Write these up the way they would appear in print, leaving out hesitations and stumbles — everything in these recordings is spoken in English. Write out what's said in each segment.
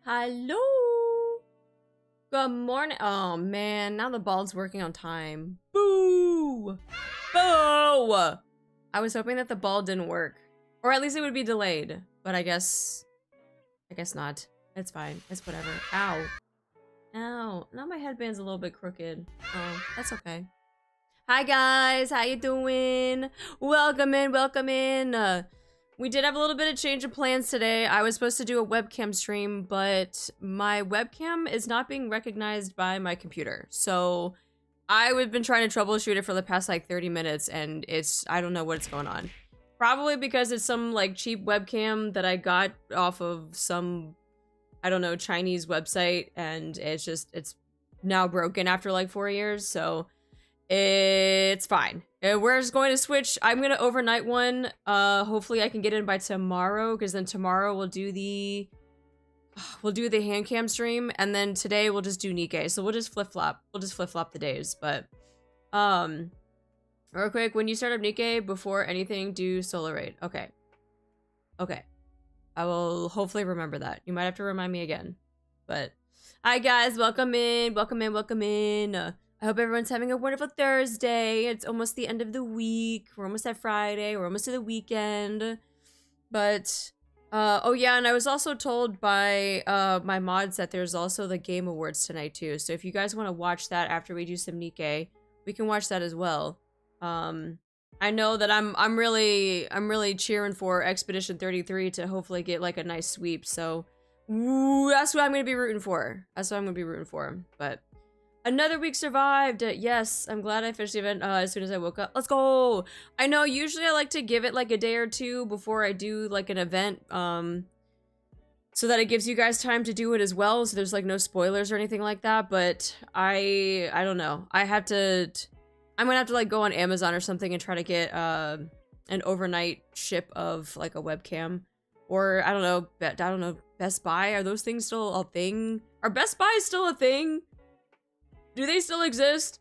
Hello. Good morning. Oh man, now the ball's working on time. Boo! Boo! I was hoping that the ball didn't work, or at least it would be delayed. But I guess not. It's fine. It's whatever. Ow. Ow. Now my headband's a little bit crooked. Oh, that's okay. Hi guys, how you doing? Welcome in, welcome in. We did have a little bit of change of plans today. I was supposed to do a webcam stream, but my webcam is not being recognized by my computer. So I've been trying to troubleshoot it for the past like 30 minutes and I don't know what's going on. Probably because it's some like cheap webcam that I got off of some, I don't know, Chinese website, and it's now broken after like 4 years, so it's fine. We're just going to switch. I'm gonna overnight one. Hopefully I can get in by tomorrow, because then tomorrow we'll do the hand cam stream, and then today we'll just do NIKKE. So we'll just flip flop. We'll just flip flop the days. But real quick, when you start up NIKKE, before anything, do solo raid. Okay. Okay. I will hopefully remember that. You might have to remind me again. But hi guys, welcome in, welcome in, welcome in. I hope everyone's having a wonderful Thursday. It's almost the end of the week. We're almost at Friday. We're almost to the weekend. But, oh yeah, and I was also told by my mods that there's also the Game Awards tonight too. So if you guys want to watch that after we do some NIKKE, we can watch that as well. I know that I'm really cheering for Expedition 33 to hopefully get like a nice sweep. So that's what I'm gonna be rooting for. That's what I'm gonna be rooting for. But another week survived. Yes, I'm glad I finished the event as soon as I woke up. Let's go. I know usually I like to give it like a day or two before I do like an event, so that it gives you guys time to do it as well, so there's like no spoilers or anything like that. But I don't know. I'm gonna have to like go on Amazon or something and try to get an overnight ship of like a webcam, or I don't know, Best Buy. Are those things still a thing? Are Best Buy still a thing? Do they still exist?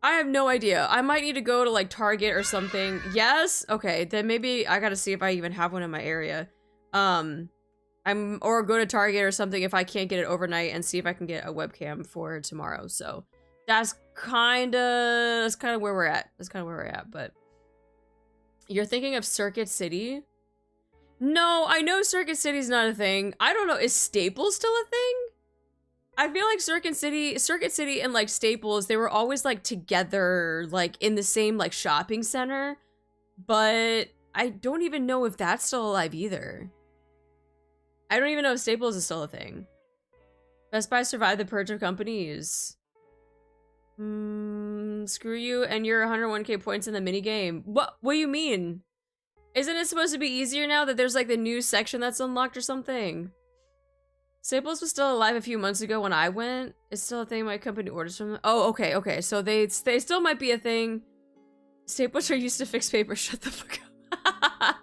I have no idea. I might need to go to like Target or something. Yes? Okay, then maybe I gotta see if I even have one in my area. Or go to Target or something if I can't get it overnight, and see if I can get a webcam for tomorrow. So that's kind of where we're at. That's kind of where we're at. But you're thinking of Circuit City? No, I know Circuit City's not a thing. I don't know. Is Staples still a thing? I feel like Circuit City and like Staples, they were always like together, like in the same like shopping center. But I don't even know if that's still alive either. I don't even know if Staples is still a thing. Best Buy survived the purge of companies. Screw you and your 101k points in the minigame. What do you mean? Isn't it supposed to be easier now that there's like the new section that's unlocked or something? Staples was still alive a few months ago when I went. It's still a thing my company orders from them. Oh, okay. So they still might be a thing. Staples are used to fix paper. Shut the fuck up.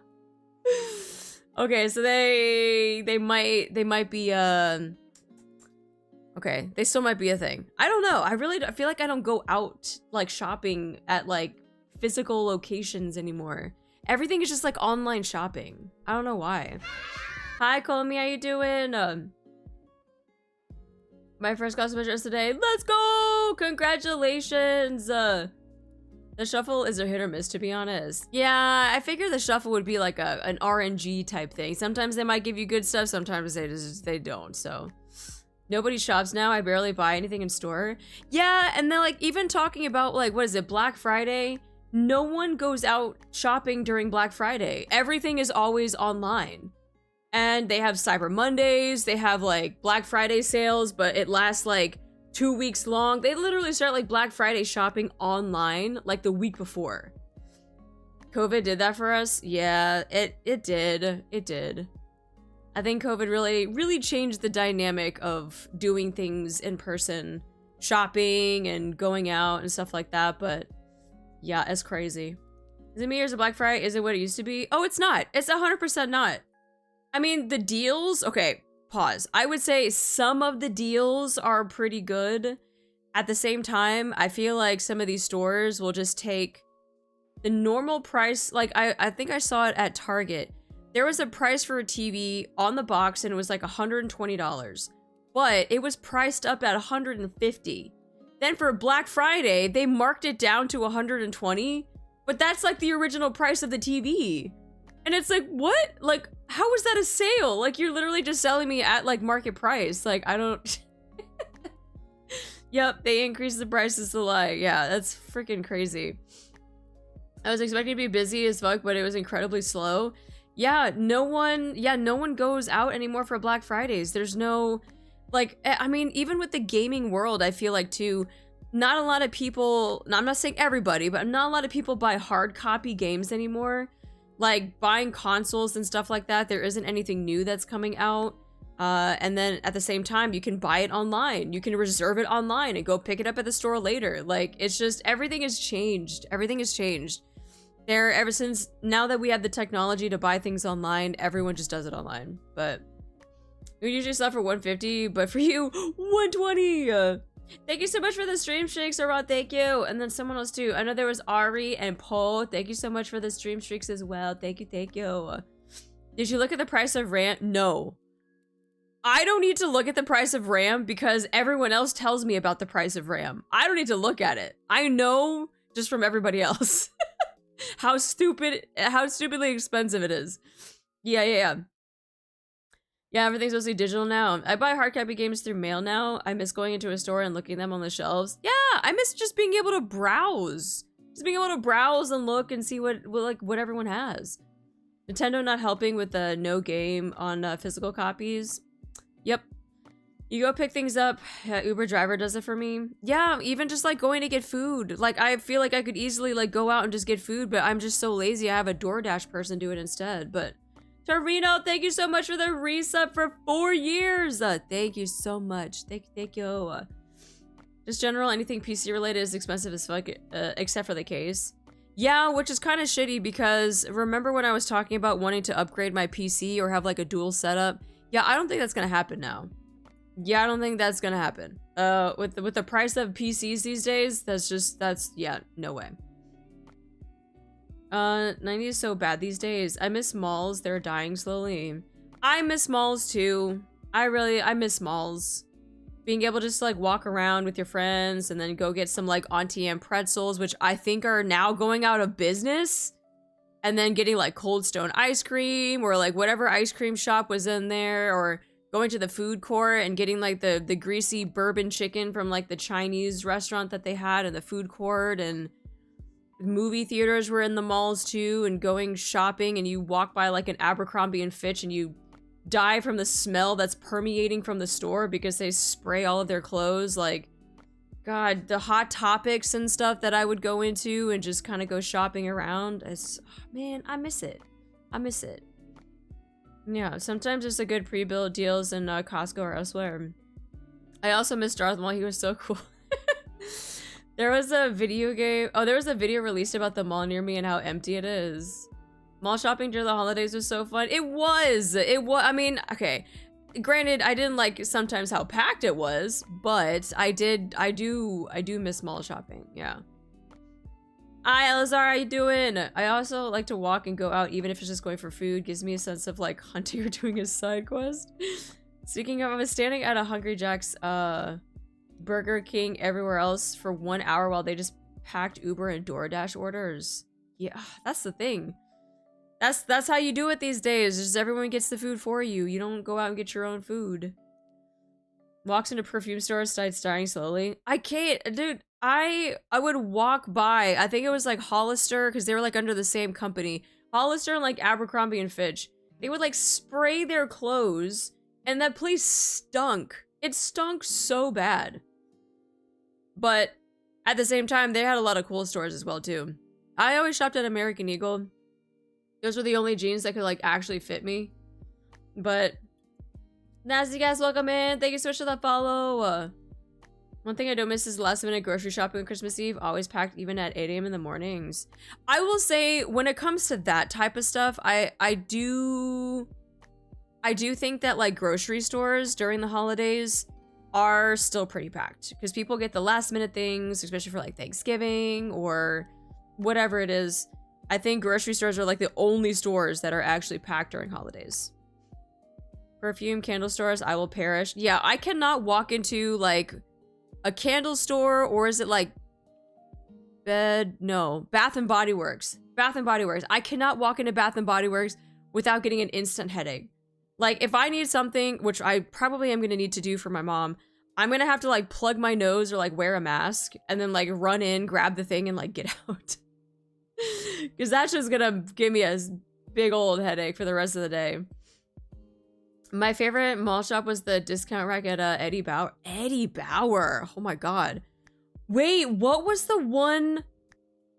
Okay, so they might be okay, they still might be a thing. I don't know. I feel like I don't go out like shopping at like physical locations anymore. Everything is just like online shopping. I don't know why. Hi, Colmy, how you doing? My first customer just today. Let's go! Congratulations! The shuffle is a hit or miss, to be honest. Yeah, I figured the shuffle would be like an RNG type thing. Sometimes they might give you good stuff, sometimes they don't, so. Nobody shops now, I barely buy anything in store. Yeah, and then like even talking about like, what is it, Black Friday? No one goes out shopping during Black Friday. Everything is always online. And they have Cyber Mondays, they have like Black Friday sales, but it lasts like 2 weeks long. They literally start like Black Friday shopping online like the week before. COVID did that for us? Yeah, it did. It did. I think COVID really changed the dynamic of doing things in person, shopping and going out and stuff like that, but yeah, it's crazy. Is it me or is it Black Friday? Is it what it used to be? Oh, it's not. It's 100% not. I mean, the deals, okay, pause. I would say some of the deals are pretty good. At the same time, I feel like some of these stores will just take the normal price. Like, I think I saw it at Target. there was a price for a TV on the box and it was like $120, but it was priced up at $150. Then for Black Friday, they marked it down to $120, but that's like the original price of the TV. And it's like, what? Like, how is that a sale? Like, you're literally just selling me at like market price. Like, I don't... Yep, they increased the prices to lie. Yeah, that's freaking crazy. I was expecting to be busy as fuck, but it was incredibly slow. Yeah, no one goes out anymore for Black Fridays. There's no, like, I mean, even with the gaming world, I feel like too, not a lot of people, I'm not saying everybody, but not a lot of people buy hard copy games anymore. Like buying consoles and stuff like that, there isn't anything new that's coming out. And then at the same time, you can buy it online. You can reserve it online and go pick it up at the store later. Like, it's just, everything has changed. Everything has changed. Ever since, now that we have the technology to buy things online, everyone just does it online. But we usually sell for $150, but for you, $120. Thank you so much for the stream streaks, Aron. Thank you. And then someone else too. I know there was Ari and Poe. Thank you so much for the stream streaks as well. Thank you, thank you. Did you look at the price of RAM? No. I don't need to look at the price of RAM because everyone else tells me about the price of RAM. I don't need to look at it. I know just from everybody else how stupidly expensive it is. Yeah, everything's mostly digital now. I buy hard copy games through mail now. I miss going into a store and looking at them on the shelves. Yeah, I miss just being able to browse. Just being able to browse and look and see what everyone has. Nintendo not helping with the no game on physical copies. Yep. You go pick things up. Uber driver does it for me. Yeah, even just like going to get food. Like, I feel like I could easily like go out and just get food, but I'm just so lazy. I have a DoorDash person do it instead. But Torino, thank you so much for the resub for 4 years. Thank you so much. Thank you. Just general, anything PC related is expensive as fuck, except for the case. Yeah, which is kind of shitty because remember when I was talking about wanting to upgrade my PC or have like a dual setup? Yeah, I don't think that's gonna happen now. Yeah, I don't think that's gonna happen. With the price of PCs these days, yeah, no way. 90 is so bad these days. I miss malls. They're dying slowly. I miss malls too. I miss malls. Being able to just like walk around with your friends and then go get some like Auntie Anne pretzels, which I think are now going out of business. And then getting like Cold Stone ice cream or like whatever ice cream shop was in there, or going to the food court and getting like the greasy bourbon chicken from like the Chinese restaurant that they had in the food court. And movie theaters were in the malls too, and going shopping, and you walk by like an Abercrombie and Fitch and you die from the smell that's permeating from the store because they spray all of their clothes. Like, God, the Hot Topics and stuff that I would go into and just kind of go shopping around. Man, I miss it. I miss it. Yeah, sometimes it's a good pre-built deals in Costco or elsewhere. I also miss Darth Maul. He was so cool. There was a video game. Oh, there was a video released about the mall near me and how empty it is. Mall shopping during the holidays was so fun. It was. I mean, okay. Granted, I didn't like sometimes how packed it was, but I do miss mall shopping. Yeah. Hi, Elazar, how you doing? I also like to walk and go out, even if it's just going for food. Gives me a sense of like hunting or doing a side quest. Speaking of, I was standing at a Hungry Jack's, Burger King, everywhere else for 1 hour while they just packed Uber and DoorDash orders. Yeah, that's the thing. That's how you do it these days. Just everyone gets the food for you. You don't go out and get your own food. Walks into perfume stores, starts dying slowly. I can't, dude. I would walk by. I think it was like Hollister, because they were like under the same company. Hollister and like Abercrombie and Fitch. They would like spray their clothes, and that place stunk. It stunk so bad. But at the same time, they had a lot of cool stores as well too. I always shopped at American Eagle. Those were the only jeans that could like actually fit me. But nasty guys, welcome in. Thank you so much for that follow. One thing I don't miss is last minute grocery shopping on Christmas Eve. Always packed even at 8 a.m. in the mornings. I will say when it comes to that type of stuff, I do think that like grocery stores during the holidays are still pretty packed because people get the last minute things, especially for like Thanksgiving or whatever it is. I think grocery stores are like the only stores that are actually packed during holidays. Perfume, candle stores, I will perish. Yeah, I cannot walk into like a candle store, or is it like no, Bath and Body Works. Bath and Body Works. I cannot walk into Bath and Body Works without getting an instant headache. Like if I need something, which I probably am going to need to do for my mom, I'm going to have to like plug my nose or like wear a mask and then like run in, grab the thing and like get out. Because that's just going to give me a big old headache for the rest of the day. My favorite mall shop was the discount rack at Eddie Bauer. Eddie Bauer. Oh my God. Wait, what was the one?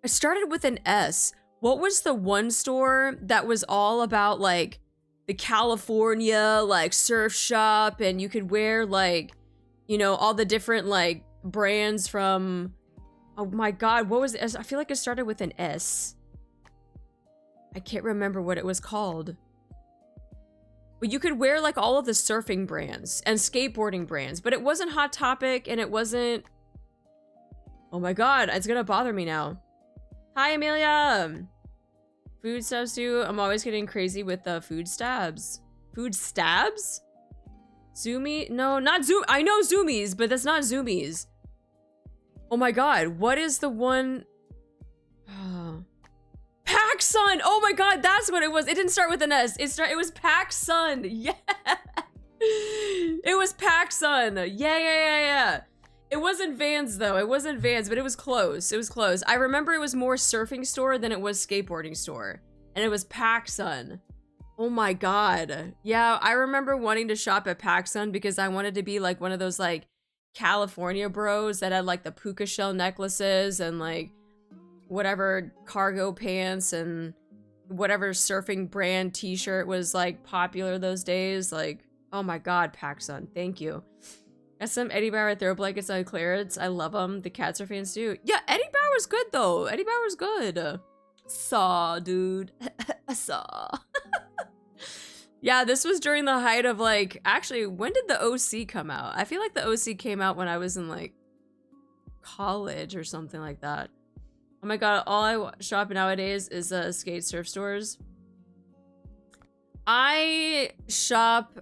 I started with an S. What was the one store that was all about like the California like surf shop, and you could wear like, you know, all the different like brands from, oh my God, what was it? I feel like it started with an S. I can't remember what it was called. But you could wear like all of the surfing brands and skateboarding brands, but it wasn't Hot Topic and it wasn't, oh my God, it's gonna bother me now. Hi, Amelia. Food stabs too. I'm always getting crazy with the food stabs. Food stabs? Zoomy? No, not Zoom. I know Zoomies, but that's not Zoomies. Oh my God, what is the one? PacSun. Oh my God, that's what it was. It didn't start with an S. It was PacSun. Yeah. It was PacSun. Yeah. It wasn't Vans though. It wasn't Vans, but it was close. It was close. I remember it was more surfing store than it was skateboarding store. And it was PacSun. Oh my God. Yeah, I remember wanting to shop at PacSun because I wanted to be like one of those like California bros that had like the puka shell necklaces and like whatever cargo pants and whatever surfing brand t-shirt was like popular those days. Like, oh my God, PacSun. Thank you. Got some Eddie Bauer throw blankets on Clarence. I love them. The cats are fans too. Yeah, Eddie Bauer's good though. Eddie Bauer's good. Saw, dude. I saw. Yeah, this was during the height of like, actually, when did the OC come out? I feel like the OC came out when I was in like college or something like that. Oh my God, all I shop nowadays is skate surf stores. I shop,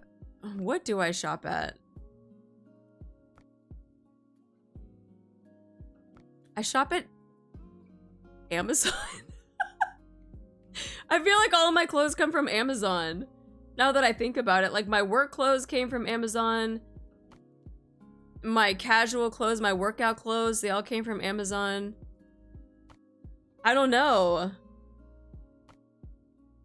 what do I shop at? I shop at Amazon. I feel like all of my clothes come from Amazon. Now that I think about it, like my work clothes came from Amazon. My casual clothes, my workout clothes, they all came from Amazon. I don't know.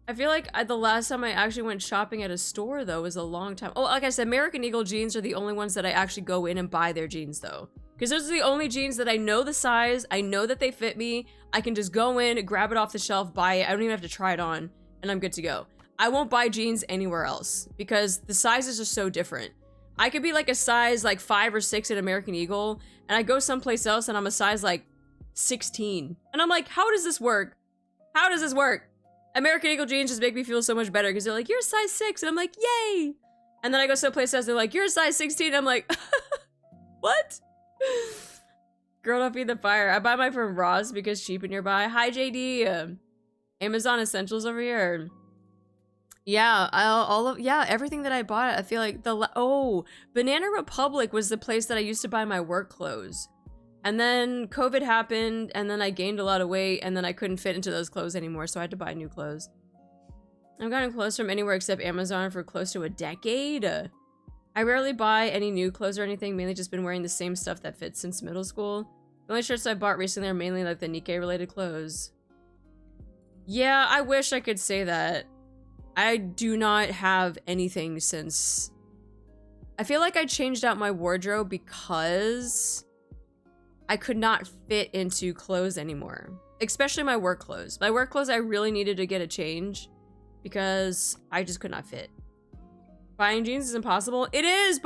I feel like the last time I actually went shopping at a store though was a long time. Oh, like I said, American Eagle jeans are the only ones that I actually go in and buy their jeans though. Because those are the only jeans that I know the size, I know that they fit me, I can just go in, grab it off the shelf, buy it, I don't even have to try it on, and I'm good to go. I won't buy jeans anywhere else, because the sizes are so different. I could be like a size like 5 or 6 at American Eagle, and I go someplace else and I'm a size like 16. And I'm like, how does this work? How does this work? American Eagle jeans just make me feel so much better, because they're like, you're a size 6, and I'm like, yay! And then I go someplace else, they're like, you're a size 16, I'm like, what? Girl, don't feed the fire. I buy mine from Ross because cheap and nearby. Hi, JD. Amazon Essentials over here. Yeah, everything that I bought, I feel like Banana Republic was the place that I used to buy my work clothes. And then COVID happened, and then I gained a lot of weight, and then I couldn't fit into those clothes anymore, so I had to buy new clothes. I've gotten clothes from anywhere except Amazon for close to a decade. I rarely buy any new clothes or anything, mainly just been wearing the same stuff that fits since middle school. The only shirts I bought recently are mainly like the NIKKE related clothes. Yeah, I wish I could say that. I do not have anything since... I feel like I changed out my wardrobe because I could not fit into clothes anymore. Especially my work clothes. My work clothes, I really needed to get a change because I just could not fit. Buying jeans is impossible. It is!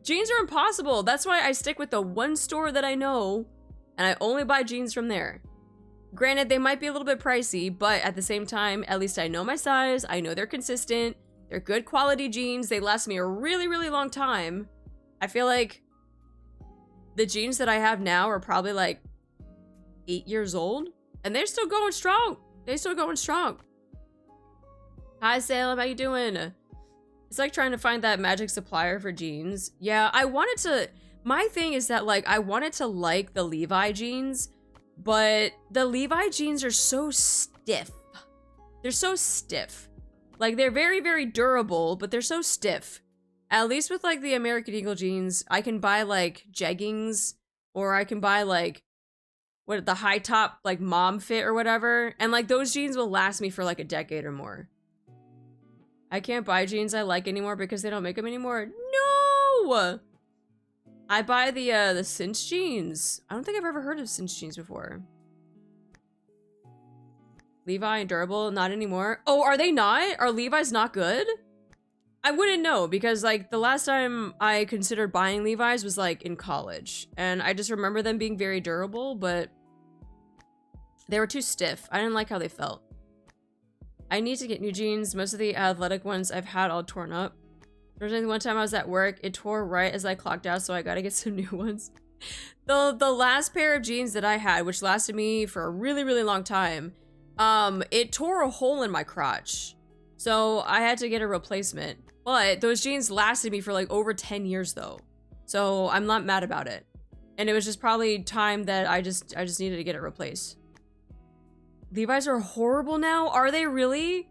Jeans are impossible! That's why I stick with the one store that I know, and I only buy jeans from there. Granted, they might be a little bit pricey, but at the same time, at least I know my size, I know they're consistent, they're good quality jeans, they last me a really, really long time. I feel like the jeans that I have now are probably like 8 years old, and they're still going strong. They still going strong. Hi, Salem. How you doing? It's like trying to find that magic supplier for jeans. Yeah, I wanted to... My thing is that, like, I wanted to like the Levi jeans, but the Levi jeans are so stiff. They're so stiff. Like, they're very, very durable, but they're so stiff. At least with, like, the American Eagle jeans, I can buy, like, jeggings, or I can buy, like, what, the high top, like, mom fit or whatever, and, like, those jeans will last me for, like, a decade or more. I can't buy jeans I like anymore because they don't make them anymore. No! I buy the cinch jeans. I don't think I've ever heard of cinch jeans before. Levi and durable, not anymore. Oh, are they not? Are Levi's not good? I wouldn't know because, like, the last time I considered buying Levi's was, like, in college. And I just remember them being very durable, but they were too stiff. I didn't like how they felt. I need to get new jeans. Most of the athletic ones I've had all torn up. There's only one time I was at work, it tore right as I clocked out, so I gotta get some new ones. The last pair of jeans that I had, which lasted me for a really, really long time, it tore a hole in my crotch. So I had to get a replacement. But those jeans lasted me for like over 10 years though. So I'm not mad about it. And it was just probably time that I just needed to get it replaced. Levi's are horrible now? Are they really?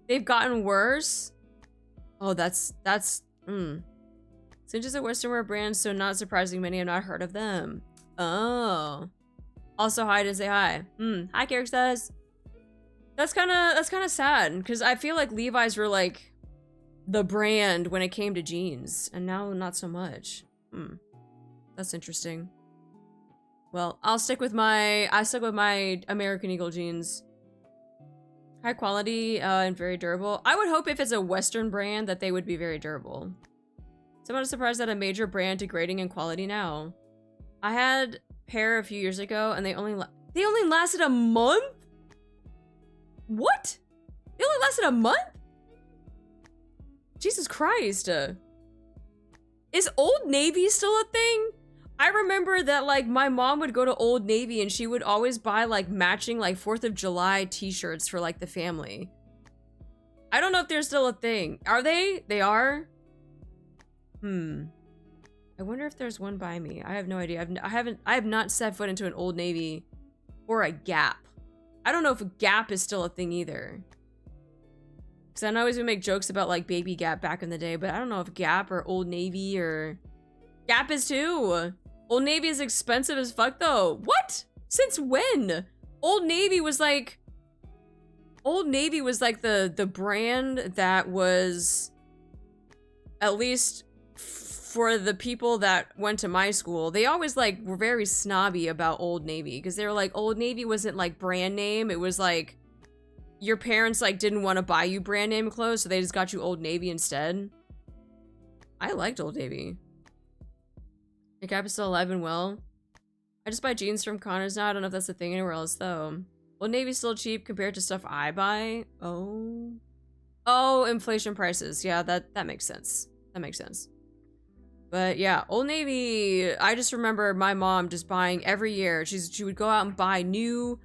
They've gotten worse? Oh, that's Cinch is a Western wear brand, so not surprising many have not heard of them. Oh. Also, hi to say hi. Hi, Carrick says. That's kind of sad, because I feel like Levi's were like the brand when it came to jeans, and now not so much. That's interesting. Well, I'll stick with my American Eagle jeans. High quality and very durable. I would hope if it's a Western brand that they would be very durable. Somewhat surprised at a major brand degrading in quality now. I had a pair a few years ago and they only lasted a month? What? They only lasted a month? Jesus Christ. Is Old Navy still a thing? I remember that, like, my mom would go to Old Navy and she would always buy, like, matching, like, 4th of July t-shirts for, like, the family. I don't know if they're still a thing. Are they? They are? I wonder if there's one by me. I have no idea. I have not set foot into an Old Navy or a Gap. I don't know if a Gap is still a thing either. Because I always would make jokes about, like, Baby Gap back in the day, but I don't know if Gap or Old Navy or... Gap is too! Old Navy is expensive as fuck though. What? Since when? Old Navy was like the brand that was, at least for the people that went to my school, they always like were very snobby about Old Navy because they were like, Old Navy wasn't like brand name. It was like your parents like didn't want to buy you brand name clothes, so they just got you Old Navy instead. I liked Old Navy. The Gap is still alive and well. I just buy jeans from Connors now. I don't know if that's a thing anywhere else though. Old Navy's still cheap compared to stuff I buy. Oh, inflation prices. Yeah, that makes sense. That makes sense. But yeah, Old Navy, I just remember my mom just buying every year. She would go out and buy new,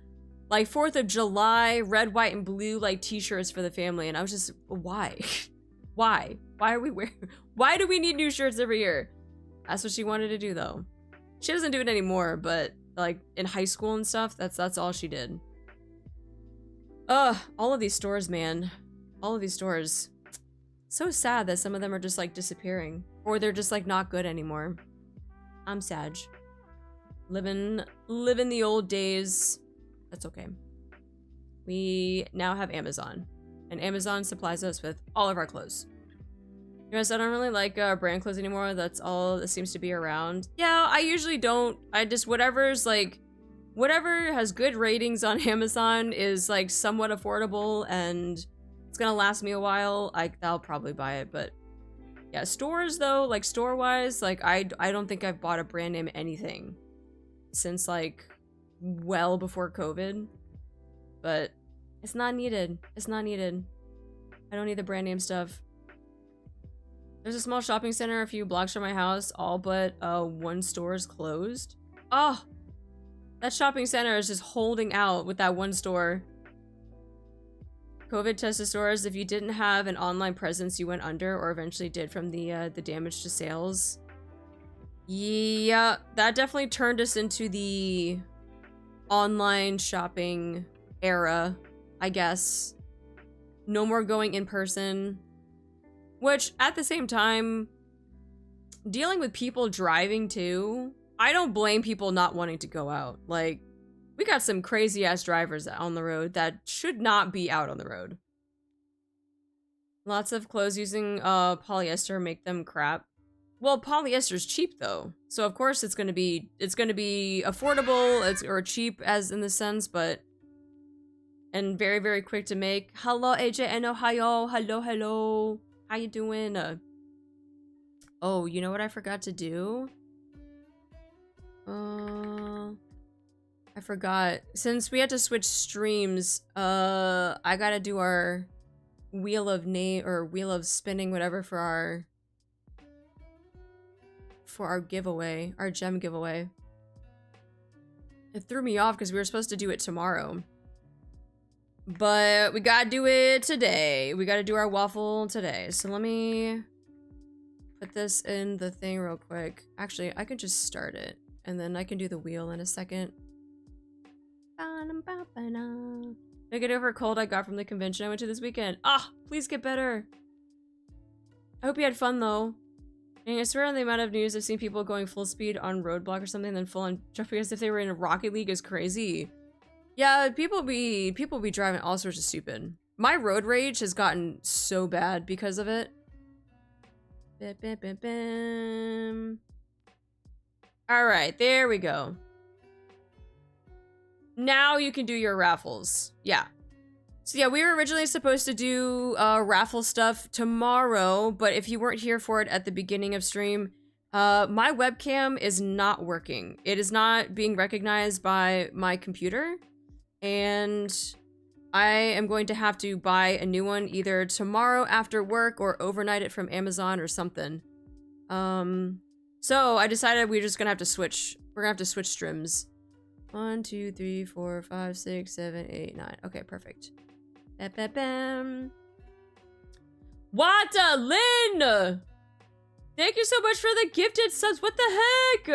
like 4th of July, red, white, and blue, like t-shirts for the family. And I was just, why? Why? Why are we wearing, why do we need new shirts every year? That's what she wanted to do though. She doesn't do it anymore, but like in high school and stuff, that's all she did. All of these stores, man. All of these stores. So sad that some of them are just like disappearing. Or they're just like not good anymore. I'm sad. Living the old days. That's okay. We now have Amazon. And Amazon supplies us with all of our clothes. Yes, I don't really like brand clothes anymore. That's all that seems to be around. Yeah, I usually don't. I just, whatever has good ratings on Amazon is like somewhat affordable and it's gonna last me a while. I'll probably buy it, but yeah, stores though, like store-wise, like I don't think I've bought a brand name anything since like well before COVID, but it's not needed. It's not needed. I don't need the brand name stuff. There's a small shopping center a few blocks from my house, all but one store is closed. Oh, that shopping center is just holding out with that one store. COVID testosaurus, if you didn't have an online presence, you went under, or eventually did from the damage to sales. Yeah, that definitely turned us into the online shopping era, I guess. No more going in person. Which, at the same time, dealing with people driving too, I don't blame people not wanting to go out. Like, we got some crazy ass drivers on the road that should not be out on the road. Lots of clothes using polyester make them crap. Well, polyester's cheap though, so of course it's gonna be affordable, or cheap as in the sense, but and very, very quick to make. Hello AJ in Ohio. Hello. How you doing? Oh, you know what I forgot to do? I forgot. Since we had to switch streams, I gotta do our wheel of spinning, whatever, for our giveaway, our gem giveaway. It threw me off because we were supposed to do it tomorrow. But we gotta do it today. We gotta do our waffle today. So let me put this in the thing real quick. Actually, I can just start it, and then I can do the wheel in a second. Make it over a cold I got from the convention I went to this weekend. Ah, please get better. I hope you had fun though. And I swear on the amount of news I've seen people going full speed on Roadblock or something, then full on jumping as if they were in a Rocket League is crazy. Yeah, people be driving all sorts of stupid. My road rage has gotten so bad because of it. Alright, there we go. Now you can do your raffles. Yeah. So yeah, we were originally supposed to do raffle stuff tomorrow, but if you weren't here for it at the beginning of stream, my webcam is not working. It is not being recognized by my computer, and I am going to have to buy a new one either tomorrow after work or overnight it from Amazon or something. So I decided we're just gonna have to switch. We're gonna have to switch streams. 1, 2, 3, 4, 5, 6, 7, 8, 9. Okay, perfect. Bam. Wata Lin! Thank you so much for the gifted subs. What the heck?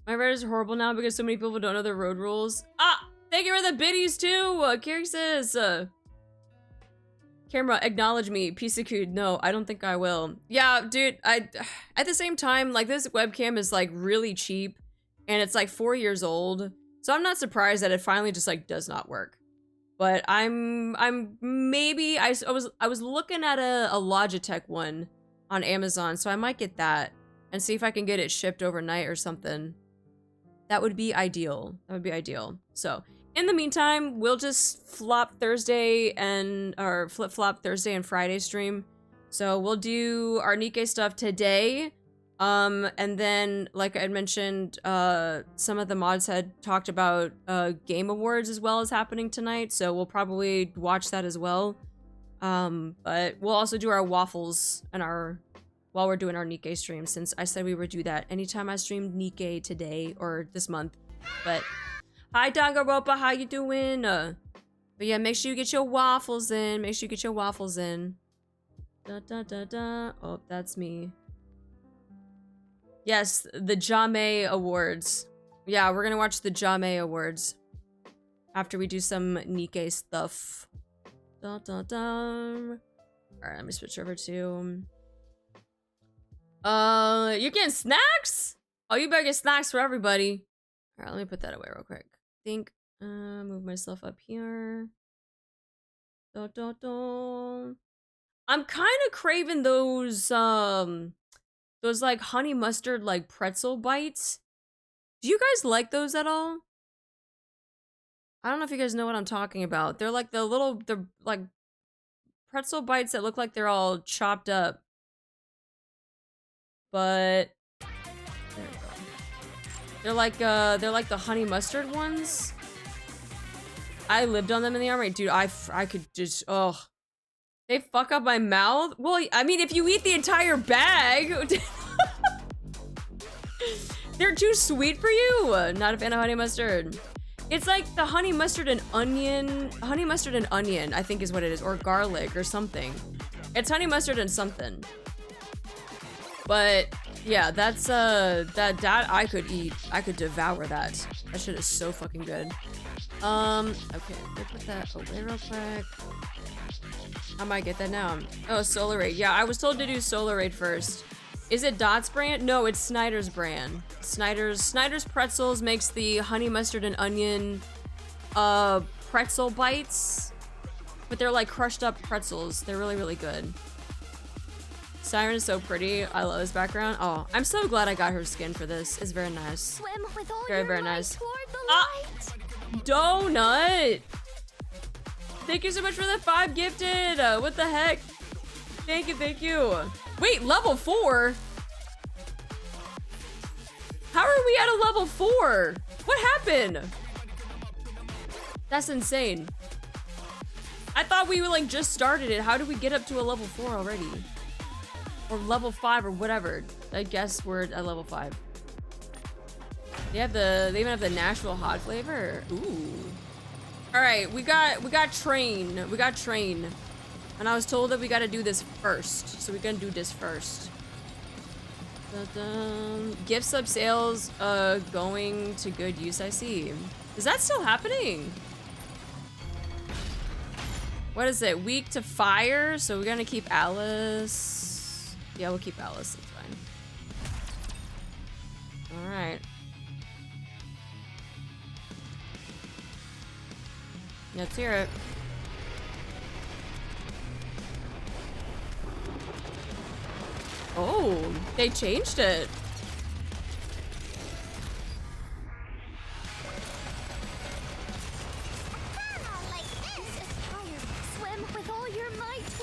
My Reddit is horrible now because so many people don't know the road rules. Ah! Thank you for the biddies too! Kiri says, camera, acknowledge me. Pisakud. No, I don't think I will. Yeah, dude, at the same time, like, this webcam is, like, really cheap. And it's, like, 4 years old. So I'm not surprised that it finally just, like, does not work. But I'm maybe, I was looking at a Logitech one on Amazon, so I might get that and see if I can get it shipped overnight or something. That would be ideal. That would be ideal. So, in the meantime, we'll just flip-flop Thursday and Friday stream. So we'll do our NIKKE stuff today. And then, like I had mentioned, some of the mods had talked about Game Awards as well as happening tonight, so we'll probably watch that as well. But we'll also do our waffles and while we're doing our NIKKE stream, since I said we would do that anytime I streamed NIKKE today or this month. But hi Dangaropa, how you doing? But yeah, make sure you get your waffles in. Make sure you get your waffles in. Oh, that's me. Yes, the Jame Awards. Yeah, we're gonna watch the Jame Awards after we do some NIKKE stuff. Alright, let me switch over to... you getting snacks? Oh, you better get snacks for everybody. Alright, let me put that away real quick. Move myself up here. I'm kind of craving those like honey mustard like pretzel bites. Do you guys like those at all? I don't know if you guys know what I'm talking about. They're like they're like pretzel bites that look like they're all chopped up. But there we go. They're like the honey mustard ones. I lived on them in the army. Dude, I could just, oh. They fuck up my mouth? Well, I mean, if you eat the entire bag. They're too sweet for you. Not a fan of honey mustard. It's like the honey mustard and onion, I think is what it is, or garlic or something. It's honey mustard and something. But yeah, that's that I could eat. I could devour that. That shit is so fucking good. Okay, let me put that away real quick. I might get that now. Oh, Solar Raid. Yeah, I was told to do Solar Raid first. Is it Dot's brand? No, it's Snyder's brand. Snyder's Pretzels makes the honey mustard and onion pretzel bites. But they're like crushed up pretzels. They're really, really good. Siren is so pretty. I love this background. Oh, I'm so glad I got her skin for this. It's very nice. Swim with all Very, your very might nice. toward the light. Donut! Thank you so much for the 5 gifted. What the heck? Thank you, thank you. Wait, level 4? How are we at a level 4? What happened? That's insane. I thought we like just started it. How did we get up to a level 4 already? Or level 5 or whatever. I guess we're at level 5. They even have the Nashville hot flavor. Ooh. All right, we got train. We got train. And I was told that we got to do this first. So we're going to do this first. Dun-dun. Gift sub sales going to good use, I see. Is that still happening? What is it? Weak to fire? So we're going to keep Alice. Yeah, we'll keep Alice. That's fine. All right. Let's hear it. Oh, they changed it.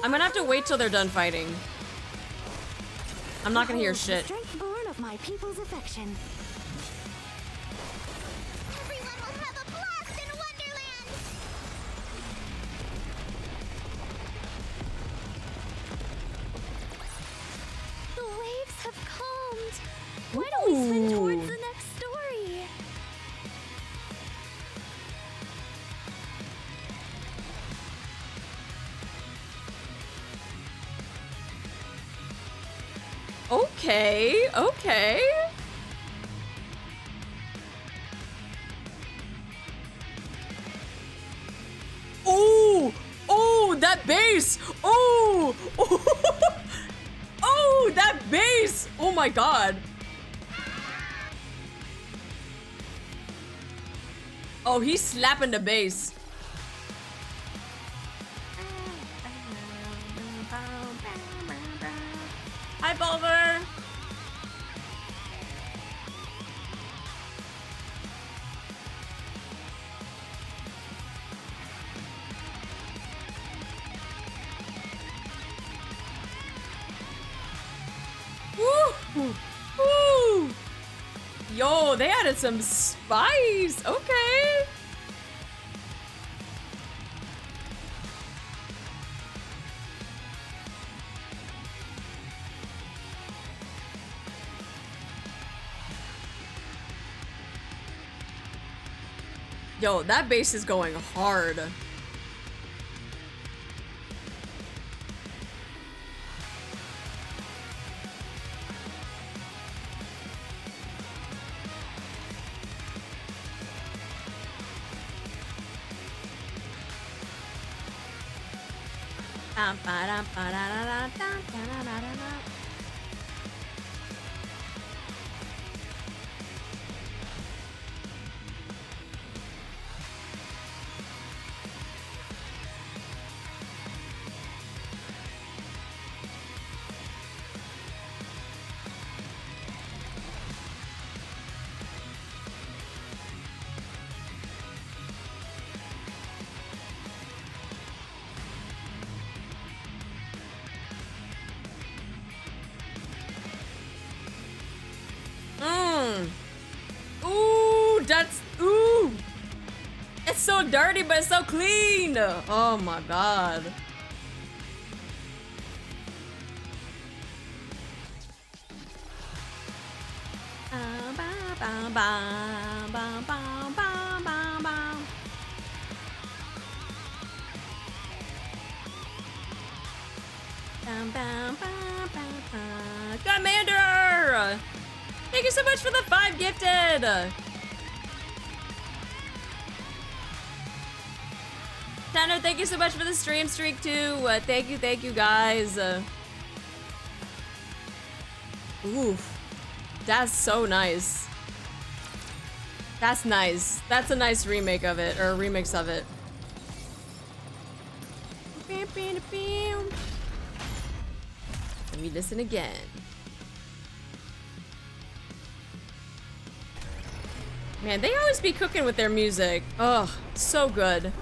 I'm gonna have to wait till they're done fighting. I'm not gonna hear shit. Strength born of my people's affection. Everyone will have a blast in Wonderland. The waves have calmed. Why don't we swim towards the next story? Okay, okay. Oh, oh, that bass. Oh, oh, oh, that bass. Oh my God. Oh, he's slapping the bass. Hi, Bulver. Woo! Woo! Yo, they added some spice. Okay. Yo, that bass is going hard. Ooh, that's, ooh. It's so dirty, but it's so clean. Oh my God. Thank you so much for the 5 gifted. Tanner, thank you so much for the stream streak too. Thank you guys. Oof, that's so nice. That's nice. That's a nice remake of it, or a remix of it. Let me listen again. Man, they always be cooking with their music. Oh, so good. Give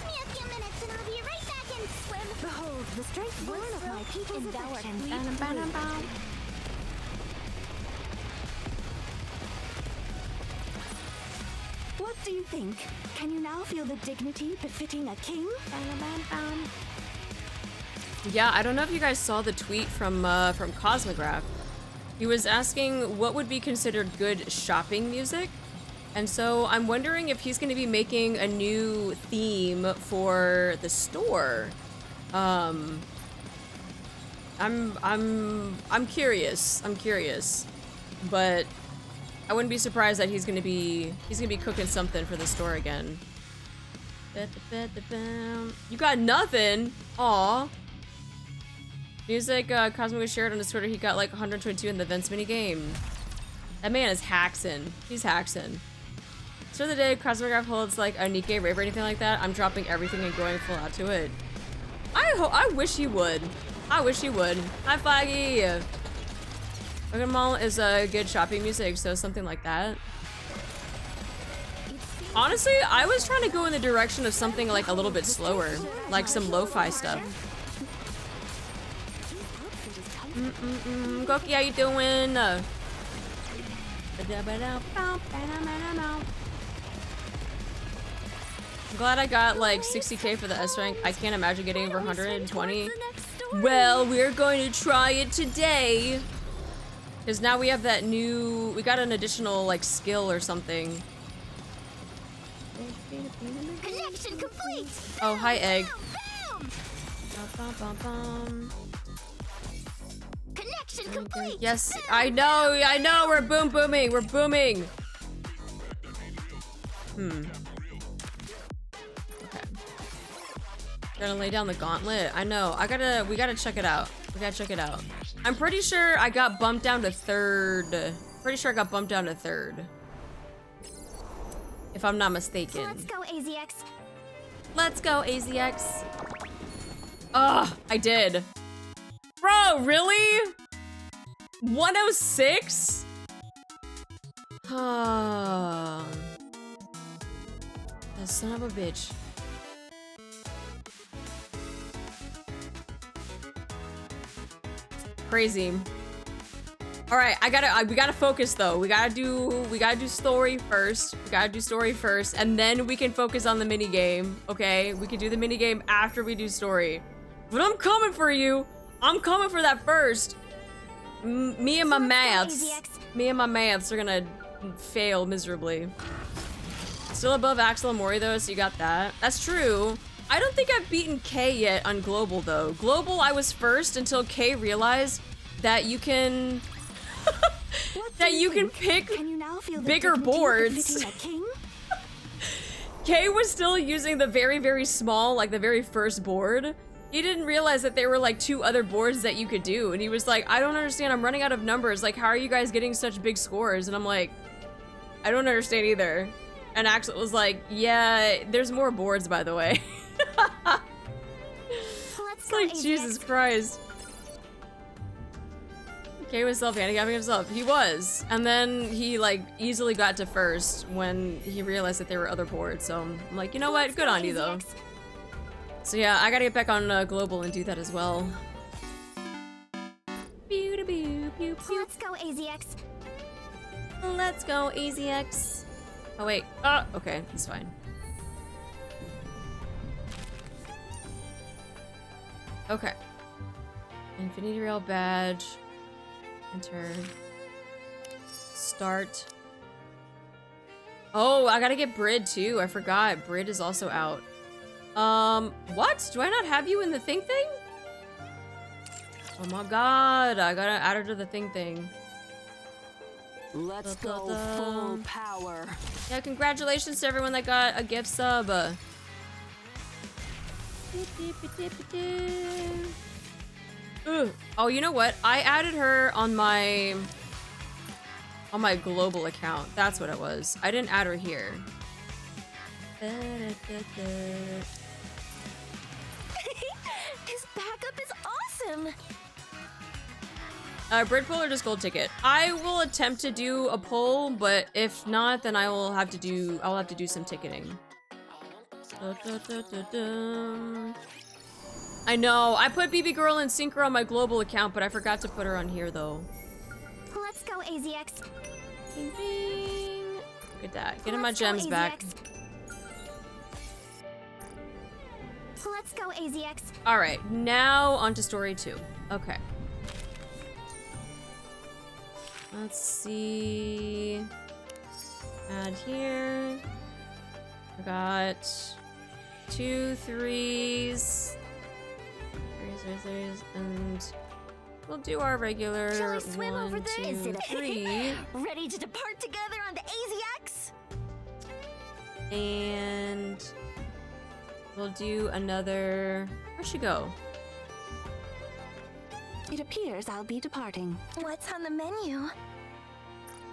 me a few minutes and I'll be right back in swim. Behold, the strength born of my people's affection. What do you think? Can you now feel the dignity befitting a king? Yeah, I don't know if you guys saw the tweet from Cosmograph. He was asking what would be considered good shopping music. And so I'm wondering if he's going to be making a new theme for the store. I'm curious. I'm curious. But I wouldn't be surprised that he's gonna be cooking something for the store again. You got nothing? Aw. Music Cosmo was shared on his Twitter. He got like 122 in the events mini game. That man is haxing. He's haxing. So the day Cosmograph holds like a NIKKE rave or anything like that, I'm dropping everything and going full out to it. I wish he would. I wish he would. Hi Flaggy. Pokemon Mall is a good shopping music, so something like that. Honestly, I was trying to go in the direction of something like a little bit slower, like some lo-fi stuff. Goki, how you doing? I'm glad I got like 60k for the S rank. I can't imagine getting over 120. Well, we're going to try it today. Because now we have that new, we got an additional like skill or something. Connection complete. Oh, hi Egg. Connection complete. Yes, I know, we're booming, we're booming. Okay. Gonna lay down the gauntlet. I know, we gotta check it out. We gotta check it out. I'm pretty sure I got bumped down to 3rd. Pretty sure I got bumped down to 3rd. If I'm not mistaken. Let's go, AZX. Let's go, AZX. Ugh, I did. Bro, really? 106? That son of a bitch. Crazy. All right, we gotta focus though. We gotta do story first. We gotta do story first, and then we can focus on the mini game. Okay, we can do the mini game after we do story. But I'm coming for you. I'm coming for that first. Me and my maths are gonna fail miserably. Still above Axel and Mori though, so you got that. That's true. I don't think I've beaten K yet on Global though. Global, I was first until K realized that you can that you can pick bigger boards. K was still using the very, very small, like the very first board. He didn't realize that there were like 2 other boards that you could do. And he was like, I don't understand, I'm running out of numbers. Like, how are you guys getting such big scores? And I'm like, I don't understand either. And Axel was like, yeah, there's more boards, by the way. It's like, Jesus Christ. K was self-handicapping himself. He was. And then he like easily got to first when he realized that there were other boards. So I'm like, you know what? Good on you though. So yeah, I gotta get back on Global and do that as well. Let's go, AZX. Let's go, AZX. Oh wait. Oh, okay, that's fine. Okay. Infinity Rail badge. Enter. Start. Oh, I gotta get Brid too. I forgot. Brid is also out. What? Do I not have you in the thing? Oh my god, I gotta add her to the thing. Let's go full power. Yeah, congratulations to everyone that got a gift sub. Ugh. Oh, you know what? I added her on my global account. That's what it was. I didn't add her here. His backup is awesome. Bridge poll or just gold ticket? I will attempt to do a poll, but if not, then I'll have to do some ticketing. I know, I put BB Girl and Synchro on my global account, but I forgot to put her on here though. Let's go, AZX. Ding, ding. Look at that, getting my gems back. Let's go, AZX. All right, now on to story 2. Okay. Let's see. Add here. I got 2 3s. Threes, and we'll do our regular Shall we swim 1, over there? 2, 3. Ready to depart together on the AZX? And we'll do another. Where'd she go? It appears I'll be departing. What's on the menu?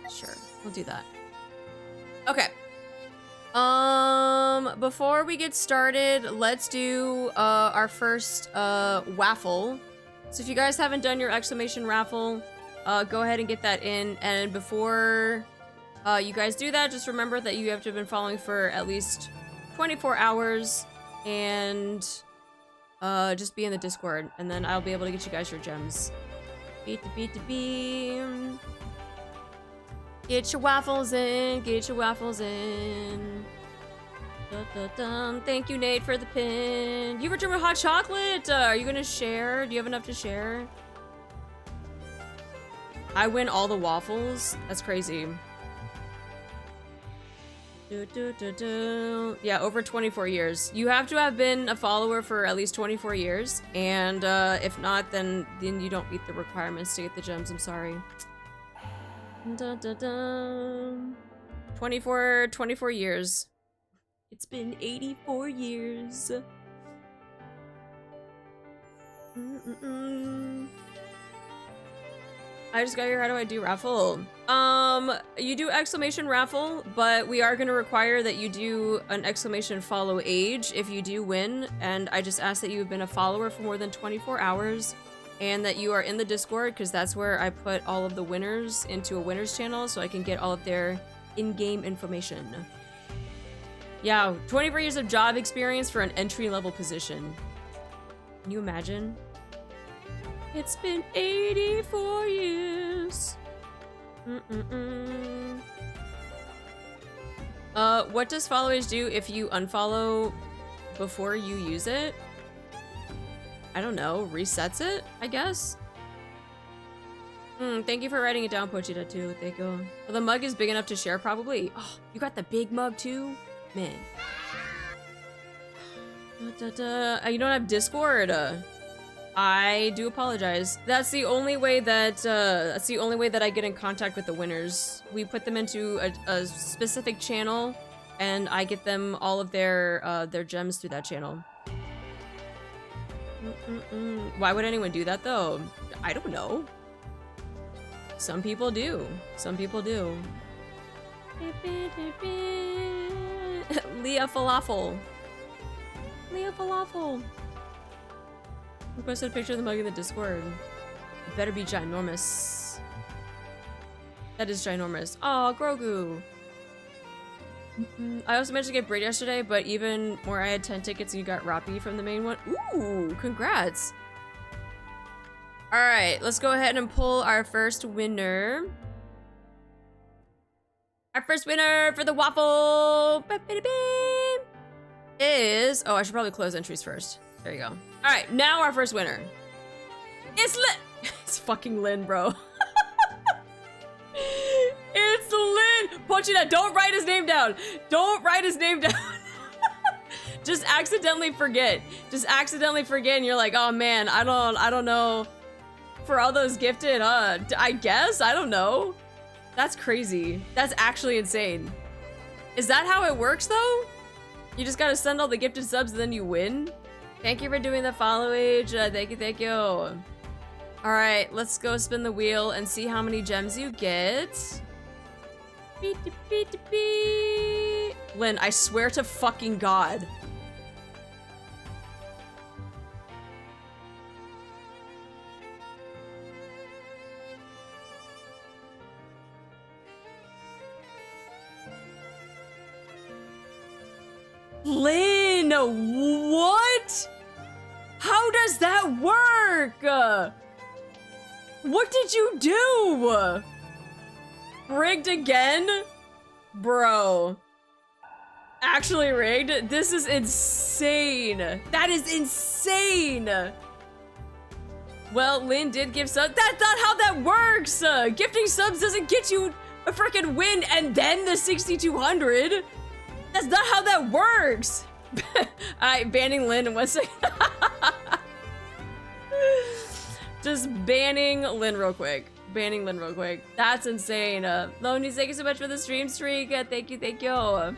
Sure, we'll do that. Okay. Before we get started, let's do our first waffle. So if you guys haven't done your exclamation raffle, go ahead and get that in. And before you guys do that, just remember that you have to have been following for at least 24 hours and just be in the Discord, and then I'll be able to get you guys your gems. Beat the beat the beam. Get your waffles in, get your waffles in. Dun, dun, dun. Thank you, Nate, for the pin. You were drinking hot chocolate. Are you gonna share? Do you have enough to share? I win all the waffles. That's crazy. Yeah, over 24 years. You have to have been a follower for at least 24 years, and if not, then you don't meet the requirements to get the gems. I'm sorry. Dun, dun, dun. 24 years. It's been 84 years. I just got here. How do I do raffle? You do exclamation raffle, but we are going to require that you do an exclamation follow age if you do win. And I just ask that you have been a follower for more than 24 hours and that you are in the Discord, because that's where I put all of the winners into a winners channel so I can get all of their in-game information. Yeah, 24 years of job experience for an entry-level position. Can you imagine? It's been 84 years. What does follow age do if you unfollow before you use it? I don't know, resets it, I guess? Thank you for writing it down, Pochita, too. Thank you. Well, the mug is big enough to share, probably. Oh, you got the big mug, too? Man. You don't have Discord? I do apologize. That's the only way that I get in contact with the winners. We put them into a specific channel, and I get them all of their gems through that channel. Why would anyone do that though? I don't know. Some people do. Some people do. Leah Falafel. Leah Falafel. We posted a picture of the mug in the Discord. It better be ginormous. That is ginormous. Oh, Grogu. I also managed to get Braid yesterday, but even more, I had 10 tickets and you got Rappi from the main one. Ooh, congrats. All right, let's go ahead and pull our first winner. Our first winner for the waffle is... Oh, I should probably close entries first. There you go. All right, now our first winner. It's Lynn. It's fucking Lynn, bro. It's Lynn. Pochita, don't write his name down. Don't write his name down. Just accidentally forget. Just accidentally forget and you're like, oh man, I don't know. For all those gifted, I guess? I don't know. That's crazy. That's actually insane. Is that how it works though? You just gotta send all the gifted subs and then you win? Thank you for doing the follow age. Thank you, thank you. All right, let's go spin the wheel and see how many gems you get. Lynn, I swear to fucking God. Lynn, what? How does that work? What did you do? Rigged again? Bro. Actually rigged? This is insane. That is insane. Well, Lynn did give subs. That's not how that works. Gifting subs doesn't get you a freaking win and then the 6,200. That's not how that works. Alright, banning Lynn in 1 second. Just banning Lynn real quick. Banning Lynn real quick. That's insane. Loney, thank you so much for the stream streak. Thank you, thank you.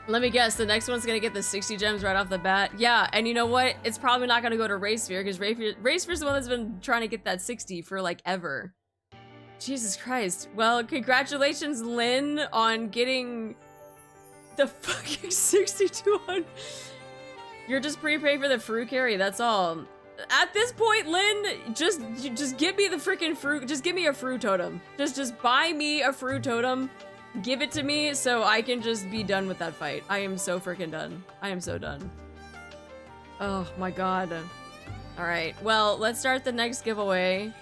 Let me guess, the next one's gonna get the 60 gems right off the bat. Yeah, and you know what? It's probably not gonna go to Raysphere because Raysphere's the one that's been trying to get that 60 for like ever. Jesus Christ. Well, congratulations, Lynn, on getting the fucking 6,200. You're just prepaid for the fruit carry, that's all. At this point, Lynn, just give me the freaking fruit. Just give me a fruit totem. Just buy me a fruit totem. Give it to me so I can just be done with that fight. I am so freaking done. I am so done. Oh my God. All right, well, let's start the next giveaway.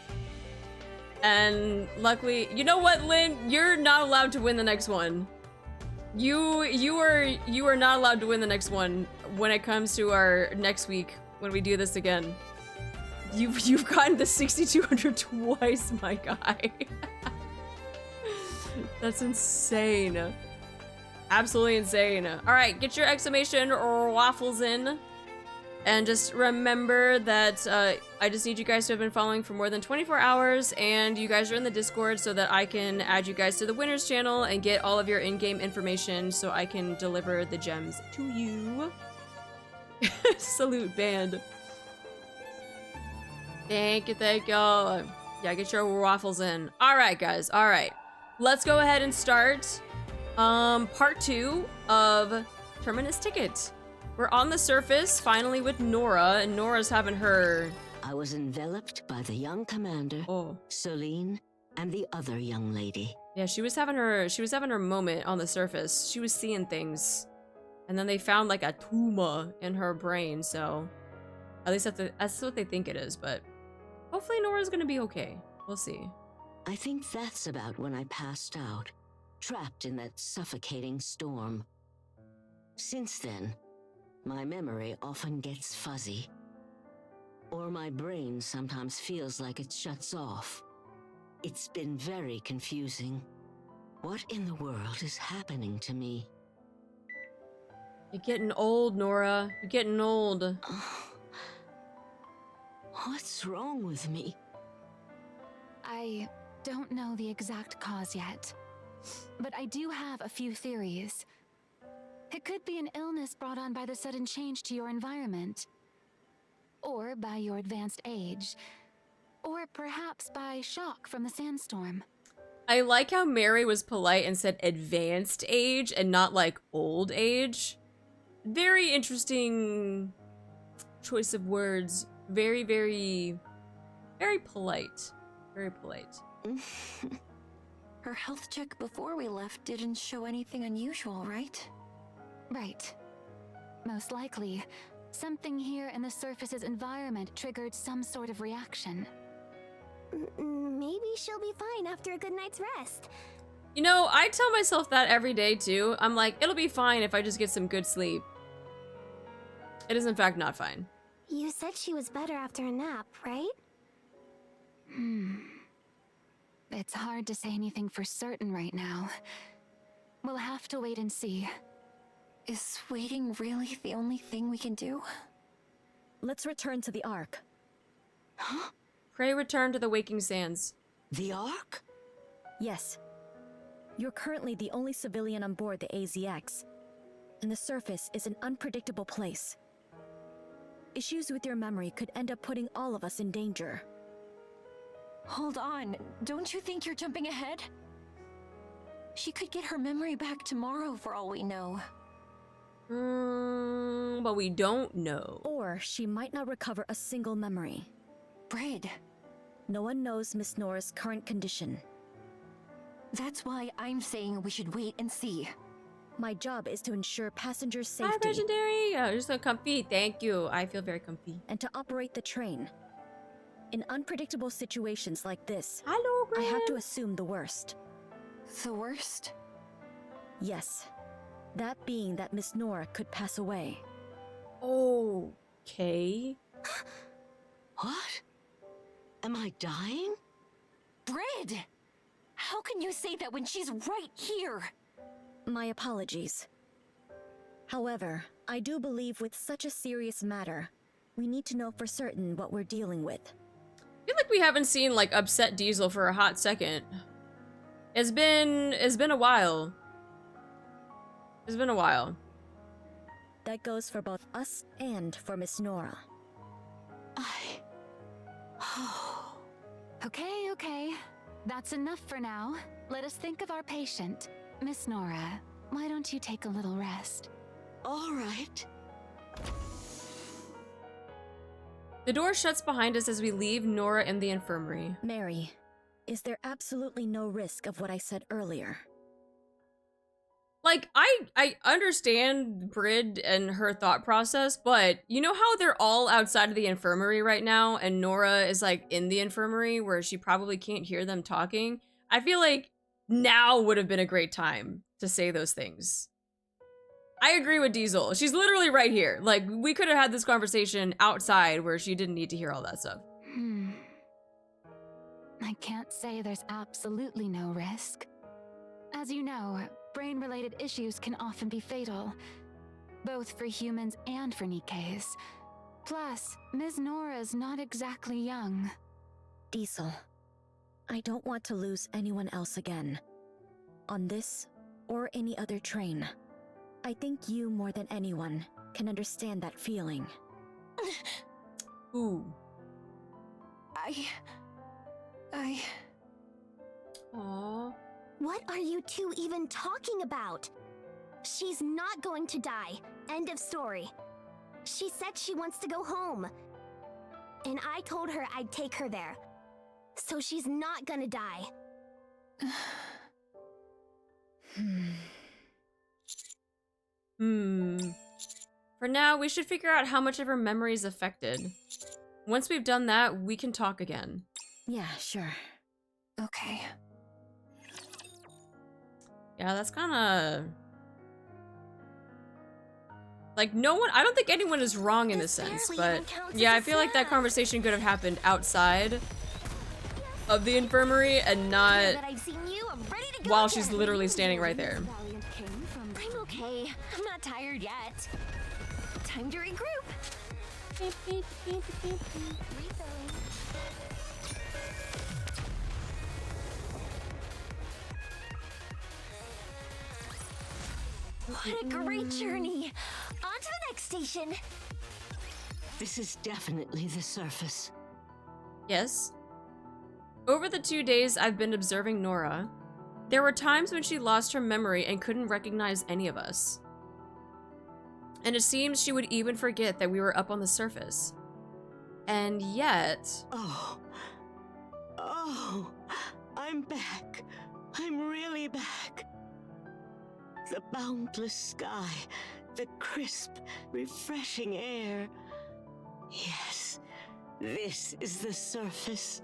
And luckily, you know what, Lynn? You're not allowed to win the next one. You are not allowed to win the next one when it comes to our next week when we do this again. You've gotten the 6,200 twice, my guy. That's insane. Absolutely insane. All right, get your exclamation or waffles in. And just remember that I just need you guys to have been following for more than 24 hours, and you guys are in the Discord so that I can add you guys to the winners channel and get all of your in-game information so I can deliver the gems to you. Salute, band. Thank you, thank y'all. Yeah, get your waffles in. All right, guys, all right. Let's go ahead and start part 2 of Terminus Ticket. We're on the surface, finally with Nora, and Nora's having her... I was enveloped by the young commander, Celine, and the other young lady. Yeah, she was having her moment on the surface. She was seeing things. And then they found like a tumor in her brain, so... At least that's what they think it is, but... Hopefully Nora's gonna be okay. We'll see. I think that's about when I passed out, trapped in that suffocating storm. Since then, my memory often gets fuzzy. Or my brain sometimes feels like it shuts off. It's been very confusing. What in the world is happening to me? You're getting old, Nora. You're getting old. What's wrong with me? I don't know the exact cause yet, but I do have a few theories. It could be an illness brought on by the sudden change to your environment, or by your advanced age, or perhaps by shock from the sandstorm. I like how Mary was polite and said advanced age and not like old age. Very interesting choice of words. Very, very, very polite. Very polite. Her health check before we left didn't show anything unusual, right? Right. Most likely, something here in the surface's environment triggered some sort of reaction. Maybe she'll be fine after a good night's rest. You know, I tell myself that every day too. I'm like, it'll be fine if I just get some good sleep. It is in fact not fine. You said she was better after a nap, right? It's hard to say anything for certain right now. We'll have to wait and see. Is waiting really the only thing we can do? Let's return to the Ark. Huh? Pray return to the waking sands. The Ark? Yes. You're currently the only civilian on board the AZX, and the surface is an unpredictable place. Issues with your memory could end up putting all of us in danger. Hold on, don't you think you're jumping ahead? She could get her memory back tomorrow for all we know. But we don't know. Or she might not recover a single memory. Brid, No one knows Miss Nora's current condition. that's why I'm saying we should wait and see. My job is to ensure passengers' Hi, safety legendary. Yeah, you're so comfy. Thank you. I feel very comfy. and to operate the train. In unpredictable situations like this, Hello, I Graham. have to assume the worst. The worst? Yes. That being that Miss Nora could pass away. Okay. What? Am I dying? Brid! How can you say that when she's right here? My apologies. However, I do believe with such a serious matter, we need to know for certain what we're dealing with. I feel like we haven't seen like upset Diesel for a hot second. It's been a while. It's been a while. That goes for both us and for Miss Nora. Okay. That's enough for now. Let us think of our patient. Miss Nora, why don't you take a little rest? All right. The door shuts behind us as we leave Nora in the infirmary. Mary, is there absolutely no risk of what I said earlier? Like, I understand Brid and her thought process, but you know how they're all outside of the infirmary right now and Nora is like in the infirmary where she probably can't hear them talking? I feel like now would have been a great time to say those things. I agree with Diesel. She's literally right here. Like, we could have had this conversation outside where she didn't need to hear all that stuff. I can't say there's absolutely no risk. As you know, brain-related issues can often be fatal, both for humans and for NIKKEs. Plus, Ms. Nora's not exactly young. Diesel, I don't want to lose anyone else again. On this or any other train. I think you more than anyone can understand that feeling. Ooh. Aww. What are you two even talking about? She's not going to die. End of story. She said she wants to go home. And I told her I'd take her there. So she's not gonna die. For now, we should figure out how much of her memory is affected. Once we've done that, we can talk again. Yeah, sure. Okay. Yeah, that's kinda... Like, no one- I don't think anyone is wrong in this sense, barely but even counts yeah, as I a feel like that snap. conversation could have happened outside of the infirmary and Now not that I've seen you, I'm ready to go while again. she's literally standing right there. I'm okay. I'm not tired yet. Time to regroup. What a great journey. On to the next station. This is definitely the surface. Yes. Over the 2 days I've been observing Nora, there were times when she lost her memory and couldn't recognize any of us. And it seems she would even forget that we were up on the surface. And yet... Oh, I'm back. I'm really back. The boundless sky, the crisp, refreshing air. Yes, this is the surface.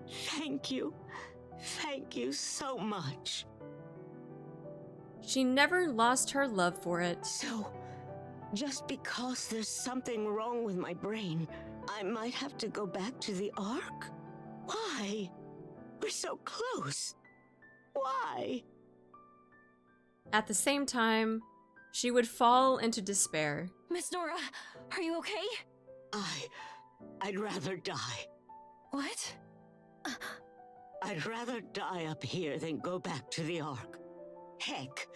Thank you so much. She never lost her love for it. So, just because there's something wrong with my brain, I might have to go back to the Ark? Why? We're so close. Why? At the same time, she would fall into despair. Miss Nora, are you okay? I'd rather die. What? I'd rather die up here than go back to the Ark. Heck,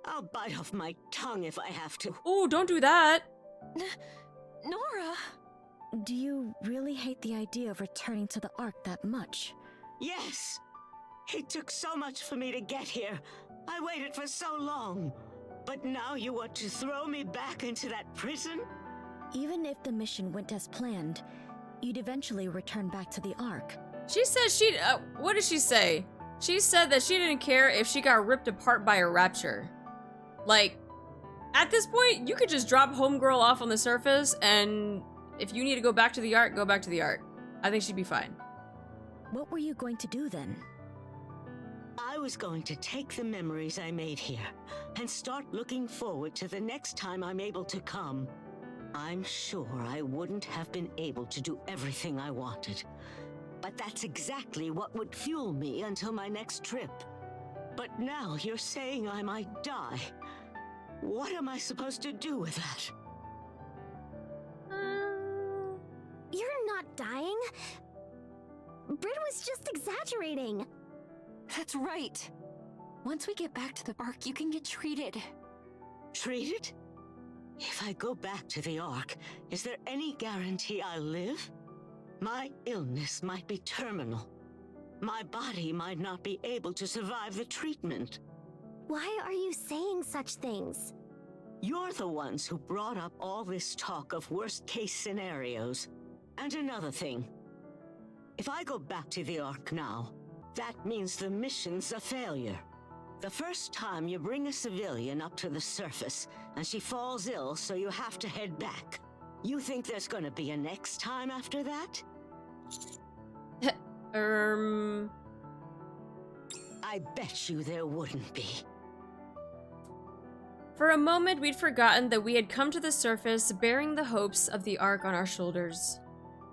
I'll bite off my tongue if I have to. Oh, don't do that. Nora! Do you really hate the idea of returning to the Ark that much? Yes! It took so much for me to get here. I waited for so long. But now you want to throw me back into that prison? Even if the mission went as planned, you'd eventually return back to the Ark. She said she, what did she say? She said that she didn't care if she got ripped apart by a rapture. Like, at this point, you could just drop Homegirl off on the surface, and if you need to go back to the Ark, go back to the Ark. I think she'd be fine. What were you going to do then? I was going to take the memories I made here and start looking forward to the next time I'm able to come. I'm sure I wouldn't have been able to do everything I wanted, but that's exactly what would fuel me until my next trip. But now you're saying I might die. What am I supposed to do with that? You're not dying. Brit was just exaggerating. That's right. Once we get back to the Ark, you can get treated. Treated? If I go back to the Ark, is there any guarantee I'll live? My illness might be terminal. My body might not be able to survive the treatment. Why are you saying such things? You're the ones who brought up all this talk of worst-case scenarios. And another thing. If I go back to the Ark now, that means the mission's a failure. The first time you bring a civilian up to the surface, and she falls ill, so you have to head back. You think there's gonna be a next time after that? I bet you there wouldn't be. For a moment, we'd forgotten that we had come to the surface bearing the hopes of the Ark on our shoulders.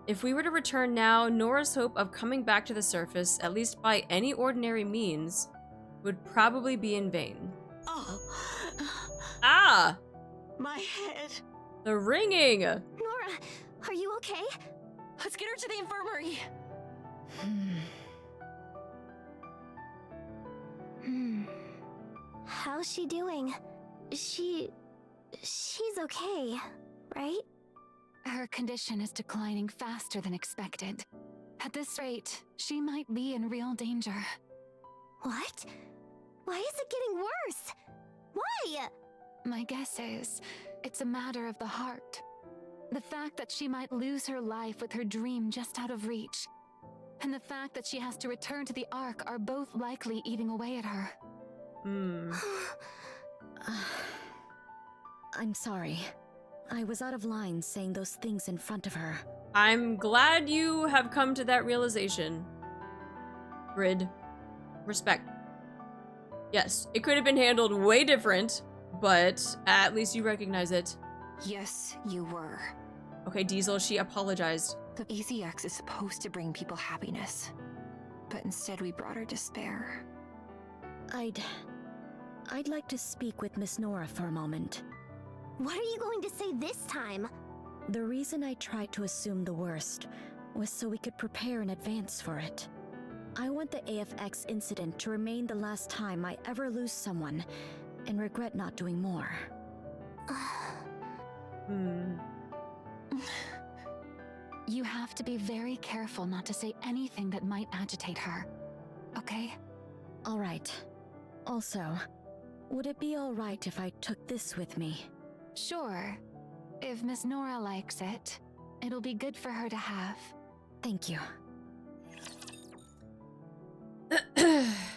If we were to return now, Nora's hope of coming back to the surface, at least by any ordinary means, would probably be in vain. Oh. Ah! My head. The ringing! Nora, are you okay? Let's get her to the infirmary. How's she doing? She's okay, right? Her condition is declining faster than expected. At this rate, she might be in real danger. What? Why is it getting worse? Why? My guess is, it's a matter of the heart. The fact that she might lose her life with her dream just out of reach, and the fact that she has to return to the Ark are both likely eating away at her. I'm sorry. I was out of line saying those things in front of her. I'm glad you have come to that realization. Grid. Respect. Yes, it could have been handled way different, but at least you recognize it. Yes, you were. Okay, Diesel, she apologized. The AZX is supposed to bring people happiness, but instead we brought her despair. I'd like to speak with Miss Nora for a moment. What are you going to say this time? The reason I tried to assume the worst was so we could prepare in advance for it. I want the AFX incident to remain the last time I ever lose someone and regret not doing more. You have to be very careful not to say anything that might agitate her, okay? All right. Also, would it be all right if I took this with me? Sure. If Miss Nora likes it, it'll be good for her to have. Thank you.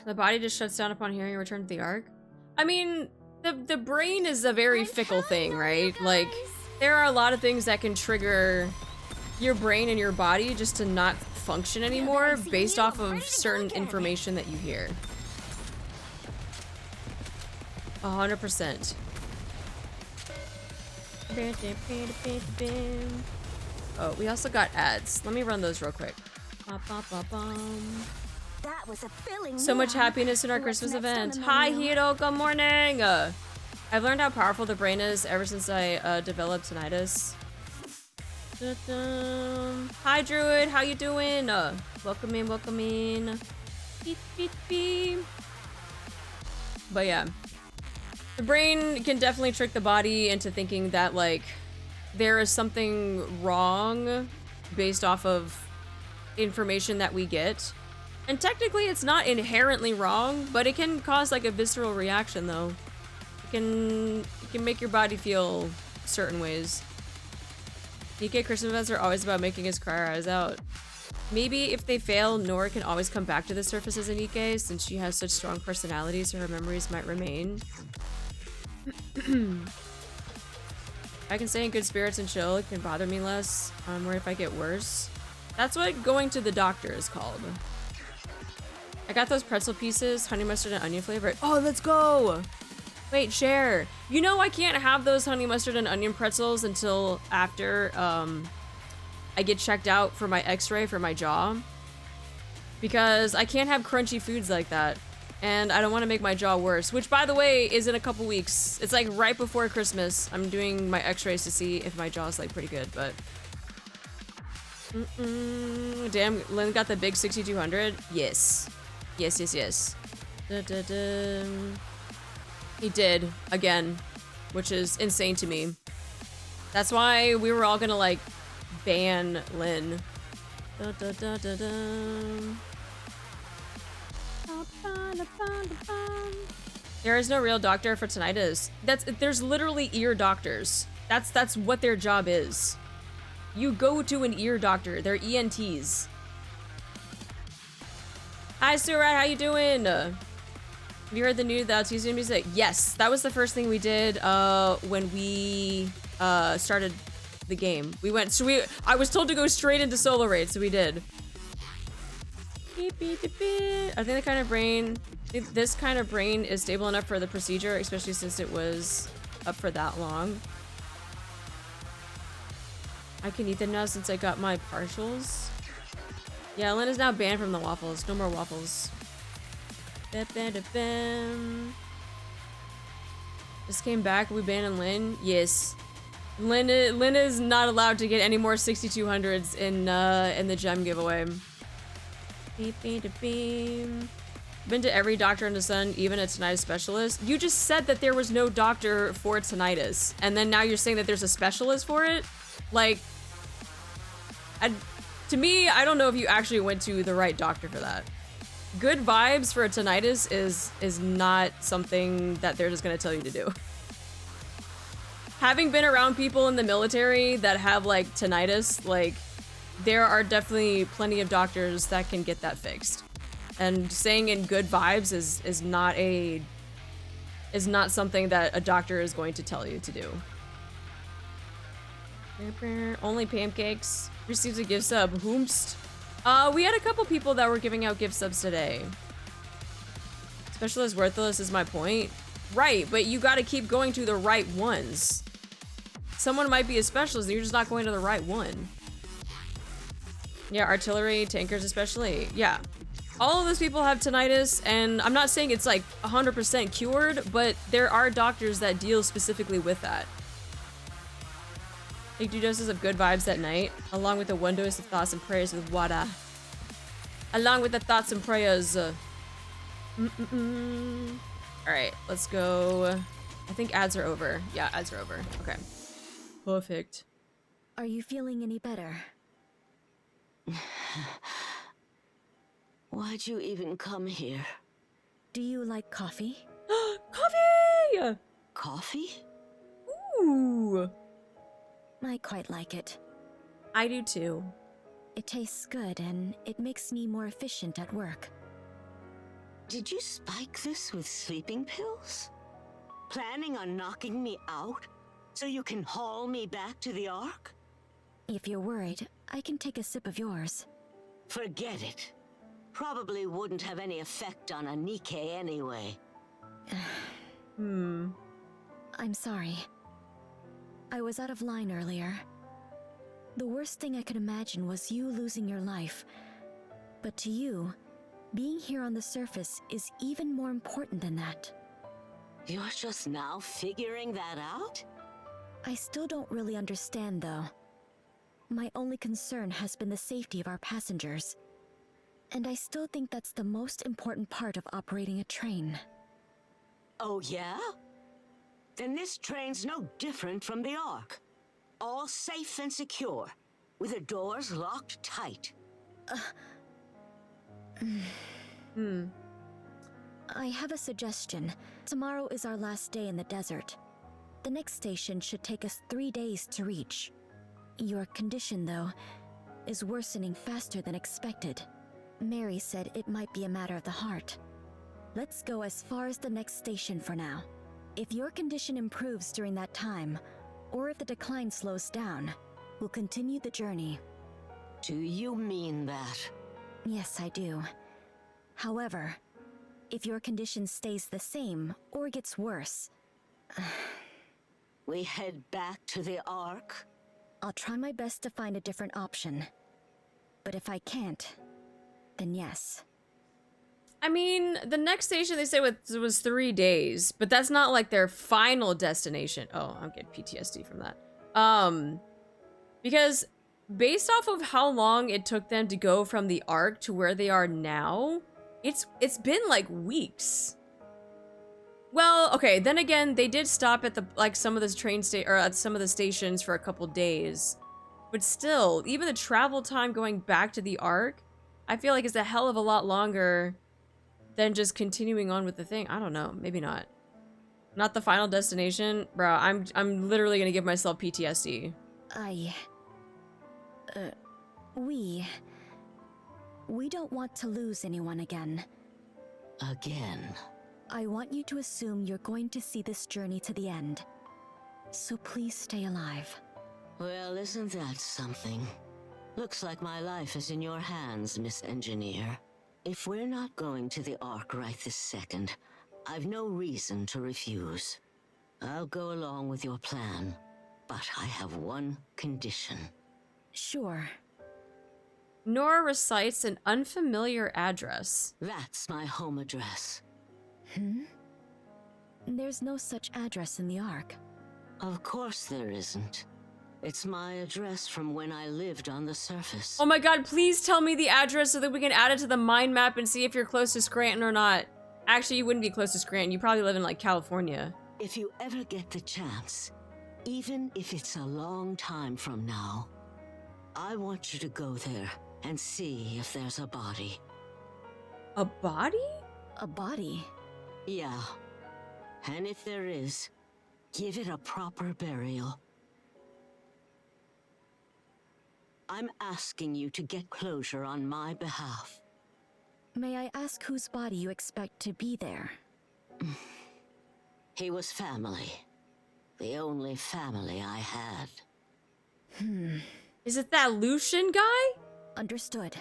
The body just shuts down upon hearing a return to the Ark. I mean, the brain is a very fickle thing, right? Like, there are a lot of things that can trigger your brain and your body just to not function anymore based off of certain information that you hear. 100%. Oh, we also got ads. Let me run those real quick. That was a filling So much meal. happiness in our What's Christmas next on event. the Hi, menu? Hiro. Good morning. I've learned how powerful the brain is ever since I developed tinnitus. Hi, Druid. How you doing? Welcome in, welcome in. Beep, beep, beep. But yeah. The brain can definitely trick the body into thinking that, like, there is something wrong based off of information that we get. And technically, it's not inherently wrong, but it can cause, like, a visceral reaction, though. It can make your body feel certain ways. NIKKE Christmas events are always about making us cry our eyes out. Maybe if they fail, Nora can always come back to the surface as a NIKKE, since she has such strong personality, so her memories might remain. I can stay in good spirits and chill. It can bother me less. Or if I get worse. That's what going to the doctor is called. I got those pretzel pieces, honey mustard and onion flavored. Oh, let's go! Wait, share. You know I can't have those honey mustard and onion pretzels until after I get checked out for my x-ray for my jaw. Because I can't have crunchy foods like that. And I don't want to make my jaw worse, which, by the way, is in a couple weeks. It's like right before Christmas. I'm doing my x-rays to see if my jaw's like pretty good, but... Damn, Lynn got the big 6200? Yes. Yes, yes, yes. He did, again, which is insane to me. That's why we were all gonna, like, ban Lynn. There is no real doctor for tinnitus. There's literally ear doctors. That's what their job is. You go to an ear doctor. They're ENTs. Hi, Surat. How you doing? Have you heard the new Tuesday music? Yes, that was the first thing we did when we started the game. I was told to go straight into solo raid, so we did. I think this kind of brain is stable enough for the procedure, especially since it was up for that long. I can eat them now since I got my partials. Yeah, Lynn is now banned from the waffles. No more waffles. Just came back. We banned Lynn. Yes. Lynn is not allowed to get any more 6200s in the gem giveaway. Been to every doctor in the sun, even a tinnitus specialist. You just said that there was no doctor for tinnitus, and then now you're saying that there's a specialist for it? Like, to me, I don't know if you actually went to the right doctor for that. Good vibes for a tinnitus is not something that they're just gonna tell you to do. Having been around people in the military that have, like, tinnitus, like, there are definitely plenty of doctors that can get that fixed. And saying in good vibes is not something that a doctor is going to tell you to do. Only pancakes. Receives a gift sub. Whomst. We had a couple people that were giving out gift subs today. Specialist worthless is my point. Right, but you gotta keep going to the right ones. Someone might be a specialist and you're just not going to the right one. Yeah, artillery, tankers especially. Yeah. All of those people have tinnitus, and I'm not saying it's like 100% cured, but there are doctors that deal specifically with that. Take 2 doses of good vibes at night, along with the 1 dose of thoughts and prayers with water. Along with the thoughts and prayers. Alright, let's go. I think ads are over. Yeah, ads are over. Okay. Perfect. Are you feeling any better? Why'd you even come here? Do you like coffee? Coffee! Coffee? Ooh. I quite like it. I do too. It tastes good and it makes me more efficient at work. Did you spike this with sleeping pills? Planning on knocking me out so you can haul me back to the Ark? If you're worried, I can take a sip of yours. Forget it. Probably wouldn't have any effect on a NIKKE anyway. I'm sorry. I was out of line earlier. The worst thing I could imagine was you losing your life. But to you, being here on the surface is even more important than that. You're just now figuring that out? I still don't really understand, though. My only concern has been the safety of our passengers. And I still think that's the most important part of operating a train. Oh, yeah? Then this train's no different from the Ark. All safe and secure, with the doors locked tight. I have a suggestion. Tomorrow is our last day in the desert. The next station should take us 3 days to reach. Your condition, though, is worsening faster than expected. Mary said it might be a matter of the heart. Let's go as far as the next station for now. If your condition improves during that time, or if the decline slows down, we'll continue the journey. Do you mean that? Yes, I do. However, if your condition stays the same or gets worse, We head back to the Ark? I'll try my best to find a different option. But if I can't, then yes. I mean, the next station they said was 3 days, but that's not like their final destination. Oh, I'm getting PTSD from that. Because based off of how long it took them to go from the Ark to where they are now, it's been like weeks. Well, okay, then again, they did stop at some of the at some of the stations for a couple days. But still, even the travel time going back to the Ark, I feel like is a hell of a lot longer than just continuing on with the thing. I don't know, maybe not. Not the final destination, bro. I'm literally gonna give myself PTSD. We don't want to lose anyone again. Again? I want you to assume you're going to see this journey to the end. So please stay alive. Well, isn't that something? Looks like my life is in your hands, Miss Engineer. If we're not going to the Ark right this second, I've no reason to refuse. I'll go along with your plan, but I have one condition. Sure. Nora recites an unfamiliar address. That's my home address. There's no such address in the Ark. Of course there isn't. It's my address from when I lived on the surface. Oh my god, please tell me the address so that we can add it to the mind map and see if you're close to Scranton or not. Actually, you wouldn't be close to Scranton. You probably live in, like, California. If you ever get the chance, even if it's a long time from now, I want you to go there and see if there's a body. A body? A body? Yeah. And if there is, give it a proper burial. I'm asking you to get closure on my behalf. May I ask whose body you expect to be there? He was family. The only family I had. Is it that Lucien guy? Understood.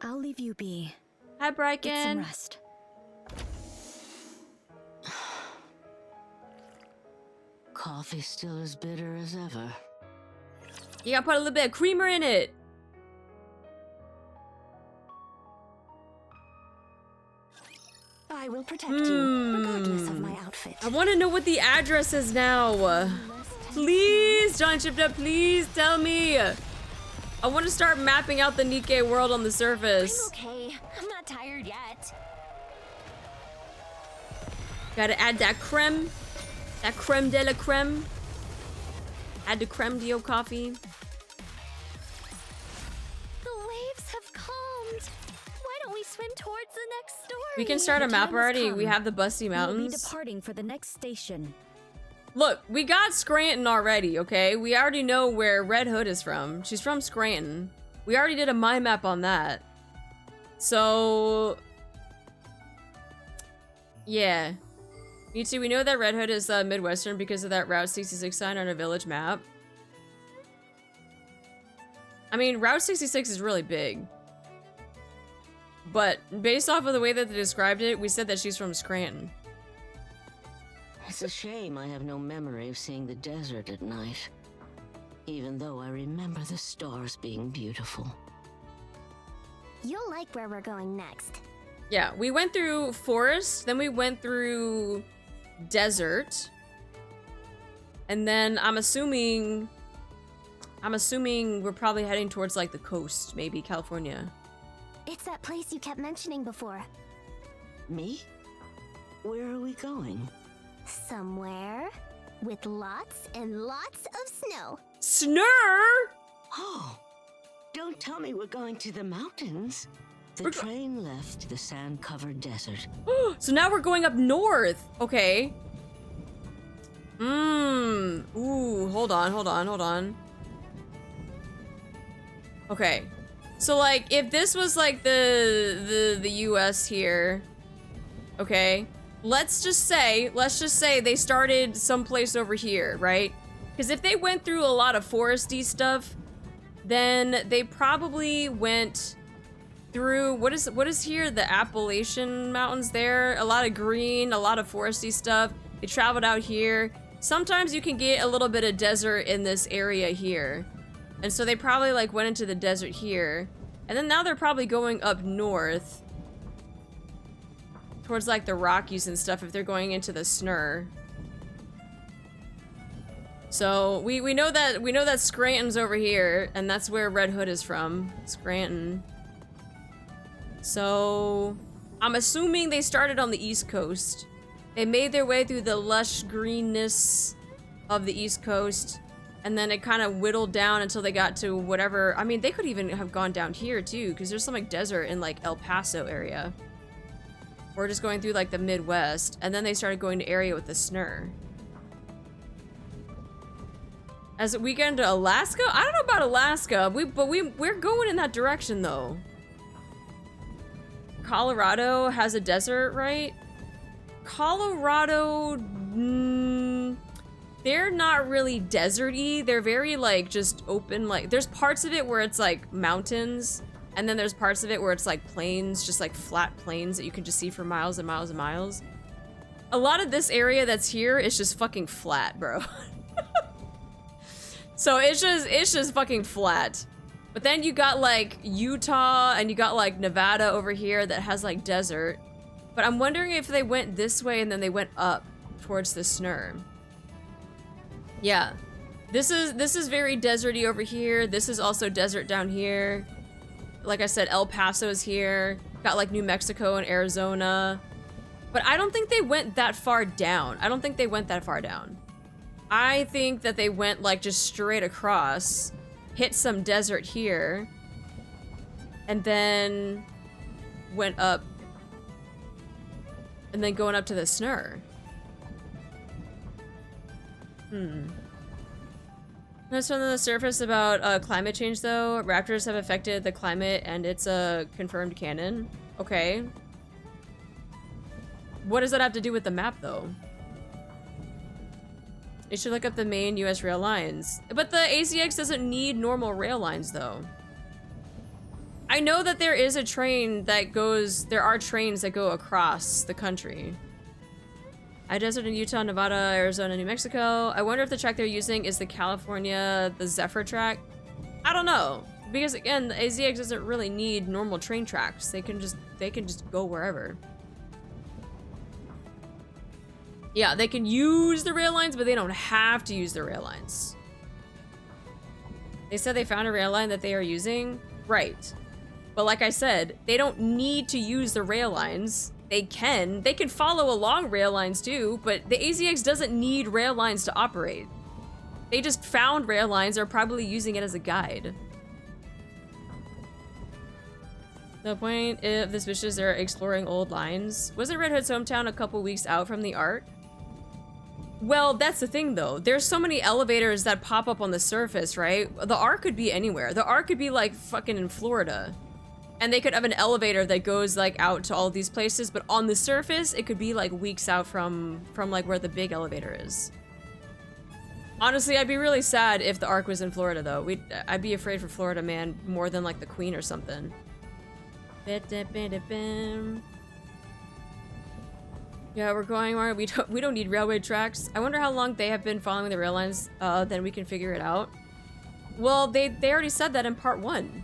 I'll leave you be. Hi, Bryken. Get some rest. Coffee still as bitter as ever. You gotta put a little bit of creamer in it. I will protect you, regardless of my outfit. I want to know what the address is now. Please, John Shipta, please tell me. I want to start mapping out the NIKKE world on the surface. I'm okay. I'm not tired yet. Gotta add that creme. That creme de la creme. Add the creme de coffee. The waves have calmed. Why don't we swim towards the next story? We can start a The map time has already. come. We have the Busty We'll be Mountains. departing for the next station. Look, we got Scranton already, okay? We already know where Red Hood is from. She's from Scranton. We already did a mind map on that. So... yeah. Me too. We know that Red Hood is Midwestern because of that Route 66 sign on a village map. I mean, Route 66 is really big. But based off of the way that they described it, we said that she's from Scranton. It's a shame I have no memory of seeing the desert at night. Even though I remember the stars being beautiful. You'll like where we're going next. Yeah, we went through forest, then we went through desert. And then I'm assuming we're probably heading towards like the coast, maybe California. It's that place you kept mentioning before. Me? Where are we going? Somewhere with lots and lots of snow. Snur! Oh, don't tell me we're going to the mountains. The train left the sand-covered desert. So now we're going up north. Okay. Ooh, hold on. Okay. So like if this was like the US here, okay? Let's just say they started someplace over here, right? Because if they went through a lot of foresty stuff, then they probably went through what is here? The Appalachian Mountains there. A lot of green, a lot of foresty stuff. They traveled out here. Sometimes you can get a little bit of desert in this area here. And so they probably like went into the desert here. And then now they're probably going up north towards like the Rockies and stuff if they're going into the Snur. So we know that Scranton's over here, and that's where Red Hood is from. Scranton. So I'm assuming they started on the East Coast. They made their way through the lush greenness of the East Coast, and then it kind of whittled down until they got to whatever. I mean, they could even have gone down here too, because there's some like desert in like El Paso area. Or just going through like the Midwest, and then they started going to area with the Snur. As we get into Alaska? I don't know about Alaska, but we're going in that direction though. Colorado has a desert, right? Colorado, they're not really deserty. They're very like just open, like there's parts of it where it's like mountains, and then there's parts of it where it's like plains, just like flat plains that you can just see for miles and miles and miles. A lot of this area that's here is just fucking flat, bro. So it's just fucking flat. But then you got like Utah and you got like Nevada over here that has like desert. But I'm wondering if they went this way and then they went up towards the Snur. Yeah. This is very deserty over here. This is also desert down here. Like I said, El Paso's here. Got like New Mexico and Arizona. But I don't think they went that far down. I think that they went like just straight across, hit some desert here, and then went up, and then going up to the Snur. Notice on the surface about climate change though. Raptors have affected the climate and it's a confirmed canon. Okay. What does that have to do with the map though? You should look up the main US rail lines. But the ACX doesn't need normal rail lines though. I know that there is a train that goes, there are trains that go across the country. I desert in Utah, Nevada, Arizona, New Mexico. I wonder if the track they're using is the California, the Zephyr track. I don't know. Because again, the AZX doesn't really need normal train tracks. They can just go wherever. Yeah, they can use the rail lines, but they don't have to use the rail lines. They said they found a rail line that they are using. Right. But like I said, they don't need to use the rail lines. They can follow along rail lines too, but the AZX doesn't need rail lines to operate. They just found rail lines, are probably using it as a guide. The point of this mission is they're exploring old lines. Wasn't Red Hood's hometown a couple weeks out from the Ark? Well, that's the thing though. There's so many elevators that pop up on the surface, right? The Ark could be anywhere. The Ark could be like fucking in Florida. And they could have an elevator that goes like out to all these places, but on the surface, it could be like weeks out from like where the big elevator is. Honestly, I'd be really sad if the Ark was in Florida though. I'd be afraid for Florida, man, more than like the Queen or something. Yeah, we're going where we don't need railway tracks. I wonder how long they have been following the rail lines, then we can figure it out. Well, they already said that in part 1.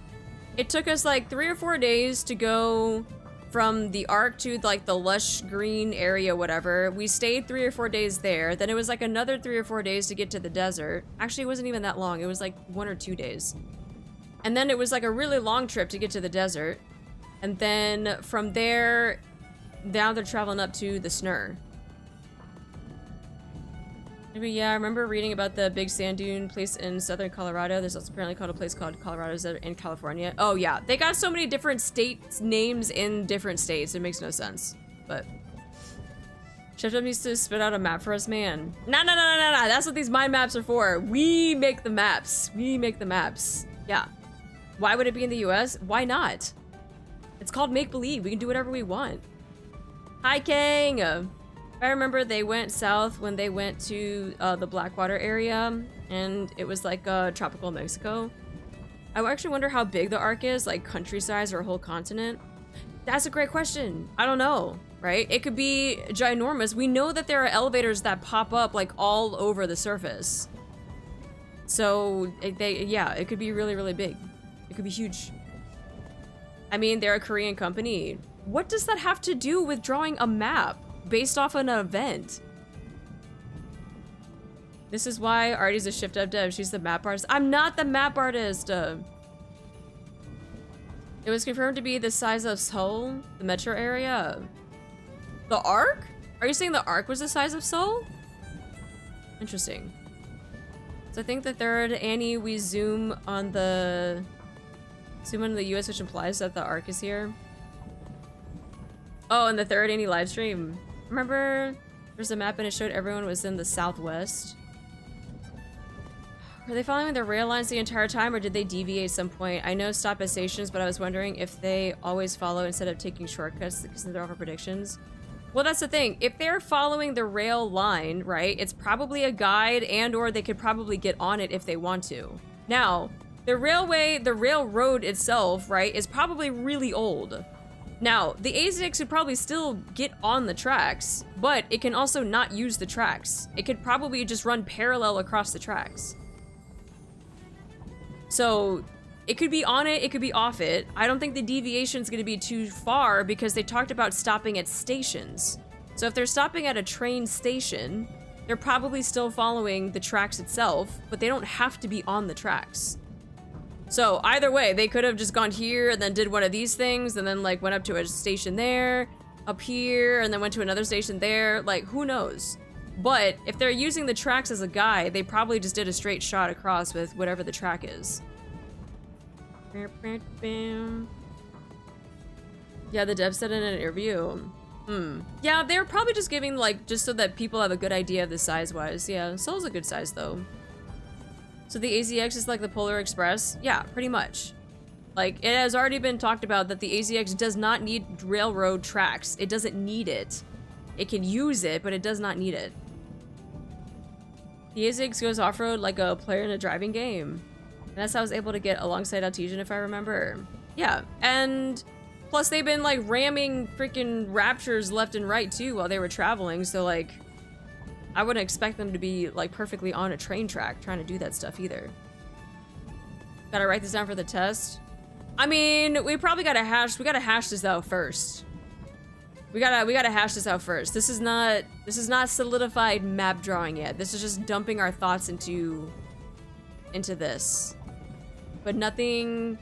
It took us like 3 or 4 days to go from the Ark to like the lush green area, whatever. We stayed 3 or 4 days there. Then it was like another 3 or 4 days to get to the desert. Actually, it wasn't even that long. It was like 1 or 2 days. And then it was like a really long trip to get to the desert. And then from there, now they're traveling up to the Snur. Maybe, yeah, I remember reading about the big sand dune place in southern Colorado. There's also apparently called a place called Colorado Desert in California. Oh yeah, they got so many different state names in different states. It makes no sense. But Chef Up needs to spit out a map for us, man. No. That's what these mind maps are for. We make the maps. We make the maps. Yeah. Why would it be in the US? Why not? It's called make believe. We can do whatever we want. Hi, Kang. I remember they went south when they went to the Blackwater area, and it was like tropical Mexico. I actually wonder how big the Ark is, like country size or a whole continent. That's a great question. I don't know, right? It could be ginormous. We know that there are elevators that pop up like all over the surface. So yeah, it could be really, really big. It could be huge. I mean, they're a Korean company. What does that have to do with drawing a map based off an event? This is why Artie's a shift up dev. She's the map artist. I'm not the map artist. It was confirmed to be the size of Seoul, the metro area. The Ark? Are you saying the Ark was the size of Seoul? Interesting. So I think the third Annie, we zoom on the US, which implies that the Ark is here. Oh, and the third Annie live stream. Remember, there's a map and it showed everyone was in the southwest. Were they following the rail lines the entire time, or did they deviate at some point? I know stop at stations, but I was wondering if they always follow instead of taking shortcuts because they're all for predictions. Well, that's the thing. If they're following the rail line, right, it's probably a guide, and or they could probably get on it if they want to. Now, the railroad itself, right, is probably really old. Now, the AZX could probably still get on the tracks, but it can also not use the tracks. It could probably just run parallel across the tracks. So, it could be on it, it could be off it. I don't think the deviation's gonna be too far because they talked about stopping at stations. So if they're stopping at a train station, they're probably still following the tracks itself, but they don't have to be on the tracks. So either way, they could have just gone here and then did one of these things and then like went up to a station there, up here, and then went to another station there. Like, who knows? But if they're using the tracks as a guide, they probably just did a straight shot across with whatever the track is. Yeah, the dev said in an interview. Yeah, they're probably just giving like, just so that people have a good idea of the size-wise. Yeah, Seoul's a good size though. So the AZX is like the Polar Express? Yeah, pretty much. Like, it has already been talked about that the AZX does not need railroad tracks. It doesn't need it. It can use it, but it does not need it. The AZX goes off-road like a player in a driving game. And that's how I was able to get alongside Altesian, if I remember. Yeah, and plus they've been like ramming freaking Raptures left and right too while they were traveling, so like, I wouldn't expect them to be like perfectly on a train track trying to do that stuff either. Gotta write this down for the test. I mean, we probably gotta hash this out first. We gotta hash this out first. This is not solidified map drawing yet. This is just dumping our thoughts into this. But nothing,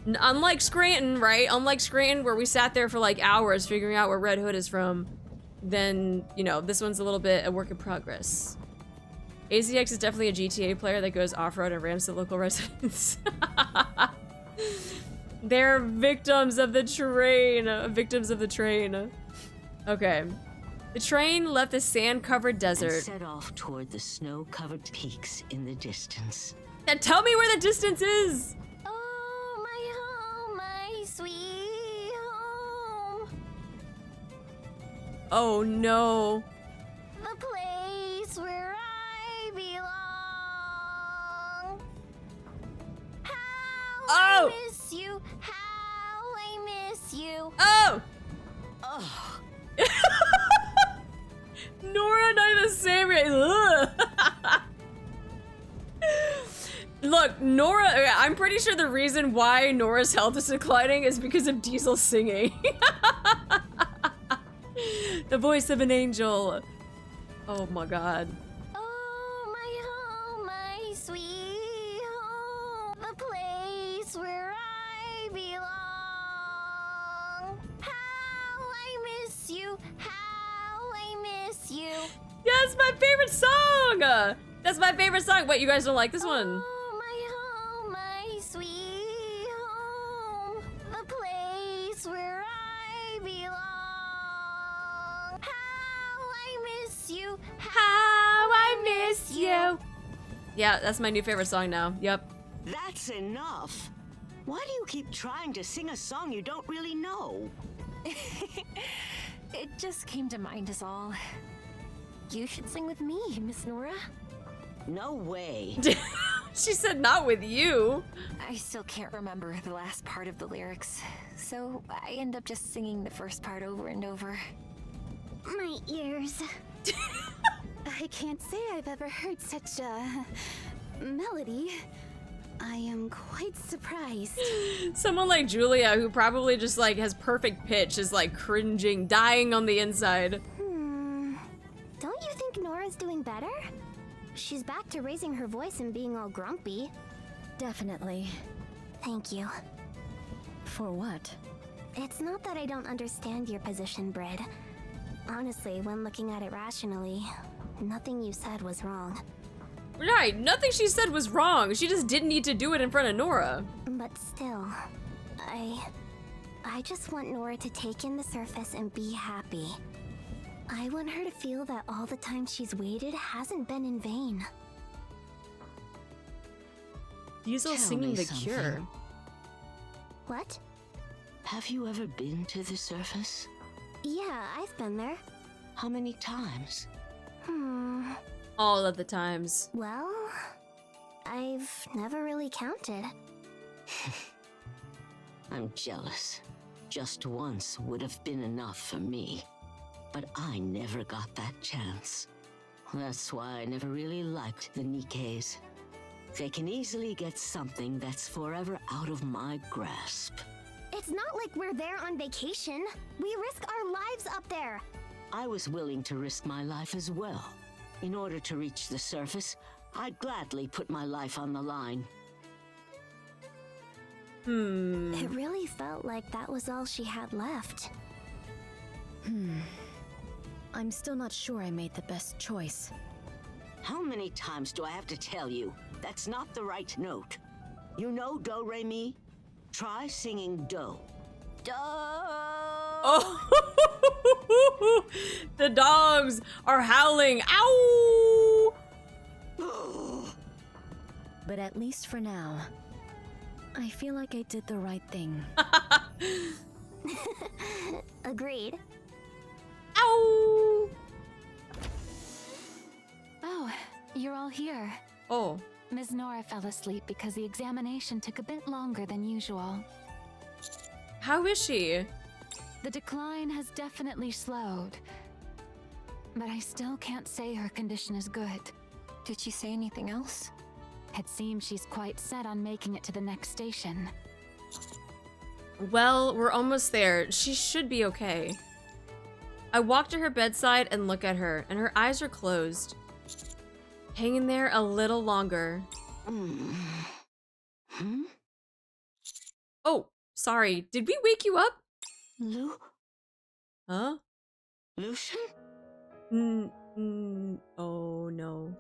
unlike Scranton, right? Unlike Scranton where we sat there for like hours figuring out where Red Hood is from, then, you know, this one's a little bit a work in progress. AZX is definitely a GTA player that goes off-road and rams the local residents. They're victims of the train. Victims of the train. Okay. The train left the sand-covered desert. And set off toward the snow-covered peaks in the distance. Now tell me where the distance is! Oh, my home, my sweet home. Oh no. The place where I belong. How Oh! I miss you, how I miss you. Oh! Oh, Nora and I the same rate. Look, Nora, I'm pretty sure the reason why Nora's health is declining is because of Diesel singing. The voice of an angel. Oh my god. Oh, my home, my sweet home, the place where I belong. How I miss you, how I miss you. Yes, my favorite song! That's my favorite song. Wait, you guys don't like this one? Oh, my home, my sweet home, the place where I belong. How I miss you, How I miss you. Yeah, that's my new favorite song now. Yep. That's enough. Why do you keep trying to sing a song you don't really know? It just came to mind is all. You should sing with me, Miss Nora. No way. She said not with you. I still can't remember the last part of the lyrics, so I end up just singing the first part over and over. My ears. I can't say I've ever heard such a melody. I am quite surprised. Someone like Julia, who probably just like has perfect pitch, is like cringing, dying on the inside. Don't you think Nora's doing better? She's back to raising her voice and being all grumpy. Definitely. Thank you. For what? It's not that I don't understand your position, Brid. Honestly, when looking at it rationally, nothing you said was wrong. Right, nothing she said was wrong. She just didn't need to do it in front of Nora. But still, I just want Nora to take in the surface and be happy. I want her to feel that all the time she's waited hasn't been in vain. Diesel Tell singing me The something. Cure. What? Have you ever been to the surface? Yeah, I've been there. How many times? All of the times. Well, I've never really counted. I'm jealous. Just once would have been enough for me. But I never got that chance. That's why I never really liked the NIKKEs. They can easily get something that's forever out of my grasp. It's not like we're there on vacation. We risk our lives up there. I was willing to risk my life as well. In order to reach the surface, I'd gladly put my life on the line. It really felt like that was all she had left. I'm still not sure I made the best choice. How many times do I have to tell you? That's not the right note. You know do, re, mi? Try singing do. Do. Oh, the dogs are howling. Ow! But at least for now, I feel like I did the right thing. Agreed. Ow! Oh, you're all here. Oh, Ms. Nora fell asleep because the examination took a bit longer than usual. how is she? The decline has definitely slowed, but I still can't say her condition is good. Did she say anything else? It seems she's quite set on making it to the next station. Well, we're almost there. She should be okay. I walk to her bedside and look at her, and her eyes are closed. Hang in there a little longer. Oh, sorry. Did we wake you up? Huh? Lucien? Oh no.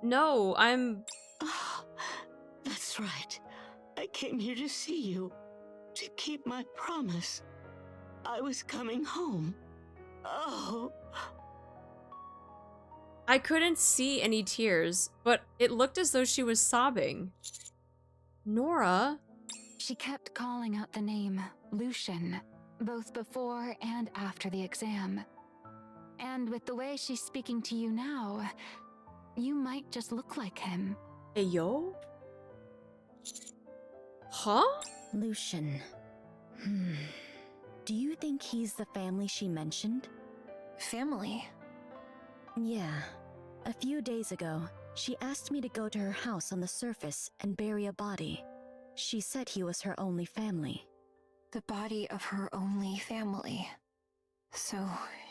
No, I'm... Oh, that's right. I came here to see you. To keep my promise. I was coming home. Oh. I couldn't see any tears, but it looked as though she was sobbing. Nora? She kept calling out the name Lucien, both before and after the exam. And with the way she's speaking to you now, you might just look like him. Hey, yo? Huh? Lucien. Do you think he's the family she mentioned? Family? Yeah. A few days ago, She asked me to go to her house on the surface and bury a body. She said he was her only family. The body of her only family. So,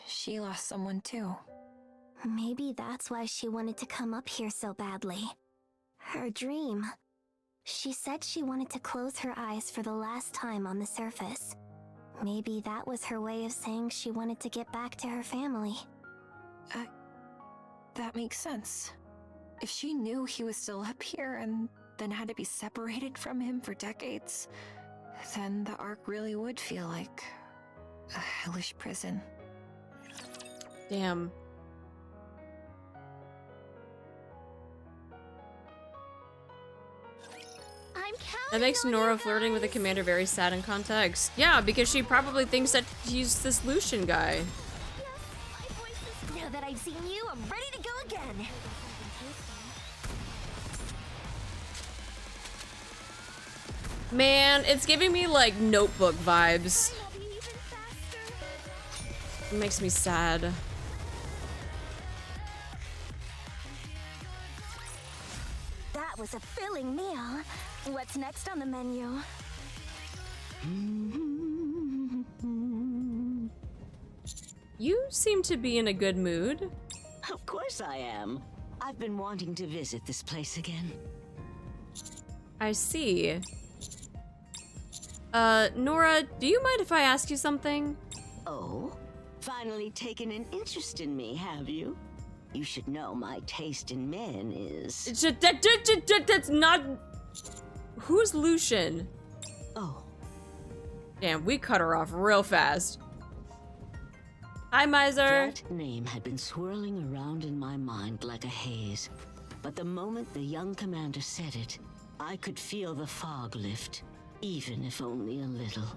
she lost someone too. Maybe that's why she wanted to come up here so badly. Her dream. She said she wanted to close her eyes for the last time on the surface. Maybe that was her way of saying she wanted to get back to her family. That makes sense. If she knew he was still up here and then had to be separated from him for decades, then the Ark really would feel like a hellish prison. Damn. That makes Nora flirting with the commander very sad in context. Yeah, because she probably thinks that he's this Lucien guy. Now that I've seen you, I'm ready to go again. Man, it's giving me like Notebook vibes. It makes me sad. That was a filling meal. What's next on the menu? You seem to be in a good mood. Of course I am. I've been wanting to visit this place again. I see. Nora, do you mind if I ask you something? Oh? Finally taken an interest in me, have you? You should know my taste in men is... That's not... Who's Lucien? Oh. Damn, we cut her off real fast. Hi, Miser. That name had been swirling around in my mind like a haze. But the moment the young commander said it, I could feel the fog lift, even if only a little.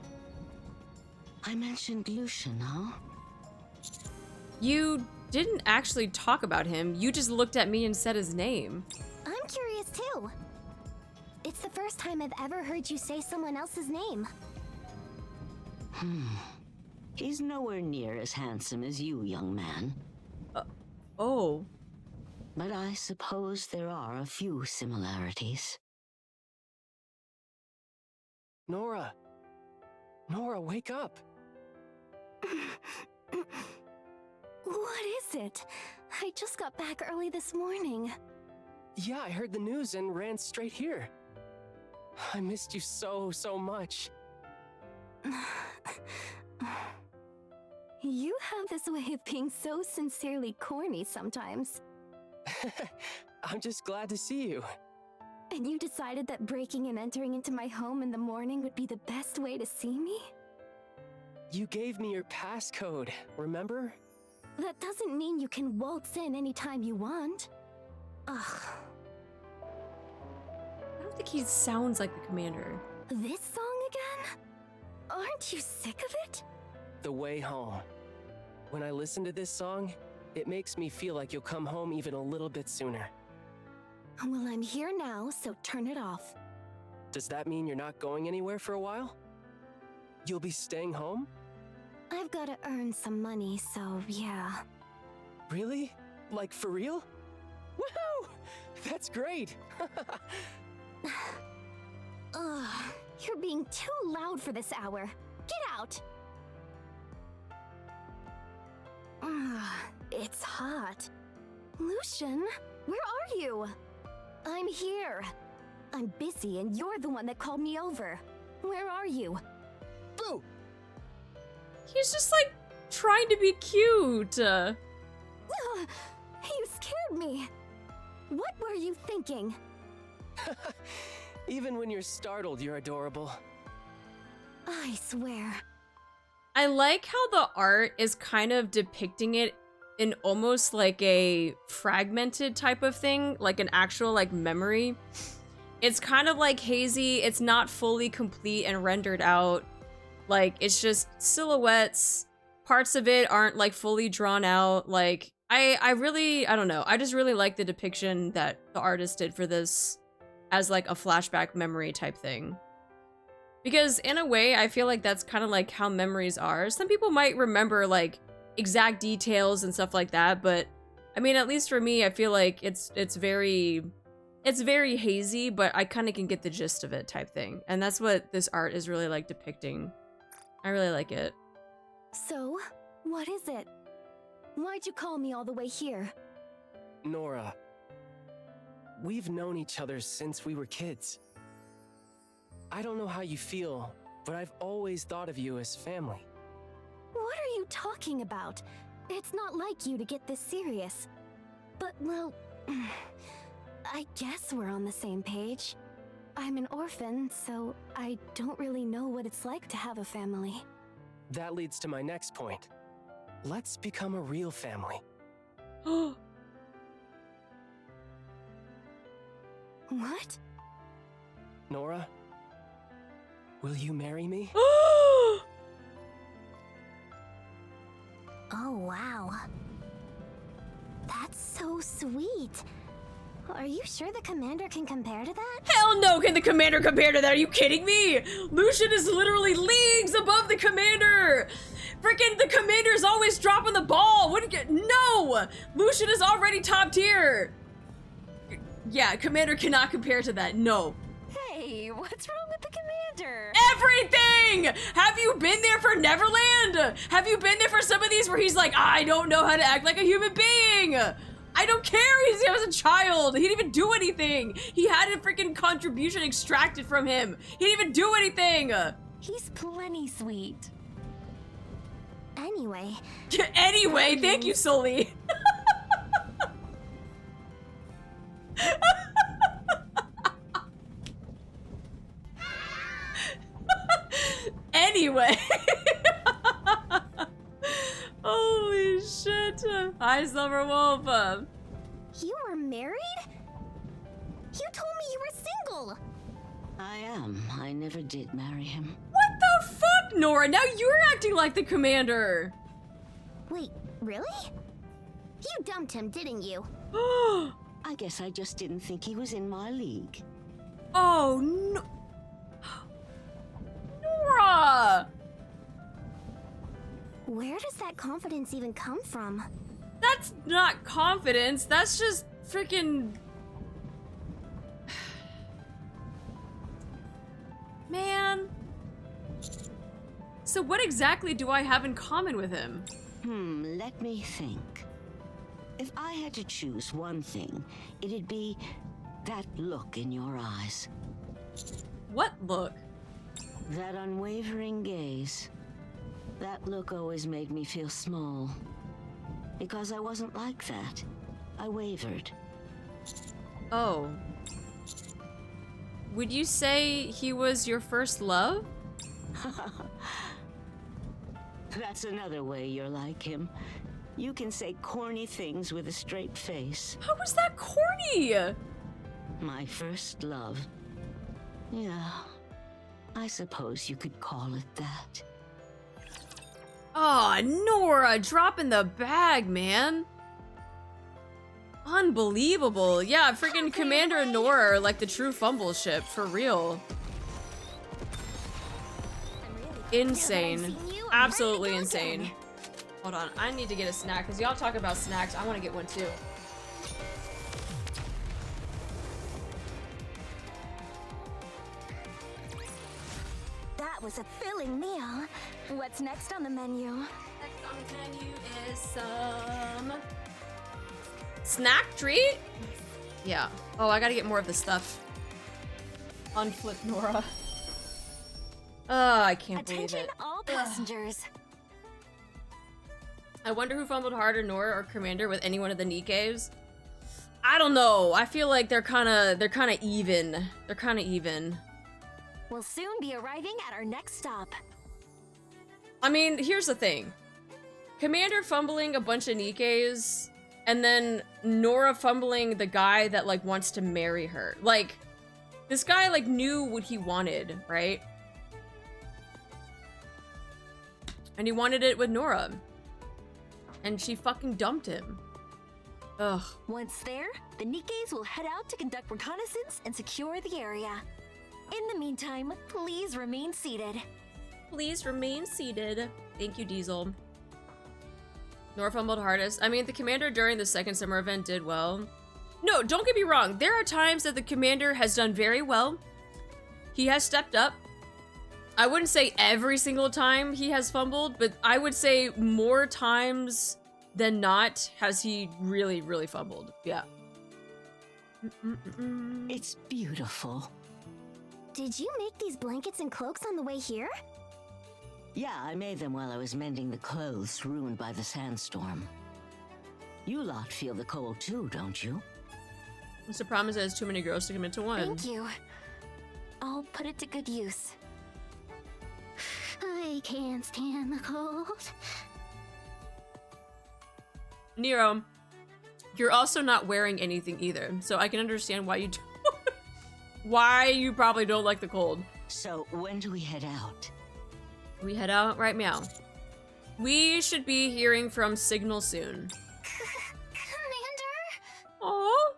I mentioned Lucien, huh? You didn't actually talk about him. You just looked at me and said his name. I'm curious too. It's the first time I've ever heard you say someone else's name. He's nowhere near as handsome as you, young man. Oh. But I suppose there are a few similarities. Nora! Nora, wake up! What is it? I just got back early this morning. Yeah, I heard the news and ran straight here. I missed you so much. You have this way of being so sincerely corny sometimes. I'm just glad to see you. And you decided that breaking and entering into my home in the morning would be the best way to see me? You gave me your passcode, remember? That doesn't mean you can waltz in anytime you want. Ugh. I don't think he sounds like the commander. This song again? Aren't you sick of it? The Way Home. When I listen to this song, it makes me feel like you'll come home even a little bit sooner. Well, I'm here now, so turn it off. Does that mean you're not going anywhere for a while? You'll be staying home? I've got to earn some money, so yeah. Really? Like, for real? Woohoo! That's great! Ugh, you're being too loud for this hour. Get out! Ugh, it's hot. Lucien, where are you? I'm here. I'm busy and you're the one that called me over. Where are you? Boo! He's just like trying to be cute. Ugh, you scared me. What were you thinking? Even when you're startled, you're adorable. I swear. I like how the art is kind of depicting it in almost like a fragmented type of thing, like an actual like memory. It's kind of like hazy. It's not fully complete and rendered out. Like, it's just silhouettes. Parts of it aren't like fully drawn out. Like, I don't know. I just really like the depiction that the artist did for this as like a flashback memory type thing. Because in a way, I feel like that's kind of like how memories are. Some people might remember like exact details and stuff like that, but I mean, at least for me, I feel like it's very hazy, but I kind of can get the gist of it type thing. And that's what this art is really like depicting. I really like it. So, what is it? Why'd you call me all the way here? Nora, we've known each other since we were kids. I don't know how you feel, but I've always thought of you as family. What are you talking about? It's not like you to get this serious. But, well, I guess we're on the same page. I'm an orphan, so I don't really know what it's like to have a family. That leads to my next point. Let's become a real family. What? Nora, will you marry me? Oh, wow. That's so sweet. Are you sure the commander can compare to that? Hell no, can the commander compare to that? Are you kidding me? Lucien is literally leagues above the commander. Freaking the commander is always dropping the ball. No! Lucien is already top tier. Yeah, commander cannot compare to that. No. Hey, what's wrong with the commander? Everything! Have you been there for Neverland? Have you been there for some of these where he's like, I don't know how to act like a human being? I don't care, he was a child. He didn't even do anything. He had a freaking contribution extracted from him. He didn't even do anything. He's plenty sweet. Anyway. Anyway, thank you, Sully. Anyway. Holy shit. Hi, Silver Wolf. You were married? You told me you were single. I am. I never did marry him. What the fuck, Nora? Now you're acting like the commander. Wait, really? You dumped him, didn't you? I guess I just didn't think he was in my league. Oh, no. Nora! Where does that confidence even come from? That's not confidence. That's just freaking... Man. So what exactly do I have in common with him? Let me think. If I had to choose one thing, it'd be that look in your eyes. What look? That unwavering gaze. That look always made me feel small. Because I wasn't like that. I wavered. Oh. Would you say he was your first love? That's another way you're like him. You can say corny things with a straight face. How was that corny? My first love. Yeah, I suppose you could call it that. Aw, Nora, dropping the bag, man. Unbelievable. Yeah, freaking Commander and Nora are like the true fumble ship, for real. Insane. Absolutely insane. Hold on, I need to get a snack, because y'all talk about snacks. I want to get one too. That was a filling meal. What's next on the menu? Next on the menu is some... snack treat? Yeah. Oh, I gotta get more of this stuff. Unflip Nora. I can't believe Attention it. all passengers. I wonder who fumbled harder, Nora or Commander, with any one of the NIKKEs. I don't know. I feel like they're kind of even. They're kind of even. We'll soon be arriving at our next stop. I mean, here's the thing. Commander fumbling a bunch of NIKKEs, and then Nora fumbling the guy that, like, wants to marry her. Like, this guy, like, knew what he wanted, right? And he wanted it with Nora. And she fucking dumped him. Ugh. Once there, the NIKKEs will head out to conduct reconnaissance and secure the area. In the meantime, please remain seated. Please remain seated. Thank you, Diesel. Nora fumbled hardest. I mean, the commander during the second summer event did well. No, don't get me wrong. There are times that the commander has done very well. He has stepped up. I wouldn't say every single time he has fumbled, but I would say more times than not has he really, really fumbled. Yeah. It's beautiful. Did you make these blankets and cloaks on the way here? Yeah, I made them while I was mending the clothes ruined by the sandstorm. You lot feel the cold too, don't you? It's a promise that there's too many girls to commit to one. Thank you. I'll put it to good use. I can't stand the cold. Nero, you're also not wearing anything either, so I can understand why you why you probably don't like the cold. So when do we head out? We head out right meow. We should be hearing from Signal soon. Commander? Aww.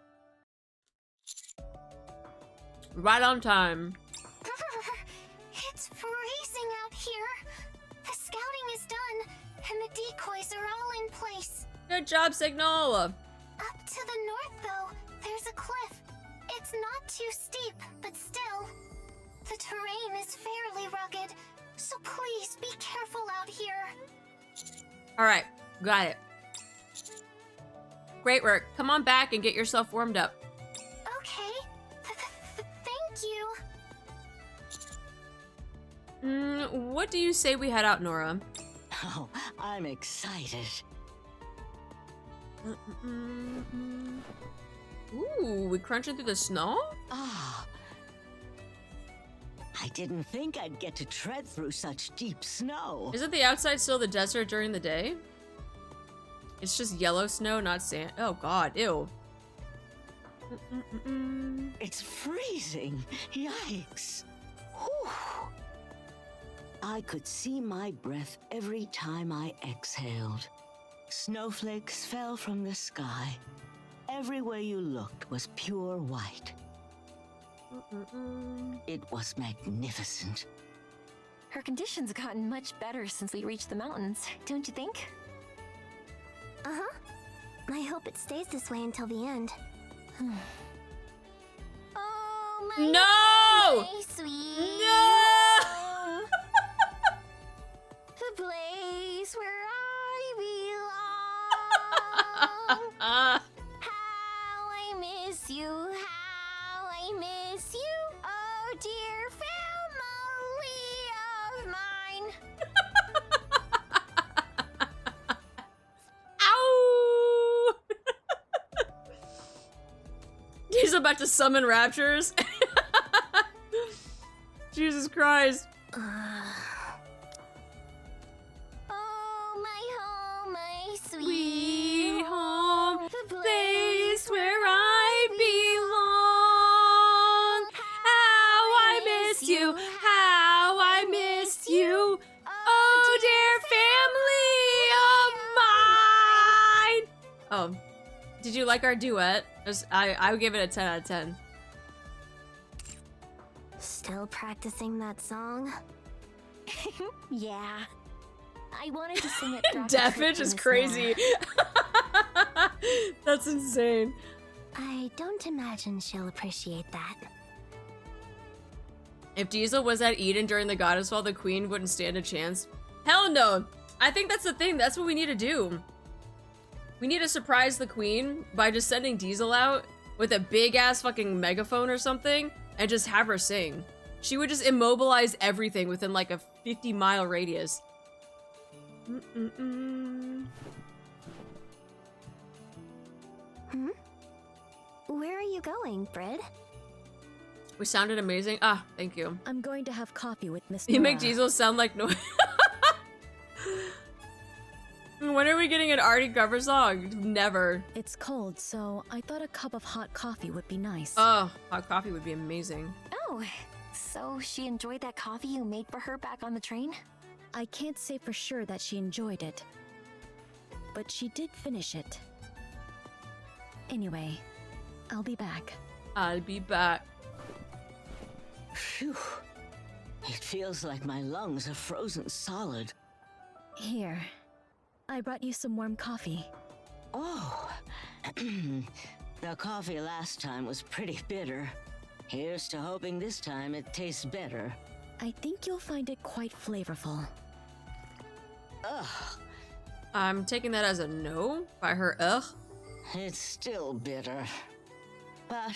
Right on time. It's freezing out here. The scouting is done, and the decoys are all in place. Good job, Signal. Up to the north, though, there's a cliff. It's not too steep, but still. The terrain is fairly rugged, so please be careful out here. All right, got it. Great work. Come on back and get yourself warmed up. Okay. Thank you. What do you say we head out, Nora? Oh, I'm excited. Ooh, we crunching through the snow? Ah. I didn't think I'd get to tread through such deep snow. Isn't the outside still the desert during the day? It's just yellow snow, not sand. Oh god, ew. It's freezing. Yikes. Whew. I could see my breath every time I exhaled. Snowflakes fell from the sky. Everywhere you looked was pure white. It was magnificent. Her condition's gotten much better since we reached the mountains, don't you think? Uh-huh. I hope it stays this way until the end. Oh, my... No! My sweet... No! The place where I belong. How I miss you, how I miss you. Oh, dear family of mine. Ow! He's about to summon raptures. Jesus Christ. Oh, my home, my Sweet sweet home, the place where I belong. How I miss you, how I miss you. Oh, dear family of mine. Oh, did you like our duet? I would give it a 10 out of 10. Still practicing that song? Yeah. I wanted to sing it. Deafage is crazy. That's insane. I don't imagine she'll appreciate that. If Diesel was at Eden during the Goddess Fall, the Queen wouldn't stand a chance. Hell no. I think that's the thing. That's what we need to do. We need to surprise the Queen by just sending Diesel out with a big ass fucking megaphone or something and just have her sing. She would just immobilize everything within like a 50-mile radius. Where are you going, Fred? We sounded amazing. Ah, thank you. I'm going to have coffee with Miss You Nora. make Diesel sound like no. When are we getting an Artie cover song? Never. It's cold, so I thought a cup of hot coffee would be nice. Oh, hot coffee would be amazing. Oh, so she enjoyed that coffee you made for her back on the train? I can't say for sure that she enjoyed it, but she did finish it. Anyway, I'll be back. I'll be back. Phew. It feels like my lungs are frozen solid. Here, I brought you some warm coffee. Oh, the coffee last time was pretty bitter. Here's to hoping this time it tastes better. I think you'll find it quite flavorful. Ugh, I'm taking that as a no by her ugh. it's still bitter. But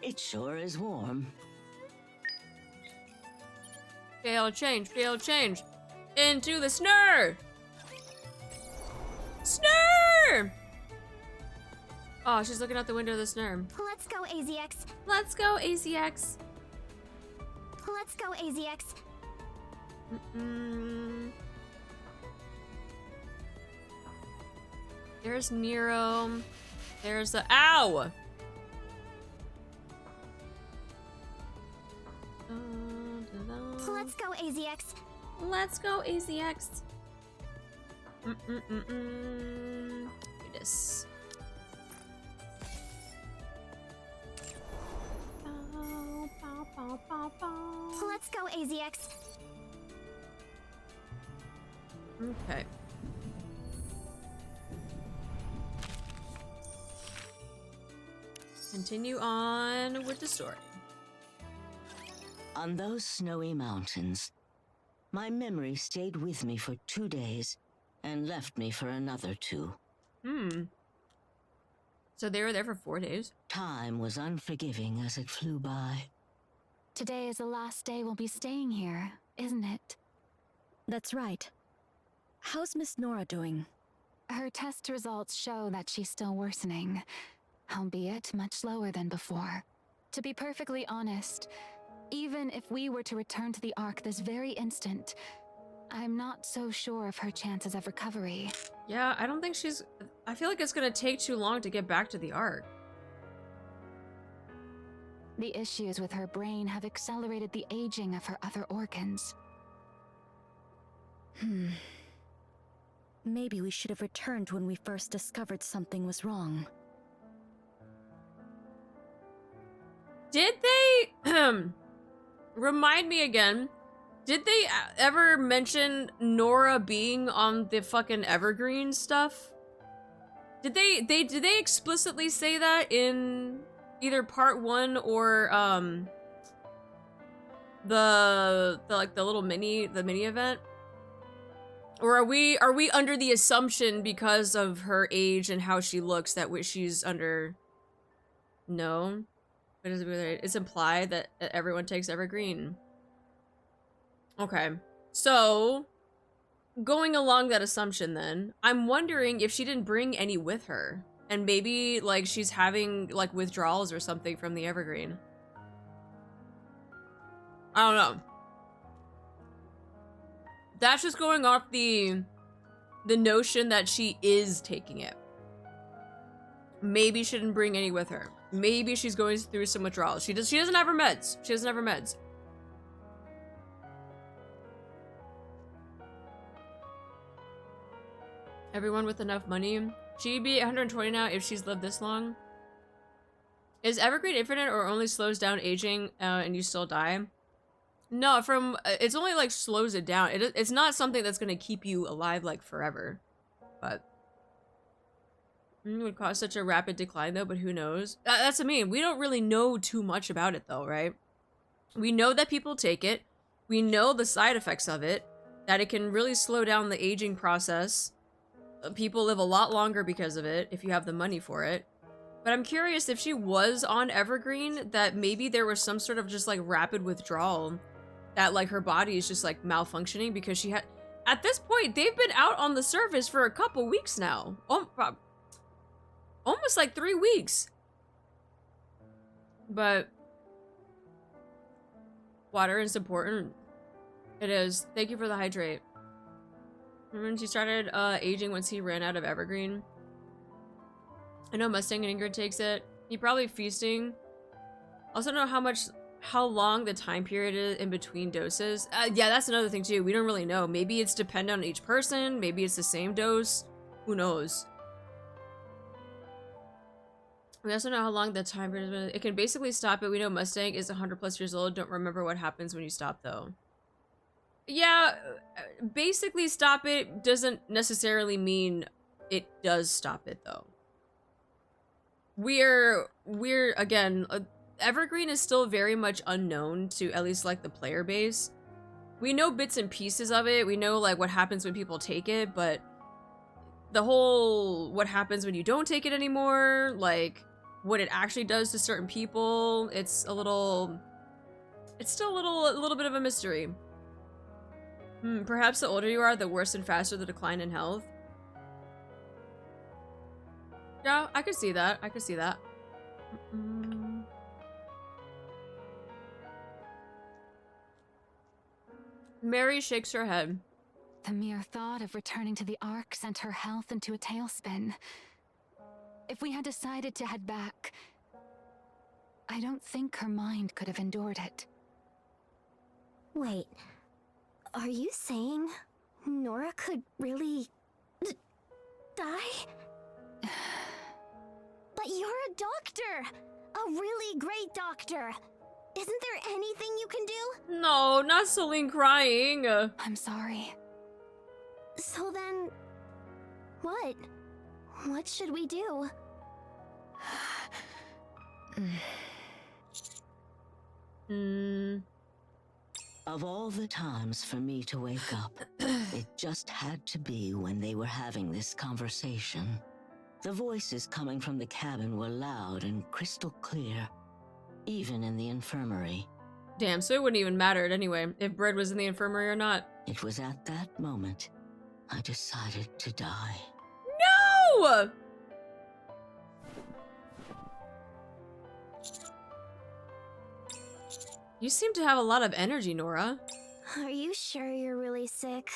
it sure is warm. Scale change, scale change. Into the snare! Snare! Oh, she's looking out the window of the snare. Let's go, AZX. Let's go, AZX. Let's go, AZX. There's Nero. There's the ow. Let's go, AZX. Let's go, AZX. This. Let's go, AZX. Okay. Continue on with the story. On those snowy mountains, my memory stayed with me for 2 days and left me for another 2. So they were there for 4 days? Time was unforgiving as it flew by. Today is the last day we'll be staying here, isn't it? That's right. How's Miss Nora doing? Her test results show that she's still worsening, albeit much slower than before. To be perfectly honest, even if we were to return to the Ark this very instant, I'm not so sure of her chances of recovery. Yeah, I don't think she's... I feel like it's gonna take too long to get back to the Ark. The issues with her brain have accelerated the aging of her other organs. Maybe we should have returned when we first discovered something was wrong. Did they... Remind me again. Did they ever mention Nora being on the fucking Evergreen stuff? Did they explicitly say that in either part 1 or the little mini event? Or are we under the assumption because of her age and how she looks that she's under? No. It's implied that everyone takes Evergreen. Okay. So, going along that assumption then, I'm wondering if she didn't bring any with her. And maybe, like, she's having, like, withdrawals or something from the Evergreen. I don't know. That's just going off the notion that she is taking it. Maybe she didn't bring any with her. Maybe she's going through some withdrawals. She doesn't have her meds. She doesn't have her meds. Everyone with enough money. She'd be 120 now if she's lived this long. Is Evergreen infinite or only slows down aging and you still die? No, it's only like slows it down. It's not something that's gonna keep you alive like forever. But it would cause such a rapid decline though, but who knows? That's what I mean. We don't really know too much about it though, right? We know that people take it. We know the side effects of it, that it can really slow down the aging process. People live a lot longer because of it, if you have the money for it. But I'm curious if she was on Evergreen, that maybe there was some sort of just like rapid withdrawal, that like her body is just like malfunctioning because she had... At this point, they've been out on the surface for a couple weeks now. Almost like 3 weeks. But water is important. It is. Thank you for the hydrate. Remember when she started aging once he ran out of Evergreen? I know Mustang and Ingrid takes it. He probably feasting. Also know how long the time period is in between doses. Yeah, that's another thing too. We don't really know. Maybe it's dependent on each person. Maybe it's the same dose. Who knows? We also know how long the time period is. It can basically stop it. We know Mustang is 100+ years old. Don't remember what happens when you stop though. Yeah, basically stop it doesn't necessarily mean it does stop it though. We're again, Evergreen is still very much unknown to at least like the player base. We know bits and pieces of it. We know like what happens when people take it, but the whole what happens when you don't take it anymore, like what it actually does to certain people, it's still a little bit of a mystery. Perhaps the older you are, the worse and faster the decline in health. Yeah, I could see that. I could see that. Mary shakes her head. The mere thought of returning to the Ark sent her health into a tailspin. If we had decided to head back, I don't think her mind could have endured it. Wait, are you saying Nora could really die? But you're a doctor! A really great doctor! Isn't there anything you can do? No, not Celine crying. I'm sorry. So then, what? What should we do? Of all the times for me to wake up, it just had to be when they were having this conversation. The voices coming from the cabin were loud and crystal clear, even in the infirmary. Damn, so it wouldn't even matter anyway, if Bread was in the infirmary or not. It was at that moment I decided to die. No! You seem to have a lot of energy, Nora. Are you sure you're really sick?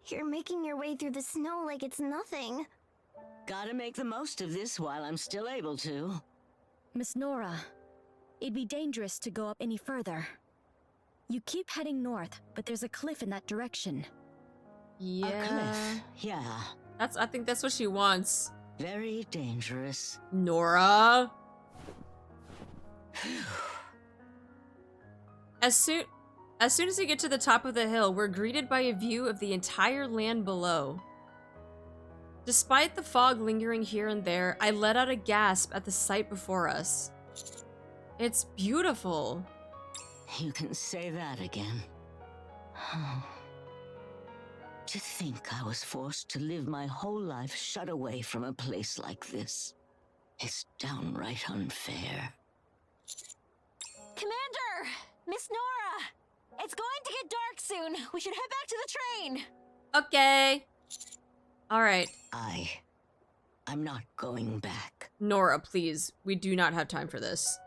You're making your way through the snow like it's nothing. Gotta make the most of this while I'm still able to. Miss Nora, it'd be dangerous to go up any further. You keep heading north, but there's a cliff in that direction. Yeah. A cliff, yeah. I think that's what she wants. Very dangerous. Nora. As soon as we get to the top of the hill, we're greeted by a view of the entire land below. Despite the fog lingering here and there, I let out a gasp at the sight before us. It's beautiful. You can say that again. To think I was forced to live my whole life shut away from a place like this. It's downright unfair. Commander! Miss Nora! It's going to get dark soon. We should head back to the train. Okay. All right. I'm not going back. Nora, please. We do not have time for this.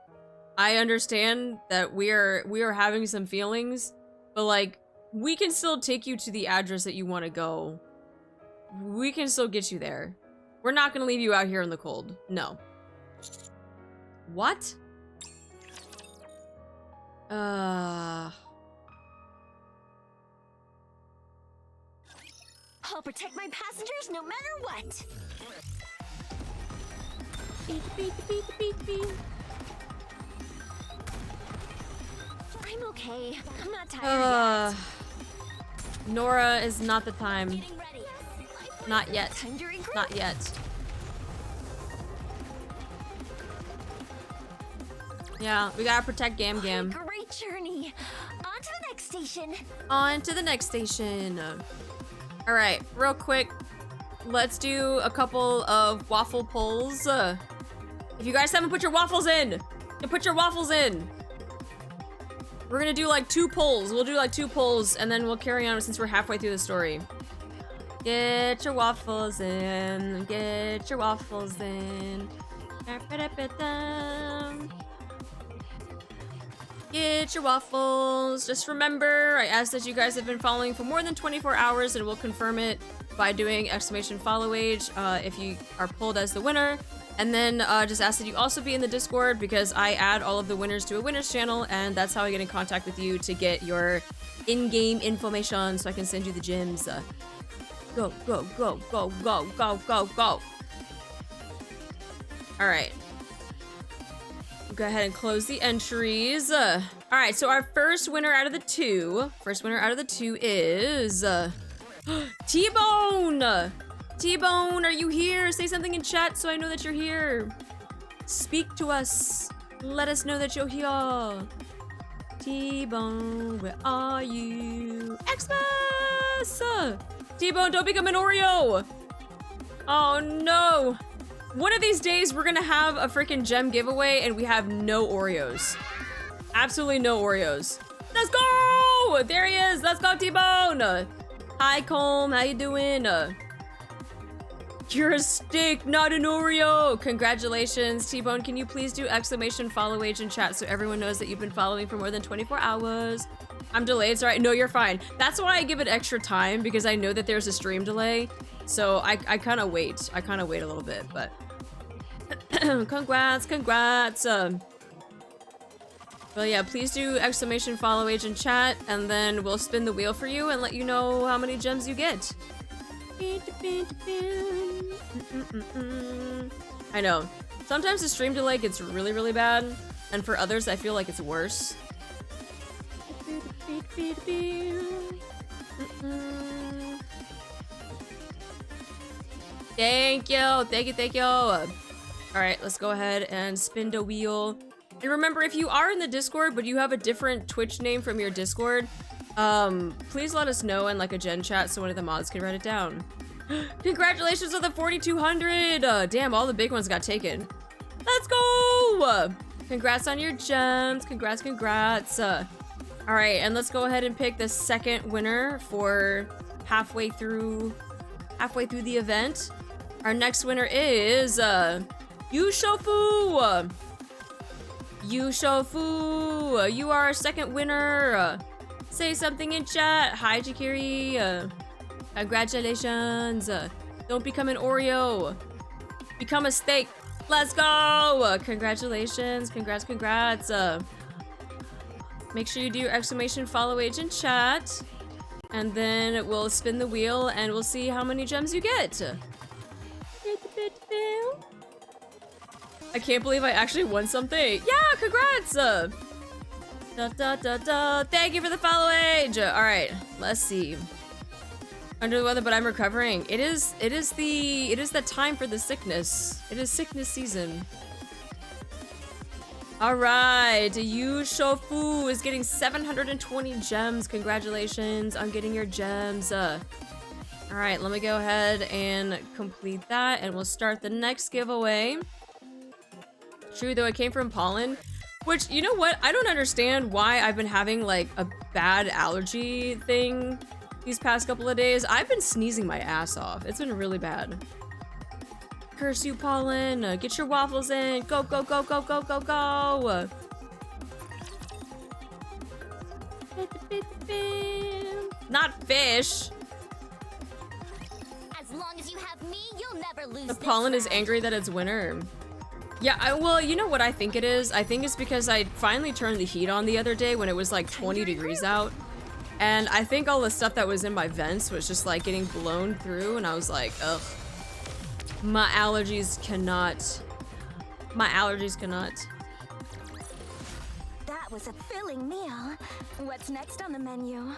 I understand that we are having some feelings, but like we can still take you to the address that you want to go. We can still get you there. We're not going to leave you out here in the cold. No. What? I'll protect my passengers no matter what. Beep, beep, beep, beep, beep. I'm okay. I'm not tired yet. Nora is not the time. Getting ready. Not yet. Time to regroup. Not yet. Yeah, we gotta protect Gam Gam. Great journey. On to the next station. On to the next station. All right, real quick, let's do a couple of waffle polls. If you guys haven't put your waffles in, you put your waffles in. We're gonna do like 2 polls. We'll do like 2 polls, and then we'll carry on since we're halfway through the story. Get your waffles in. Get your waffles in. Get your waffles. Just remember, I asked that you guys have been following for more than 24 hours, and we'll confirm it by doing !follow age if you are pulled as the winner. And then just ask that you also be in the Discord, because I add all of the winners to a winners channel, and that's how I get in contact with you to get your in-game information so I can send you the gems. Go, go, go, go, go, go, go, go. All right. Go ahead and close the entries. All right, so our first winner out of the two is T-Bone. T-Bone, are you here? Say something in chat so I know that you're here. Speak to us. Let us know that you're here. T-Bone, where are you? Xmas! T-Bone, don't become an Oreo. Oh no. One of these days, we're gonna have a freaking gem giveaway and we have no Oreos. Absolutely no Oreos. Let's go! There he is. Let's go, T-Bone. Hi, Colm. How you doing? You're a steak, not an Oreo. Congratulations, T-Bone. Can you please do exclamation follow age in chat so everyone knows that you've been following for more than 24 hours? I'm delayed, sorry. No, you're fine. That's why I give it extra time, because I know that there's a stream delay. So I kind of wait. I kind of wait a little bit, but congrats. Well, yeah, please do exclamation follow age in chat, and then we'll spin the wheel for you and let you know how many gems you get. I know. Sometimes the stream delay gets really, really bad, and for others, I feel like it's worse. Thank you. All right, let's go ahead and spin the wheel. And remember, if you are in the Discord, but you have a different Twitch name from your Discord, please let us know in like a gen chat so one of the mods can write it down. Congratulations on the 4,200. Damn, all the big ones got taken. Let's go. Congrats on your gems. Congrats. All right, and let's go ahead and pick the second winner for halfway through the event. Our next winner is Yushofu. You are our second winner. Say something in chat. Hi, Jakiri. Congratulations. Don't become an Oreo. Become a steak. Let's go. Congratulations. Congrats. Make sure you do exclamation follow age in chat. And then we'll spin the wheel and we'll see how many gems you get. I can't believe I actually won something. Yeah, congrats. Thank you for the follow age. All right, let's see. Under the weather, but I'm recovering. It is the time for the sickness. It is sickness season. All right, Yu Shofu is getting 720 gems. Congratulations on getting your gems. All right, let me go ahead and complete that, and we'll start the next giveaway. True, though, it came from pollen, which, you know what? I don't understand why I've been having like a bad allergy thing these past couple of days. I've been sneezing my ass off. It's been really bad. Curse you, pollen. Get your waffles in. Go. Not fish. As long as you have me, you'll never lose. The pollen is angry that it's winter. Yeah, well, you know what I think it is? I think it's because I finally turned the heat on the other day when it was like 20 degrees out. And I think all the stuff that was in my vents was just like getting blown through, and I was like, ugh. My allergies cannot. That was a filling meal. What's next on the menu?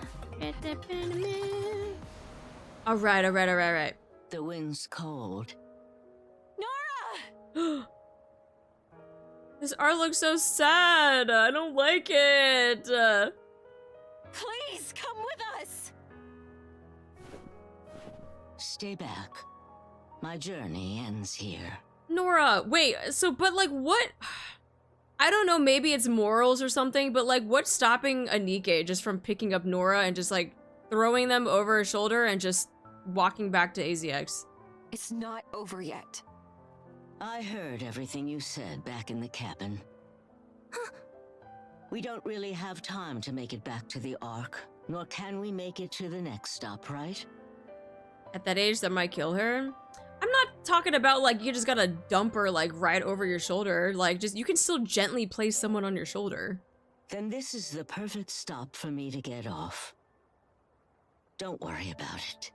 All right. The wind's cold. Nora! This art looks so sad. I don't like it. Please come with us. Stay back. My journey ends here. Nora, wait, but like what? I don't know, maybe it's morals or something, but like what's stopping a NIKKE just from picking up Nora and just like throwing them over her shoulder and just walking back to AZX? It's not over yet. I heard everything you said back in the cabin. We don't really have time to make it back to the Ark, nor can we make it to the next stop, right? At that age, that might kill her. I'm not talking about like you just gotta dump her like right over your shoulder. Like just you can still gently place someone on your shoulder. Then this is the perfect stop for me to get off. Don't worry about it.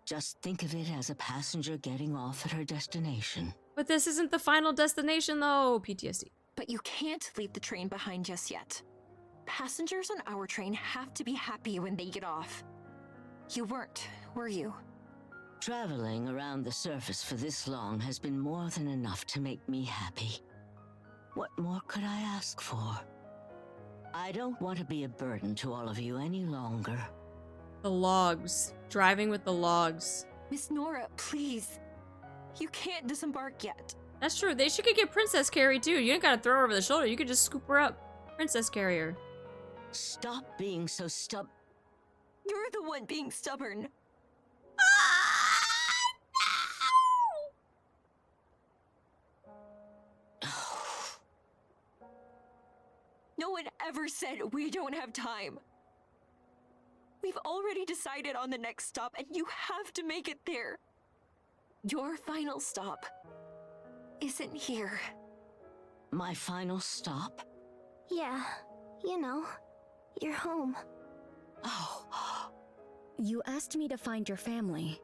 Just think of it as a passenger getting off at her destination. But this isn't the final destination though, PTSD. But you can't leave the train behind just yet. Passengers on our train have to be happy when they get off. You weren't, were you? Traveling around the surface for this long has been more than enough to make me happy. What more could I ask for? I don't want to be a burden to all of you any longer. The logs. Driving with the logs. Miss Nora, please. You can't disembark yet. That's true. She could get Princess Carry too. You ain't gotta throw her over the shoulder. You could just scoop her up. Princess Carrier. Stop being so You're the one being stubborn. No one ever said we don't have time. We've already decided on the next stop, and you have to make it there. Your final stop isn't here. My final stop? Yeah, you know, you're home. Oh. You asked me to find your family,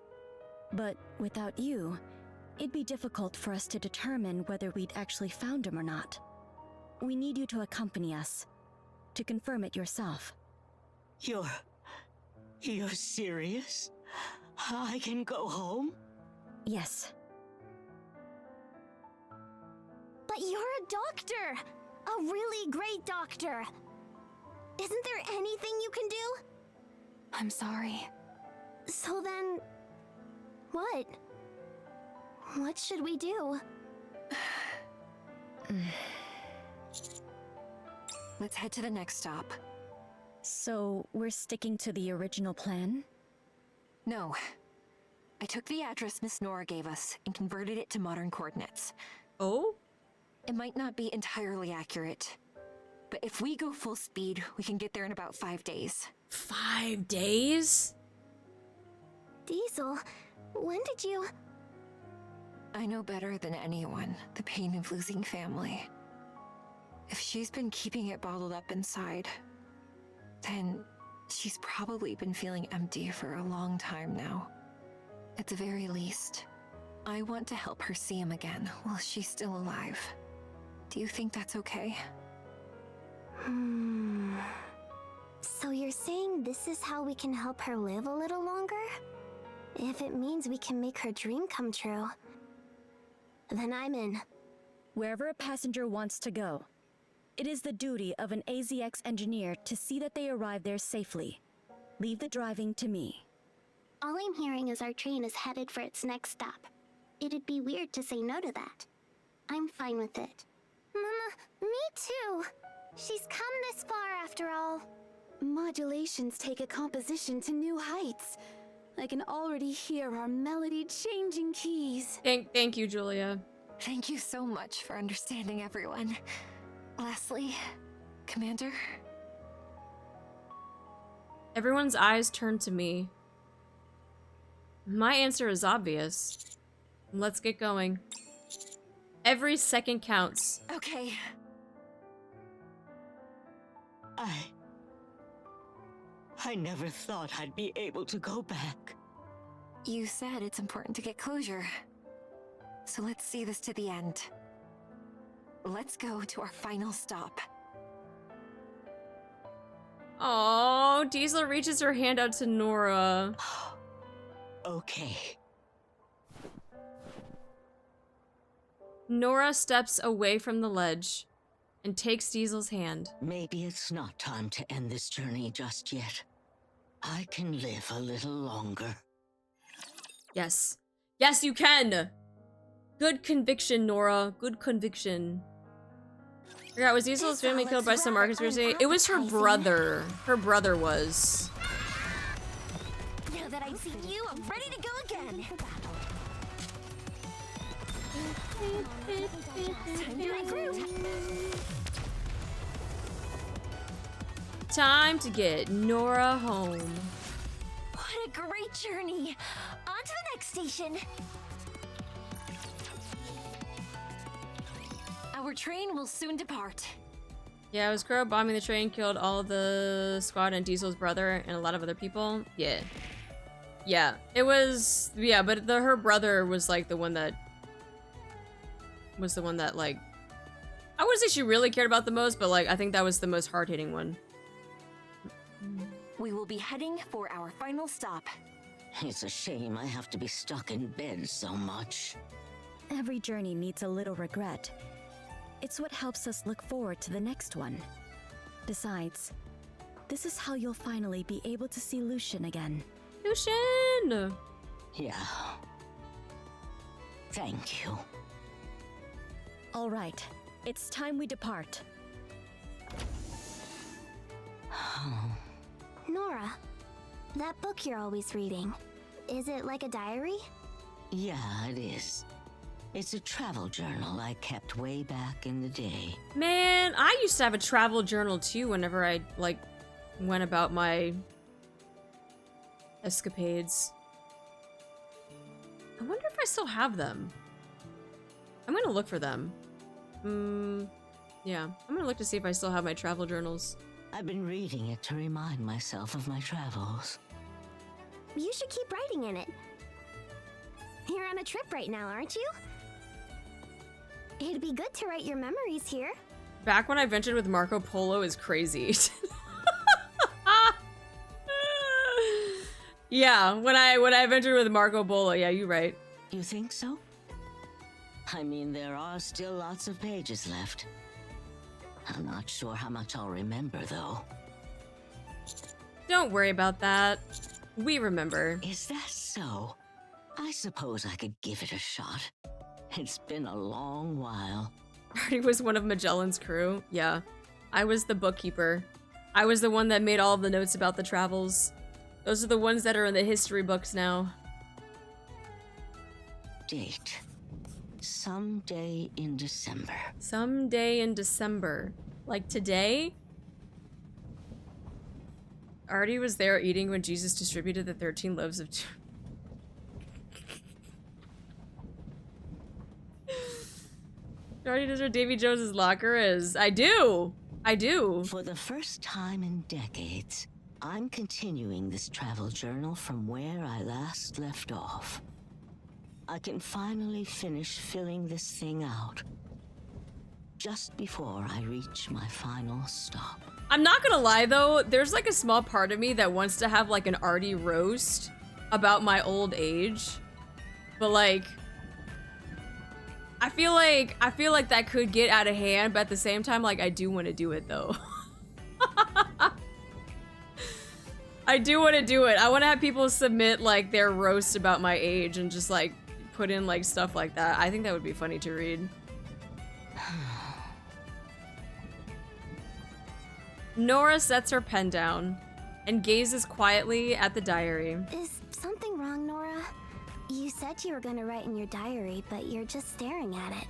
but without you, it'd be difficult for us to determine whether we'd actually found him or not. We need you to accompany us, to confirm it yourself. You're serious? I can go home? Yes. But you're a doctor! A really great doctor! Isn't there anything you can do? I'm sorry. So then... what? What should we do? Let's head to the next stop. So, we're sticking to the original plan? No. I took the address Miss Nora gave us and converted it to modern coordinates. Oh? It might not be entirely accurate, but if we go full speed, we can get there in about 5 days. 5 days? Diesel, when did you... I know better than anyone the pain of losing family. If she's been keeping it bottled up inside, then she's probably been feeling empty for a long time now. At the very least, I want to help her see him again while she's still alive. Do you think that's okay? So you're saying this is how we can help her live a little longer? If it means we can make her dream come true, then I'm in. Wherever a passenger wants to go, it is the duty of an AZX engineer to see that they arrive there safely. Leave the driving to me. All I'm hearing is our train is headed for its next stop. It'd be weird to say no to that. I'm fine with it. Mama, me too. She's come this far after all. Modulations take a composition to new heights. I can already hear our melody-changing keys. Thank you, Julia. Thank you so much for understanding, everyone. Lastly, Commander? Everyone's eyes turn to me. My answer is obvious. Let's get going. Every second counts. Okay. I never thought I'd be able to go back. You said it's important to get closure. So let's see this to the end. Let's go to our final stop. Oh, Diesel reaches her hand out to Nora. Okay. Nora steps away from the ledge and takes Diesel's hand. Maybe it's not time to end this journey just yet. I can live a little longer. Yes. Yes, you can! Good conviction, Nora. Good conviction. I forgot, was Diesel's family killed by some Marcus Conspiracy? It was her brother. Her brother was. Now that I've seen you, I'm ready to go again. Time to regroup. Time to get Nora home. What a great journey. On to the next station. Our train will soon depart. Yeah, it was Crow bombing the train, killed all of the squad and Diesel's brother and a lot of other people. Yeah. Yeah, it was, yeah, but her brother was like the one that like I wouldn't say she really cared about the most, but like I think that was the most hard-hitting one. We will be heading for our final stop. It's a shame I have to be stuck in bed so much. Every journey needs a little regret. It's what helps us look forward to the next one. Besides, this is how you'll finally be able to see Lucien again. Lucien! Yeah. Thank you. All right, it's time we depart. Nora, that book you're always reading, is it like a diary? Yeah, it is. It's a travel journal I kept way back in the day. Man, I used to have a travel journal too whenever I, like, went about my escapades. I wonder if I still have them. I'm gonna look for them. Yeah, I'm gonna look to see if I still have my travel journals. I've been reading it to remind myself of my travels. You should keep writing in it. You're on a trip right now, aren't you? It'd be good to write your memories here. Back when I ventured with Marco Polo is crazy. Yeah, when I ventured with Marco Polo, yeah, you're right. You think so? I mean, there are still lots of pages left. I'm not sure how much I'll remember, though. Don't worry about that. We remember. Is that so? I suppose I could give it a shot. It's been a long while. Artie was one of Magellan's crew. Yeah. I was the bookkeeper. I was the one that made all of the notes about the travels. Those are the ones that are in the history books now. Date. Someday in December. Someday in December. Like today? Artie was there eating when Jesus distributed the 13 loaves of... Artie knows where Davy Jones's locker is. I do! I do. For the first time in decades, I'm continuing this travel journal from where I last left off. I can finally finish filling this thing out. Just before I reach my final stop. I'm not gonna lie though, there's like a small part of me that wants to have like an Artie roast about my old age. But like, I feel like that could get out of hand, but at the same time, like I do want to do it though. I do want to do it. I want to have people submit like their roast about my age and just like put in like stuff like that. I think that would be funny to read. Nora sets her pen down and gazes quietly at the diary. Is something wrong, Nora? You said you were gonna write in your diary, but you're just staring at it.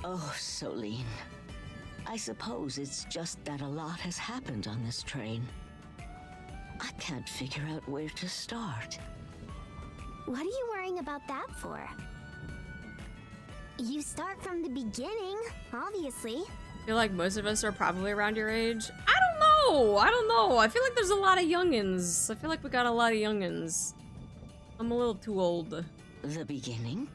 Oh, Solene. I suppose it's just that a lot has happened on this train. I can't figure out where to start. What are you worrying about that for? You start from the beginning, obviously. I feel like most of us are probably around your age. I don't know. I feel like there's a lot of youngins. I feel like we got a lot of youngins. I'm a little too old. The beginning?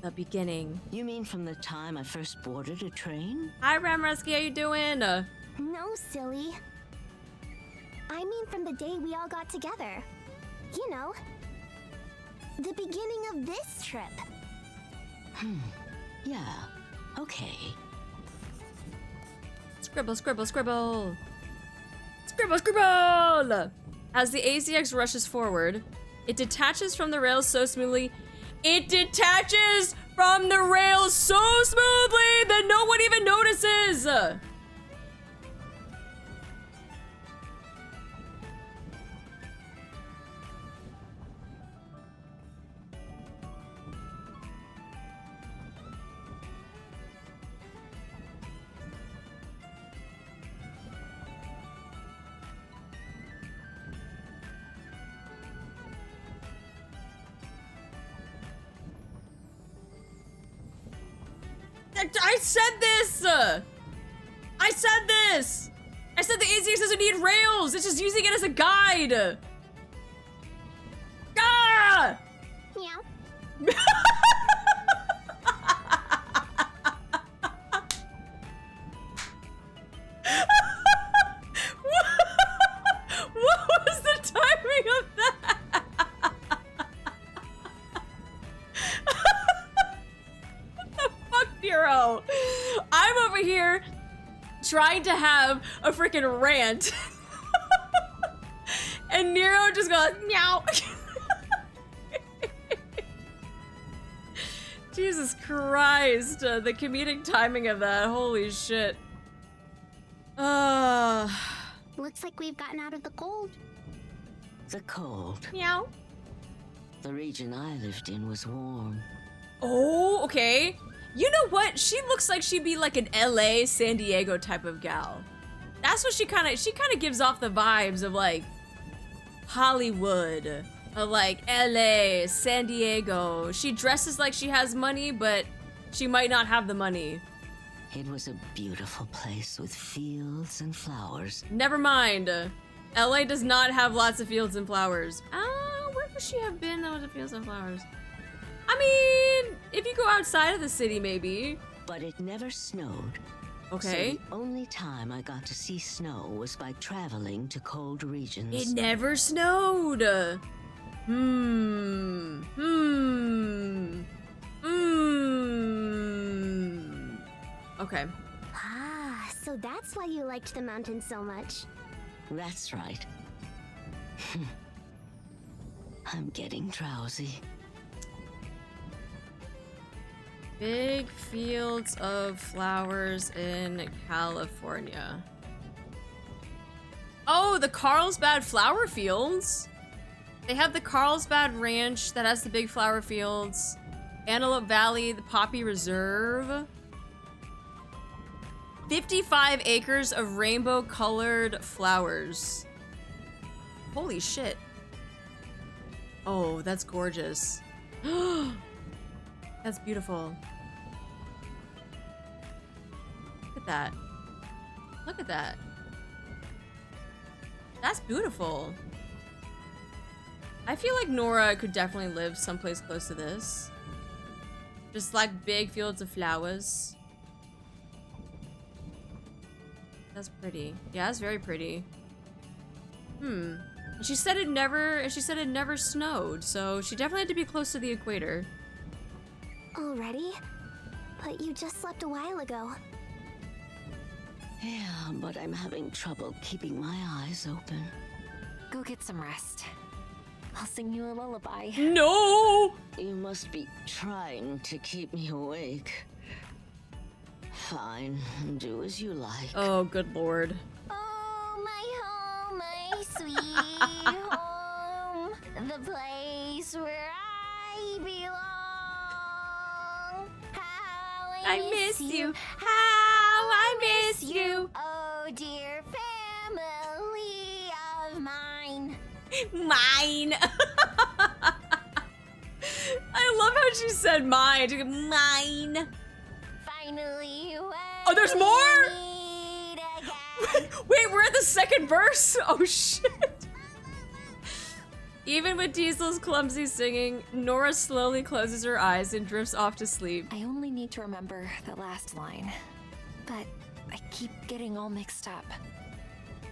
The beginning. You mean from the time I first boarded a train? Hi, Ramreski, how you doing? No, silly. I mean from the day we all got together. You know, the beginning of this trip. Yeah, okay. Scribble, scribble, scribble. Scribble, scribble! As the AZX rushes forward, it detaches from the rails so smoothly. It detaches from the rails so smoothly that no one even notices! I said this! I said this! I said the AZX doesn't need rails! It's just using it as a guide! Ah! Meow. trying to have a freaking rant. And Nero just goes, meow. Jesus Christ, the comedic timing of that, holy shit. Looks like we've gotten out of the cold. The cold. Meow. The region I lived in was warm. Oh, okay. You know what? She looks like she'd be like an LA, San Diego type of gal. That's what she kind of gives off the vibes of like Hollywood, of like LA, San Diego. She dresses like she has money, but she might not have the money. It was a beautiful place with fields and flowers. Never mind. LA does not have lots of fields and flowers. Where could she have been that was a fields and flowers? I mean, if you go outside of the city, maybe. But it never snowed. Okay. So the only time I got to see snow was by traveling to cold regions. It never snowed. Okay. Ah, so that's why you liked the mountains so much. That's right. I'm getting drowsy. Big fields of flowers in California. Oh, the Carlsbad flower fields. They have the Carlsbad Ranch that has the big flower fields. Antelope Valley, the Poppy Reserve. 55 acres of rainbow-colored flowers. Holy shit. Oh, that's gorgeous. That's beautiful. Look at that. Look at that. That's beautiful. I feel like Nora could definitely live someplace close to this. Just like big fields of flowers. That's pretty. Yeah, that's very pretty. And she said it never snowed, so she definitely had to be close to the equator. Already? But you just slept a while ago. Yeah, but I'm having trouble keeping my eyes open. Go get some rest. I'll sing you a lullaby. No! You must be trying to keep me awake. Fine, do as you like. Oh, good lord. Oh, my home, my sweet home. The place where I belong. How I miss you. How I miss you. Oh, dear family of mine. Mine. I love how she said mine. She goes, mine. Finally, Oh, there's more? meet again. Wait, we're at the second verse? Oh, shit. Even with Diesel's clumsy singing, Nora slowly closes her eyes and drifts off to sleep. I only need to remember the last line, but I keep getting all mixed up.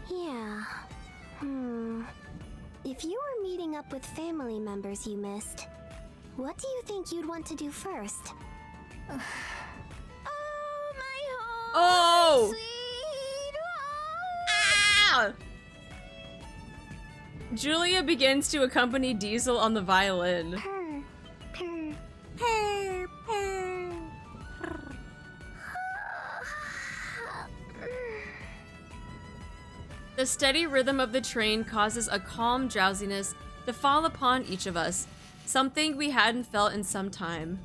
Yeah. If you were meeting up with family members you missed, what do you think you'd want to do first? Oh, my home. Oh! Sweet Ah! home. Julia begins to accompany Diesel on the violin. Purr, purr. Purr, purr. The steady rhythm of the train causes a calm drowsiness to fall upon each of us, something we hadn't felt in some time.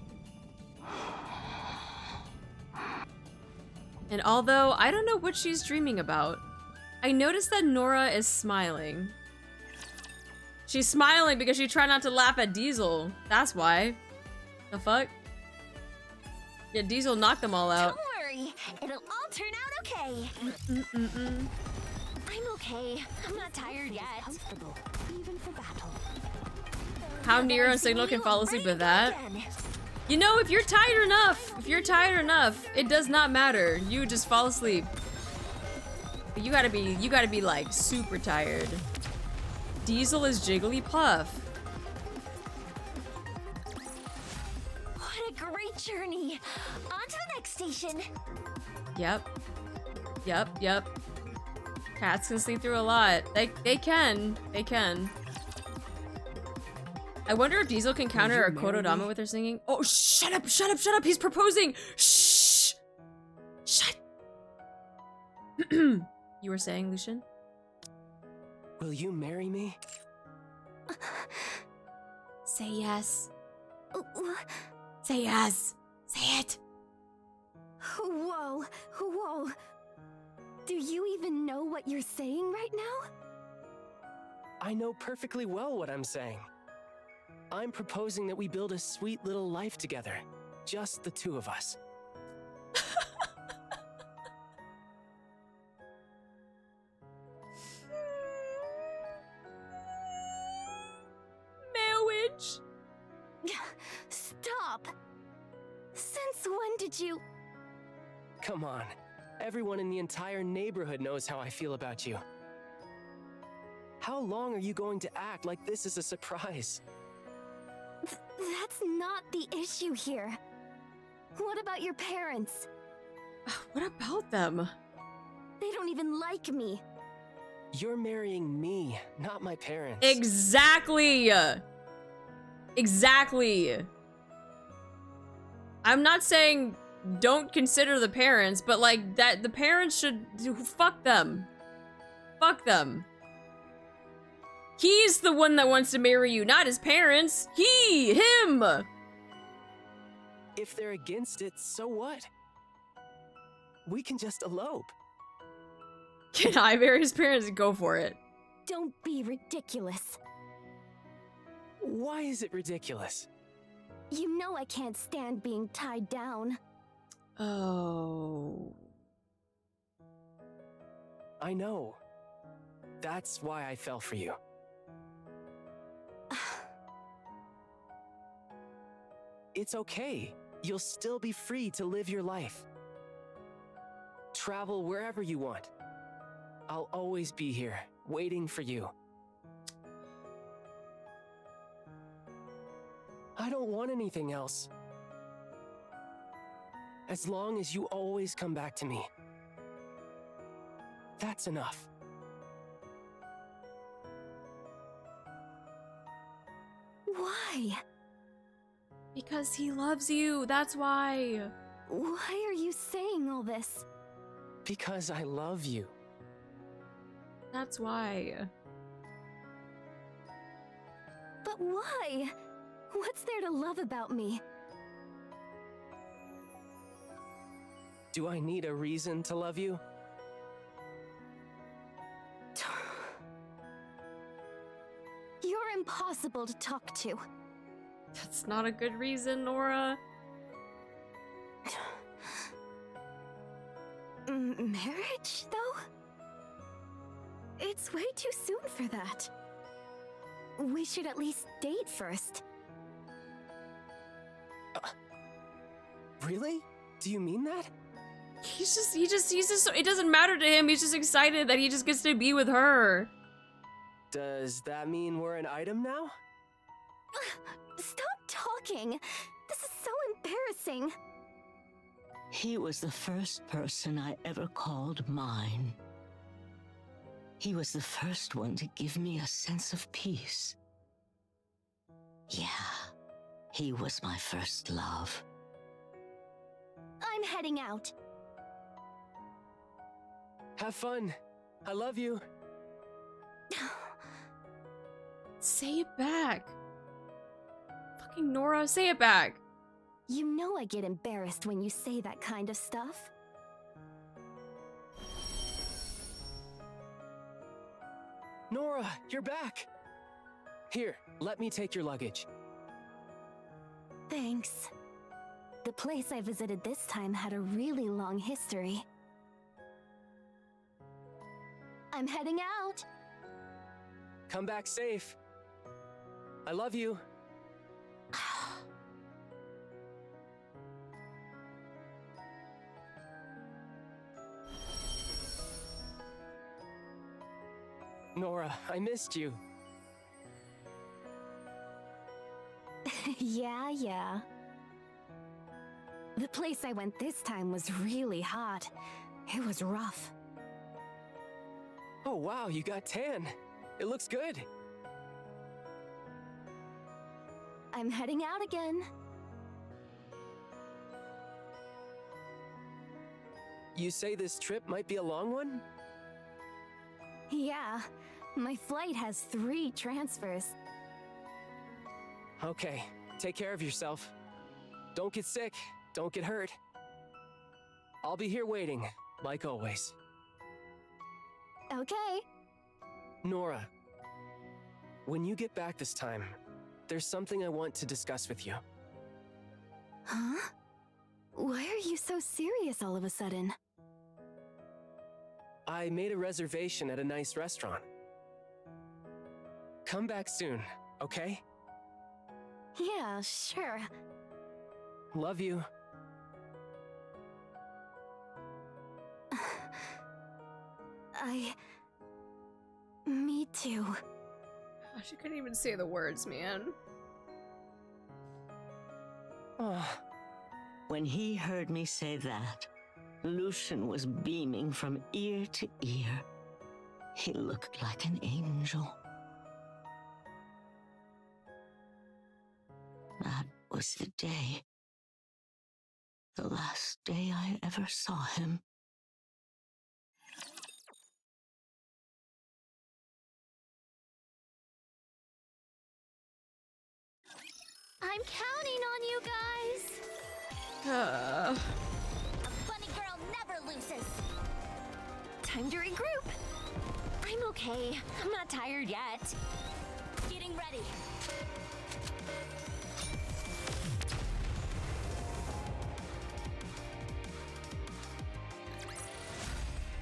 And although I don't know what she's dreaming about, I notice that Nora is smiling. She's smiling because she tried not to laugh at Diesel. That's why. The fuck? Yeah, Diesel knocked them all out. Don't worry, it'll all turn out okay. I'm okay. I'm not tired yet. Comfortable, even for battle. How Nero and Signal can fall asleep with that? You know, if you're tired enough, it does not matter. You just fall asleep. But you gotta be like super tired. Diesel is Jigglypuff. What a great journey! On to the next station. Yep. Yep. Cats can sleep through a lot. They can. I wonder if Diesel can counter a Kododama with her singing. Oh, shut up! He's proposing! Shh! Shut! You were saying, Lucien? Will you marry me? Say yes. Say yes. Say it. Whoa. Do you even know what you're saying right now? I know perfectly well what I'm saying. I'm proposing that we build a sweet little life together. Just the two of us. Marriage. Stop! Since when did you... Come on. Everyone in the entire neighborhood knows how I feel about you. How long are you going to act like this is a surprise? That's not the issue here. What about your parents? What about them? They don't even like me. You're marrying me, not my parents. Exactly. I'm not saying don't consider the parents, but like that the parents should fuck them. He's the one that wants to marry you, not his parents. Him. If they're against it, so what? We can just elope. Can I marry his parents? Go for it. Don't be ridiculous. Why is it ridiculous? You know I can't stand being tied down. Oh. I know. That's why I fell for you. It's okay. You'll still be free to live your life. Travel wherever you want. I'll always be here, waiting for you. I don't want anything else. As long as you always come back to me. That's enough. Why? Because he loves you, that's why. Why are you saying all this? Because I love you. That's why. But why? What's there to love about me? Do I need a reason to love you? You're impossible to talk to. That's not a good reason, Nora. Marriage, though? It's way too soon for that. We should at least date first. Really? Do you mean that? He's just, it doesn't matter to him. He's just excited that he just gets to be with her. Does that mean we're an item now? Stop talking. This is so embarrassing. He was the first person I ever called mine. He was the first one to give me a sense of peace. Yeah, he was my first love. I'm heading out. Have fun. I love you. Say it back. Fucking Nora, say it back. You know I get embarrassed when you say that kind of stuff. Nora, you're back. Here, let me take your luggage. Thanks. The place I visited this time had a really long history. I'm heading out. Come back safe. I love you. Nora, I missed you. Yeah. The place I went this time was really hot. It was rough. Oh wow, you got tan. It looks good. I'm heading out again. You say this trip might be a long one? Yeah, my flight has 3 transfers. Okay, take care of yourself. Don't get sick, don't get hurt. I'll be here waiting, like always. Okay. Nora, when you get back this time, there's something I want to discuss with you. Huh? Why are you so serious all of a sudden? I made a reservation at a nice restaurant. Come back soon, okay? Yeah, sure. Love you. Me too. She couldn't even say the words, man. Oh, When he heard me say that, Lucien was beaming from ear to ear. He looked like an angel. That was the day. The last day I ever saw him. I'm counting on you guys. Uh, A funny girl never loses. Time to regroup. I'm okay. I'm not tired yet. Getting ready.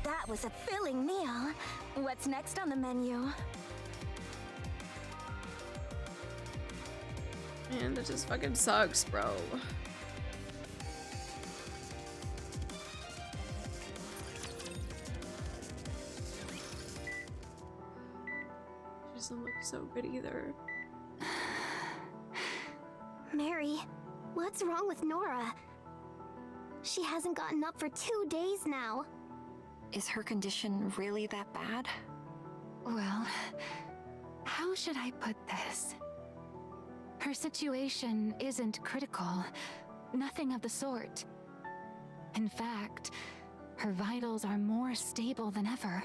That was a filling meal. What's next on the menu? man, that just fucking sucks, bro. She doesn't look so good either. Mary, what's wrong with Nora? She hasn't gotten up for 2 days now. Is her condition really that bad? Well, how should I put this? Her situation isn't critical. Nothing of the sort. In fact, her vitals are more stable than ever.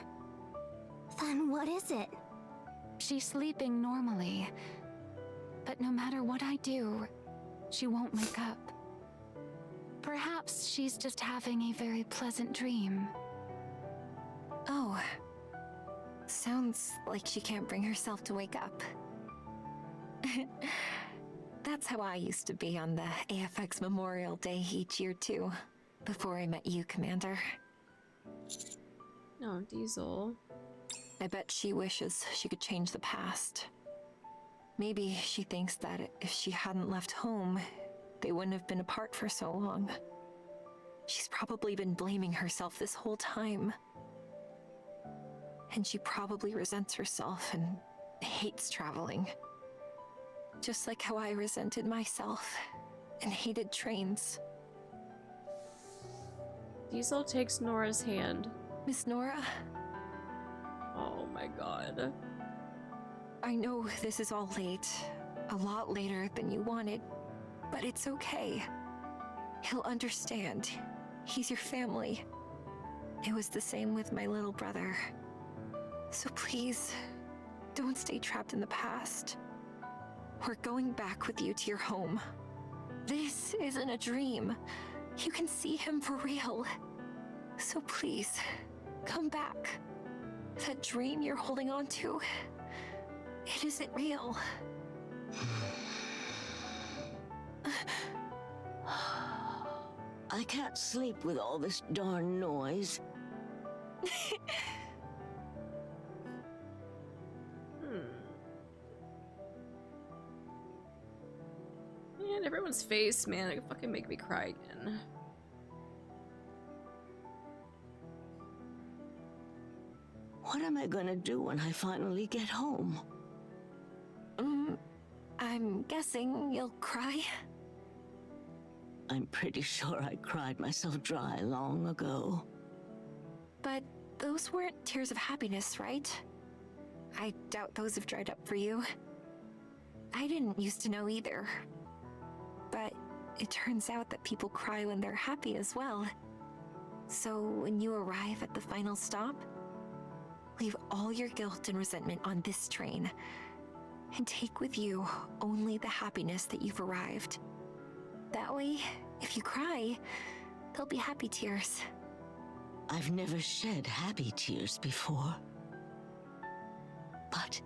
Then what is it? She's sleeping normally. But no matter what I do, she won't wake up. Perhaps she's just having a very pleasant dream. Oh. Sounds like she can't bring herself to wake up. That's how I used to be on the AFX Memorial Day each year too, before I met you, Commander. No, Diesel. I bet she wishes she could change the past. Maybe she thinks that if she hadn't left home, they wouldn't have been apart for so long. She's probably been blaming herself this whole time. And she probably resents herself and hates traveling. Just like how I resented myself and hated trains. Diesel takes Nora's hand. Miss Nora, Oh my god. I know this is all late, a lot later than you wanted, but it's okay. He'll understand. He's your family. It was the same with my little brother. So please, don't stay trapped in the past. We're going back with you to your home. This isn't a dream. You can see him for real. So please, come back. That dream you're holding on to, it isn't real. I can't sleep with all this darn noise. Man, everyone's face, man, it fucking make me cry again. What am I gonna do when I finally get home? I'm guessing you'll cry. I'm pretty sure I cried myself dry long ago. But those weren't tears of happiness, right? I doubt those have dried up for you. I didn't used to know either. But it turns out that people cry when they're happy as well. So when you arrive at the final stop, leave all your guilt and resentment on this train, and take with you only the happiness that you've arrived. That way, if you cry, they'll be happy tears. I've never shed happy tears before. But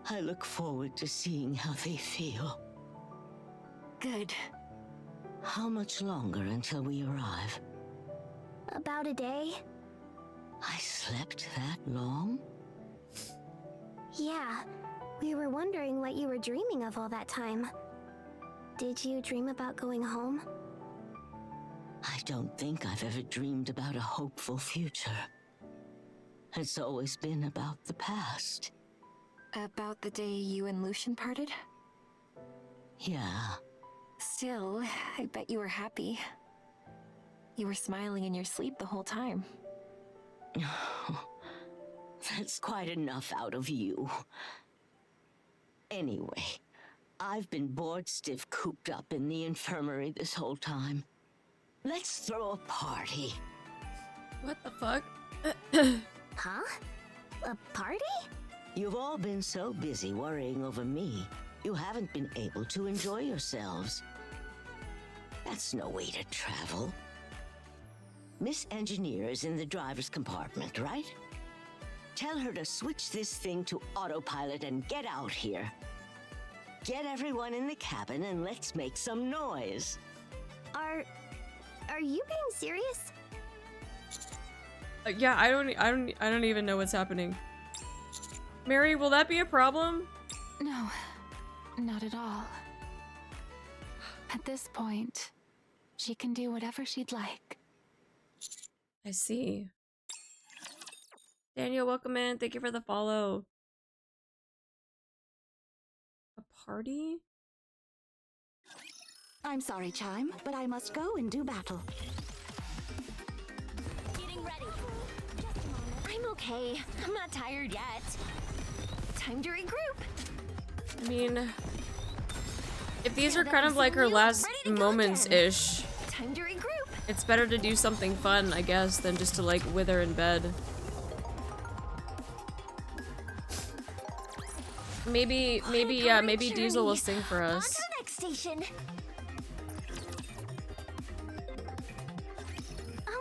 I look forward to seeing how they feel. Good. How much longer until we arrive? About a day? I slept that long? Yeah, we were wondering what you were dreaming of all that time. Did you dream about going home? I don't think I've ever dreamed about a hopeful future. It's always been about the past. About the day you and Lucien parted? Yeah. Still, I bet you were happy. You were smiling in your sleep the whole time. That's quite enough out of you. Anyway, I've been bored stiff cooped up in the infirmary this whole time. Let's throw a party. What the fuck? Huh? A party? You've all been so busy worrying over me, you haven't been able to enjoy yourselves. That's no way to travel. Miss Engineer is in the driver's compartment, right? Tell her to switch this thing to autopilot and get out here. Get everyone in the cabin and let's make some noise. Are you being serious? Yeah, I don't even know what's happening. Mary, will that be a problem? No, not at all. At this point, she can do whatever she'd like. I see. Daniel, welcome in. Thank you for the follow. A party? I'm sorry, Chime, but I must go and do battle. Getting ready. I'm okay. I'm not tired yet. Time to regroup. I mean, if these are kind of like her last moments-ish, Time to regroup. it's better to do something fun, I guess, than just to like wither in bed. Maybe Diesel will sing for On us. to the next station. Oh,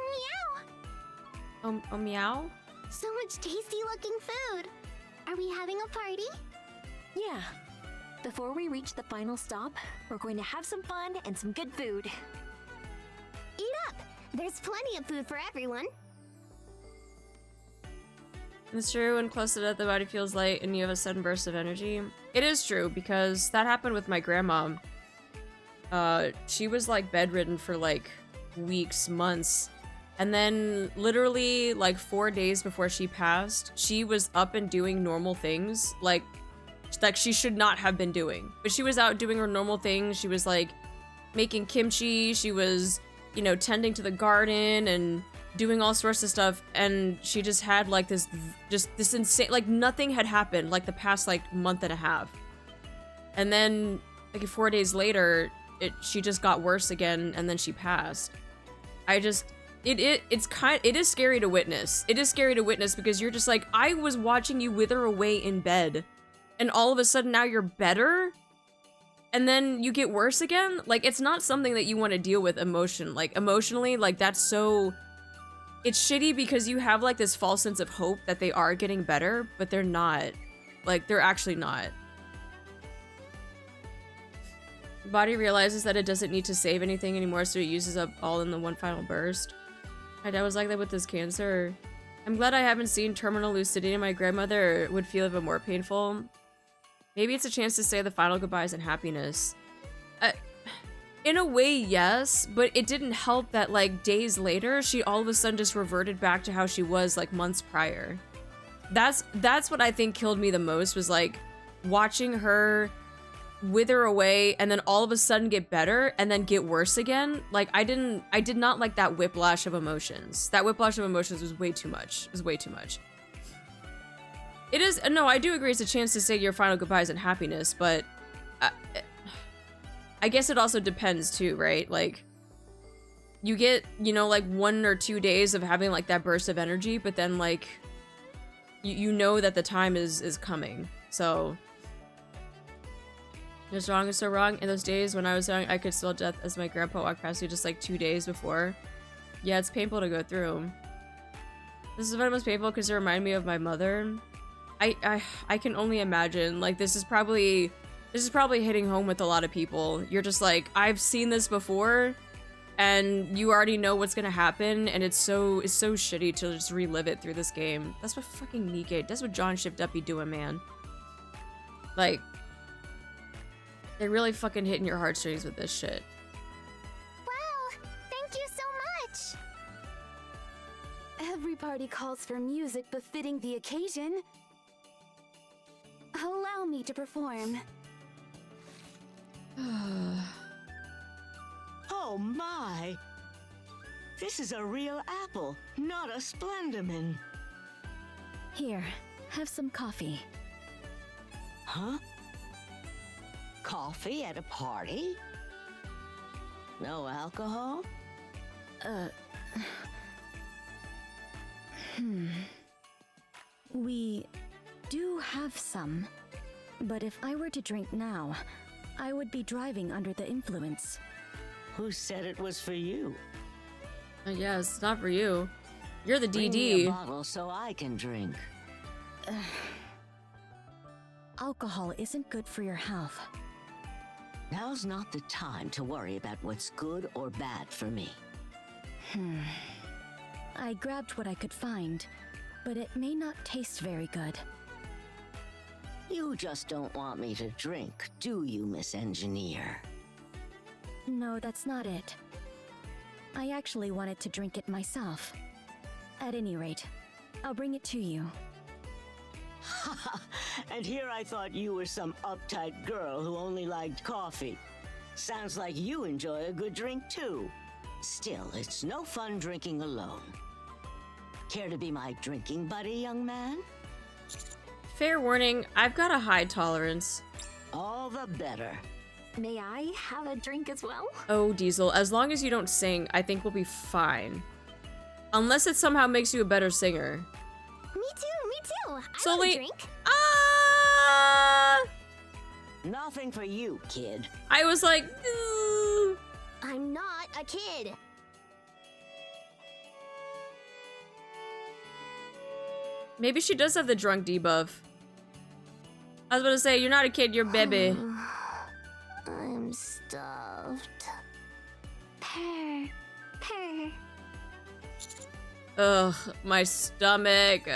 meow. Oh, meow? So much tasty looking food. Are we having a party? Yeah. Before we reach the final stop, we're going to have some fun and some good food. Eat up. There's plenty of food for everyone. It's true, when close to death, the body feels light and you have a sudden burst of energy. It is true, because that happened with my grandma. She was like bedridden for like weeks, months. And then literally like 4 days before she passed, she was up and doing normal things like she should not have been doing. But she was out doing her normal things. She was like making kimchi. She was, you know, tending to the garden and doing all sorts of stuff. And she just had like this insane, like nothing had happened like the past like month and a half. And then like 4 days later, she just got worse again. And then she passed. It is scary to witness. It is scary to witness because you're just like, I was watching you wither away in bed and all of a sudden now you're better and then you get worse again. Like, it's not something that you want to deal with emotionally, like that's so, it's shitty because you have like this false sense of hope that they are getting better, but they're not. Like, they're actually not. The body realizes that it doesn't need to save anything anymore, so it uses up all in the one final burst. My dad was like that with his cancer. I'm glad I haven't seen terminal lucidity. My grandmother would feel even more painful. Maybe it's a chance to say the final goodbyes and happiness. In a way, yes, but it didn't help that like days later, she all of a sudden just reverted back to how she was like months prior. That's what I think killed me the most, was like watching her wither away and then all of a sudden get better and then get worse again. Like, I did not like that whiplash of emotions. That whiplash of emotions was way too much. It was way too much. It is, no, I do agree it's a chance to say your final goodbyes and happiness, but I guess it also depends too, right? Like, you get, you know, like 1 or 2 days of having like that burst of energy, but then like, you know that the time is coming. So, it's wrong is so wrong. In those days when I was young, I could spell death as my grandpa walked past me just like 2 days before. Yeah, it's painful to go through. This is one of the most painful because it reminded me of my mother. I can only imagine. Like, this is probably hitting home with a lot of people. You're just like, I've seen this before, and you already know what's gonna happen, and it's so shitty to just relive it through this game. That's what fucking NIKKE, that's what John Shipped Up be doing, man. Like, they're really fucking hitting your heartstrings with this shit. Wow, thank you so much. Every party calls for music befitting the occasion. Allow me to perform. Oh my! This is a real apple, not a Splenderman. Here, have some coffee. Huh? Coffee at a party? No alcohol? We do have some, but if I were to drink now, I would be driving under the influence. Who said it was for you? Yeah, it's not for you. You're the Bring me a DD. bottle so I can drink. Alcohol isn't good for your health. Now's not the time to worry about what's good or bad for me. I grabbed what I could find, but it may not taste very good. You just don't want me to drink, do you, Miss Engineer? No, that's not it. I actually wanted to drink it myself. At any rate, I'll bring it to you. And here I thought you were some uptight girl who only liked coffee. Sounds like you enjoy a good drink too. Still, it's no fun drinking alone. Care to be my drinking buddy, young man? Fair warning, I've got a high tolerance. All the better. May I have a drink as well? Oh, Diesel, as long as you don't sing, I think we'll be fine. Unless it somehow makes you a better singer. Me too. I So want a wait- drink. Ah! Nothing for you, kid. I was like, I'm not a kid. maybe she does have the drunk debuff. I was about to say, you're not a kid, you're baby. I'm stuffed. Purr. Ugh, my stomach.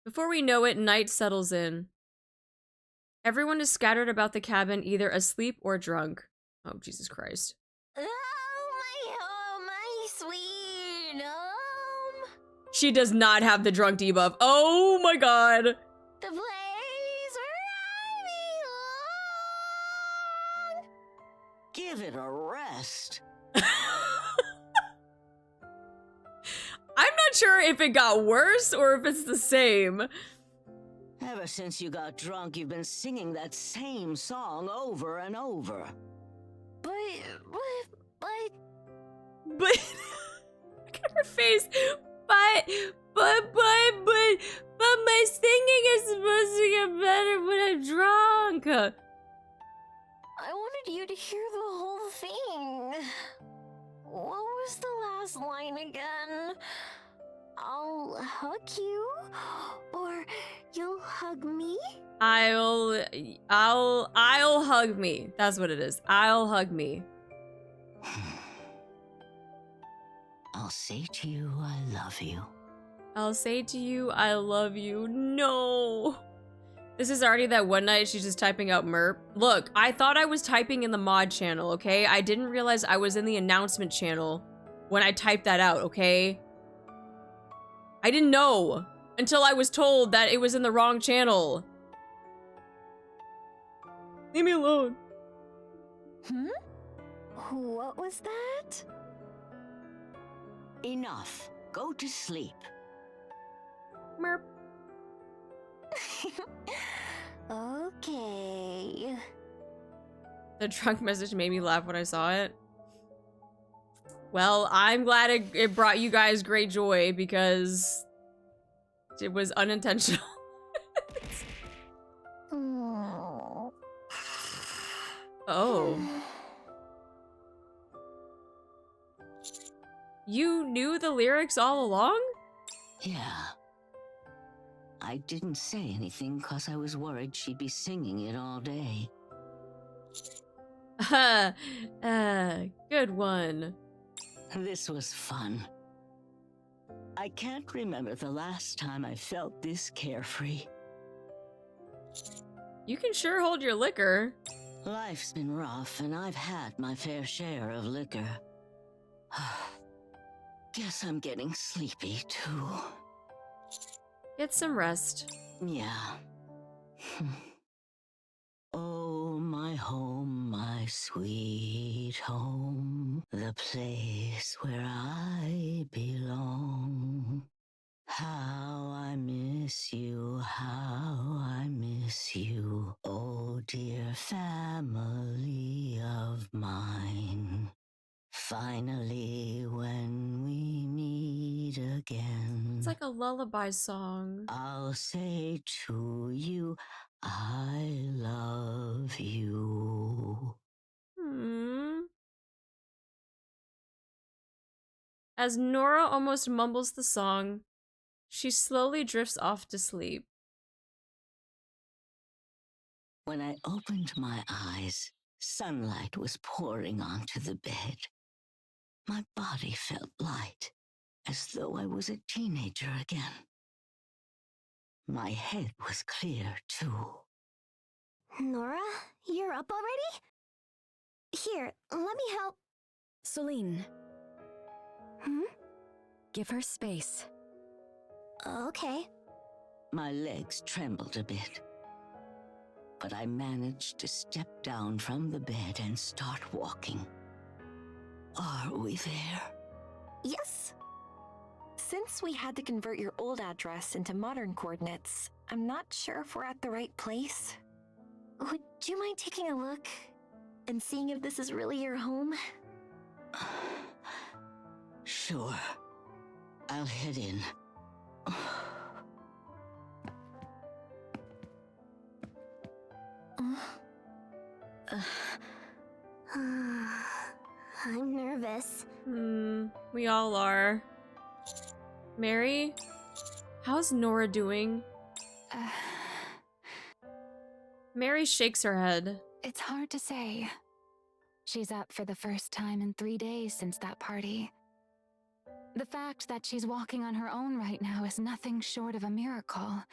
Before we know it, night settles in. Everyone is scattered about the cabin, either asleep or drunk. Oh, Jesus Christ. Oh, my sweet home. She does not have the drunk debuff. Oh my god. The place where I belong. Give it a rest. I'm not sure if it got worse or if it's the same. Ever since you got drunk, you've been singing that same song over and over. But But look at her face. But my singing is supposed to get better when I'm drunk. I wanted you to hear the whole thing. What was the last line again? I'll hug you, or you'll hug me? I'll hug me. That's what it is. I'll hug me. I'll say to you, I love you. I'll say to you, I love you. No. This is already that one night she's just typing out MERP. Look, I thought I was typing in the mod channel, okay? I didn't realize I was in the announcement channel when I typed that out, okay? I didn't know until I was told that it was in the wrong channel. Leave me alone. What was that? Enough. Go to sleep. Merp. Okay. The drunk message made me laugh when I saw it. Well, I'm glad it brought you guys great joy because it was unintentional. Oh. You knew the lyrics all along? Yeah. I didn't say anything because I was worried she'd be singing it all day. Good one. This was fun. I can't remember the last time I felt this carefree. You can sure hold your liquor. Life's been rough, and I've had my fair share of liquor. Guess I'm getting sleepy, too. Get some rest. Yeah. Oh, my home, my sweet home, the place where I belong. How I miss you, how I miss you, oh dear family of mine. Finally, when we meet again, It's like a lullaby song. I'll say to you, I love you. As Nora almost mumbles the song, she slowly drifts off to sleep. When I opened my eyes, sunlight was pouring onto the bed. My body felt light, as though I was a teenager again. My head was clear, too. Nora, you're up already? Here, let me help. Celine, give her space. Okay. My legs trembled a bit, but I managed to step down from the bed and start walking. Are we there? Yes. Since we had to convert your old address into modern coordinates, I'm not sure if we're at the right place. Would you mind taking a look and seeing if this is really your home? Sure. I'll head in. I'm nervous. We all are. Mary? How's Nora doing? Mary shakes her head. It's hard to say. She's up for the first time in 3 days since that party. The fact that she's walking on her own right now is nothing short of a miracle.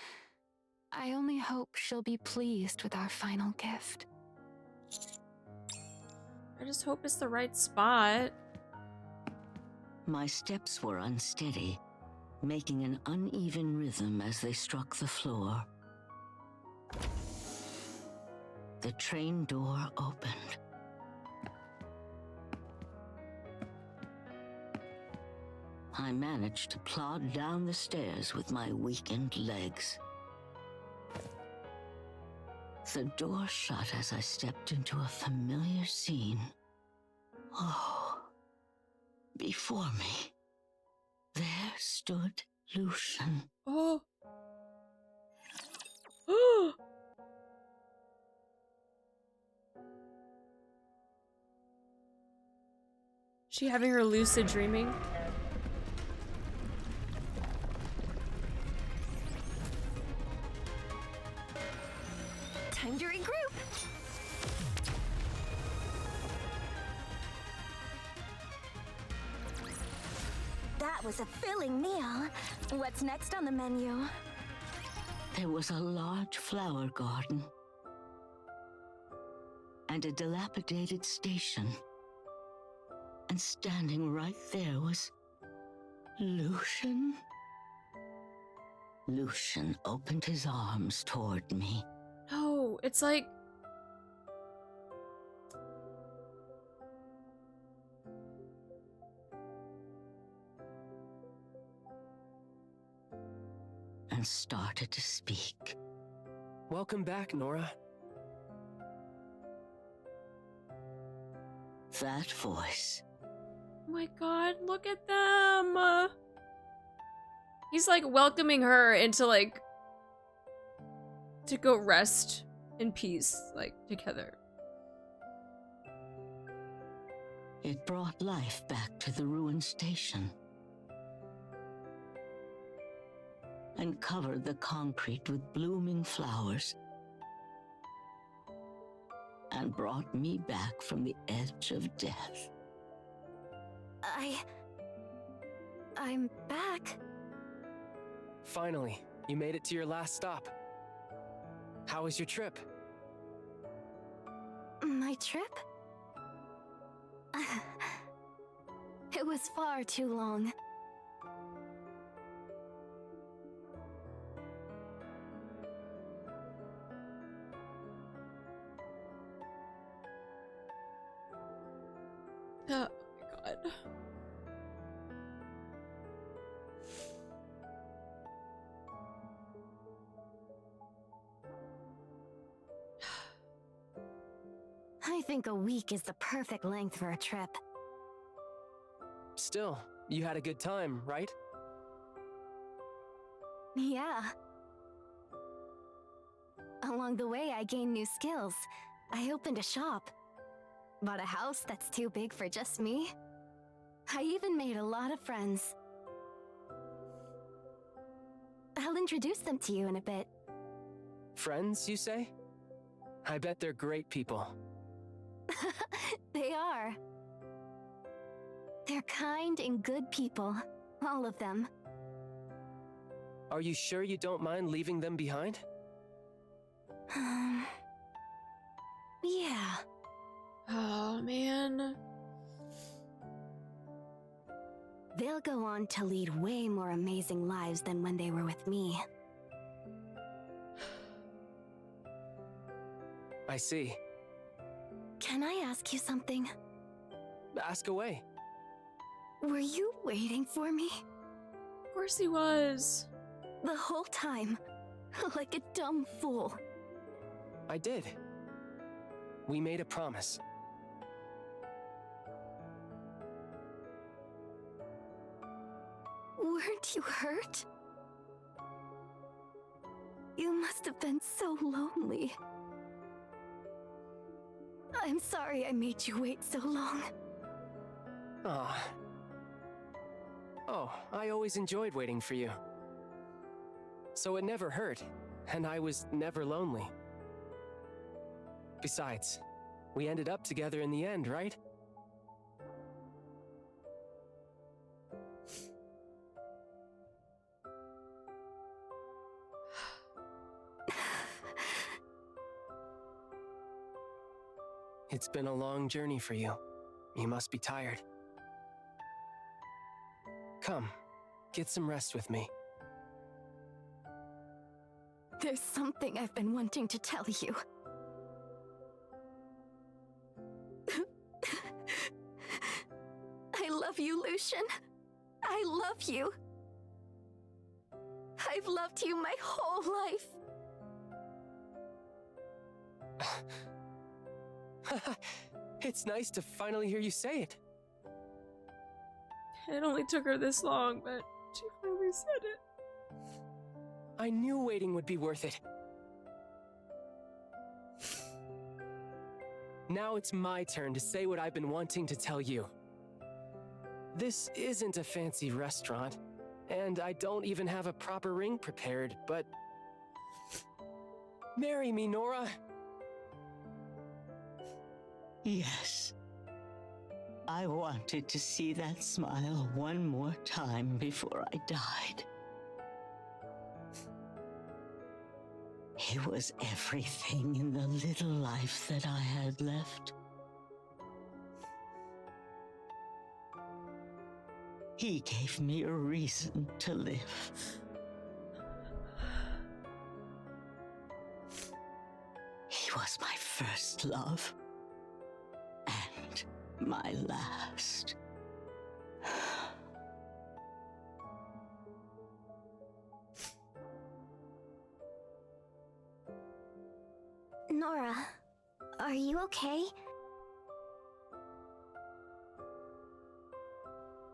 I only hope she'll be pleased with our final gift. I just hope it's the right spot. My steps were unsteady, making an uneven rhythm as they struck the floor. The train door opened. I managed to plod down the stairs with my weakened legs. The door shut as I stepped into a familiar scene. Oh, before me, there stood Lucien. Oh. Oh. She having her lucid dreaming? Time to regroup. That was a filling meal. What's next on the menu? There was a large flower garden and a dilapidated station. And standing right there was Lucien. Lucien opened his arms toward me. No, it's like started to speak. Welcome back, Nora. That voice. Oh my god, look at them! He's like welcoming her into like to go rest in peace, like together. It brought life back to the ruined station and covered the concrete with blooming flowers and brought me back from the edge of death. I'm back. Finally, you made it to your last stop. How was your trip? My trip? It was far too long. Oh my god. I think a week is the perfect length for a trip. Still, you had a good time, right? Yeah. Along the way, I gained new skills. I opened a shop. Bought a house that's too big for just me. I even made a lot of friends. I'll introduce them to you in a bit. Friends, you say? I bet they're great people. They are. They're kind and good people. All of them. Are you sure you don't mind leaving them behind? Yeah. Oh man. They'll go on to lead way more amazing lives than when they were with me. I see. Can I ask you something? Ask away. Were you waiting for me? Of course he was. The whole time? Like a dumb fool. I did. We made a promise. Weren't you hurt? You must have been so lonely. I'm sorry I made you wait so long. Aw. Oh, I always enjoyed waiting for you. So it never hurt, and I was never lonely. Besides, we ended up together in the end, right? It's been a long journey for you. You must be tired. Come, get some rest with me. There's something I've been wanting to tell you. I love you, Lucien. I love you. I've loved you my whole life. It's nice to finally hear you say it. It only took her this long, but she finally said it. I knew waiting would be worth it. Now it's my turn to say what I've been wanting to tell you. This isn't a fancy restaurant, and I don't even have a proper ring prepared, but... Marry me, Nora! Yes. I wanted to see that smile one more time before I died. It was everything in the little life that I had left. He gave me a reason to live. He was my first love. And my last. Nora, are you okay?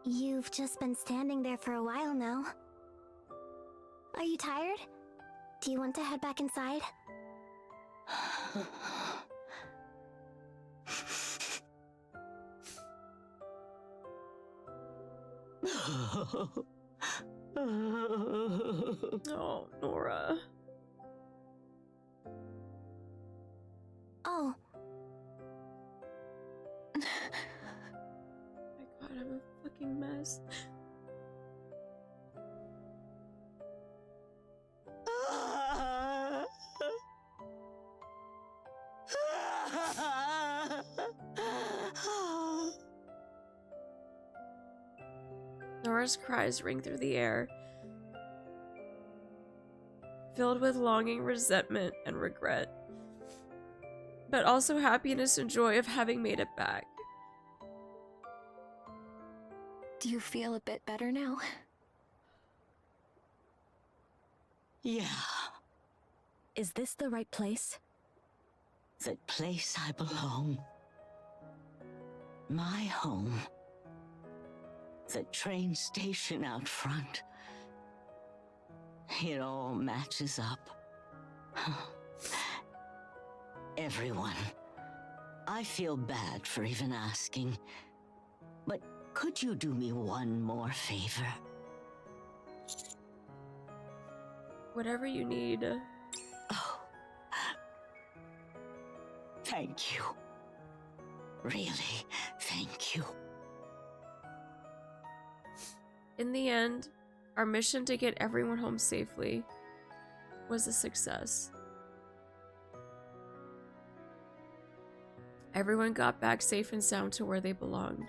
You've just been standing there for a while now. Are you tired? Do you want to head back inside? Oh, Nora. Oh. My god, I'm a fucking mess. Nora's cries ring through the air, filled with longing, resentment, and regret, but also happiness and joy of having made it back. Do you feel a bit better now? Yeah, Is this the right place? the place I belong. My home. The train station out front. It all matches up. Everyone. I feel bad for even asking. But could you do me one more favor? Whatever you need. Oh. Thank you. Really, thank you. In the end, our mission to get everyone home safely was a success. Everyone got back safe and sound to where they belonged.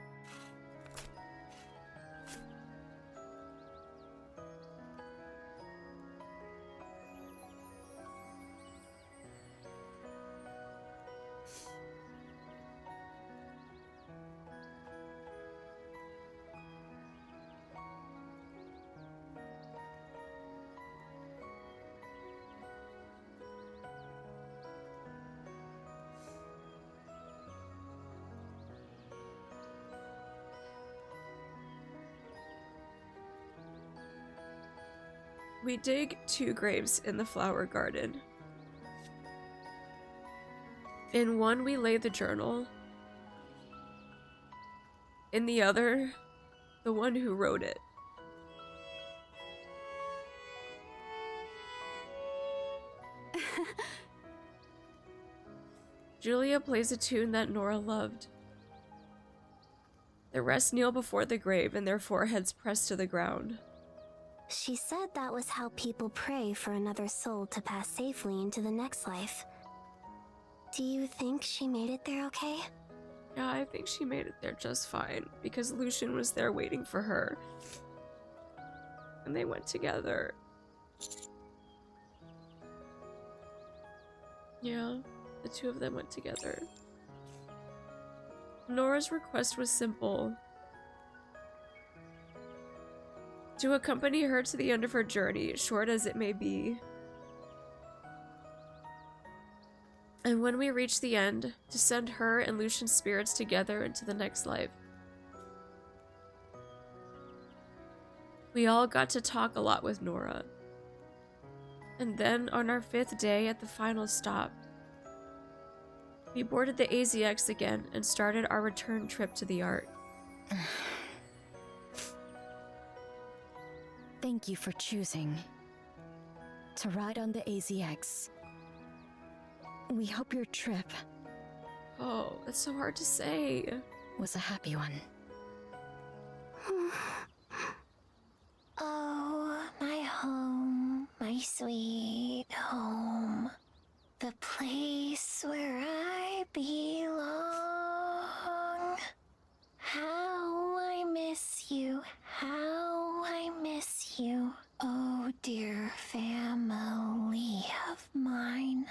We dig 2 graves in the flower garden. In one, we lay the journal. In the other, the one who wrote it. Julia plays a tune that Nora loved. The rest kneel before the grave and their foreheads pressed to the ground. She said that was how people pray for another soul to pass safely into the next life. Do you think she made it there okay? Yeah, I think she made it there just fine, because Lucien was there waiting for her. And they went together. Yeah, the 2 of them went together. Nora's request was simple. To accompany her to the end of her journey, short as it may be. And when we reach the end, to send her and Lucien's spirits together into the next life. We all got to talk a lot with Nora. And then, on our 5th day at the final stop, we boarded the AZX again and started our return trip to the art. Thank you for choosing to ride on the AZX. We hope your trip Oh, that's so hard to say. was a happy one. Oh, my home, my sweet home. The place where I belong. How I miss you, how I miss you. Oh, dear family of mine.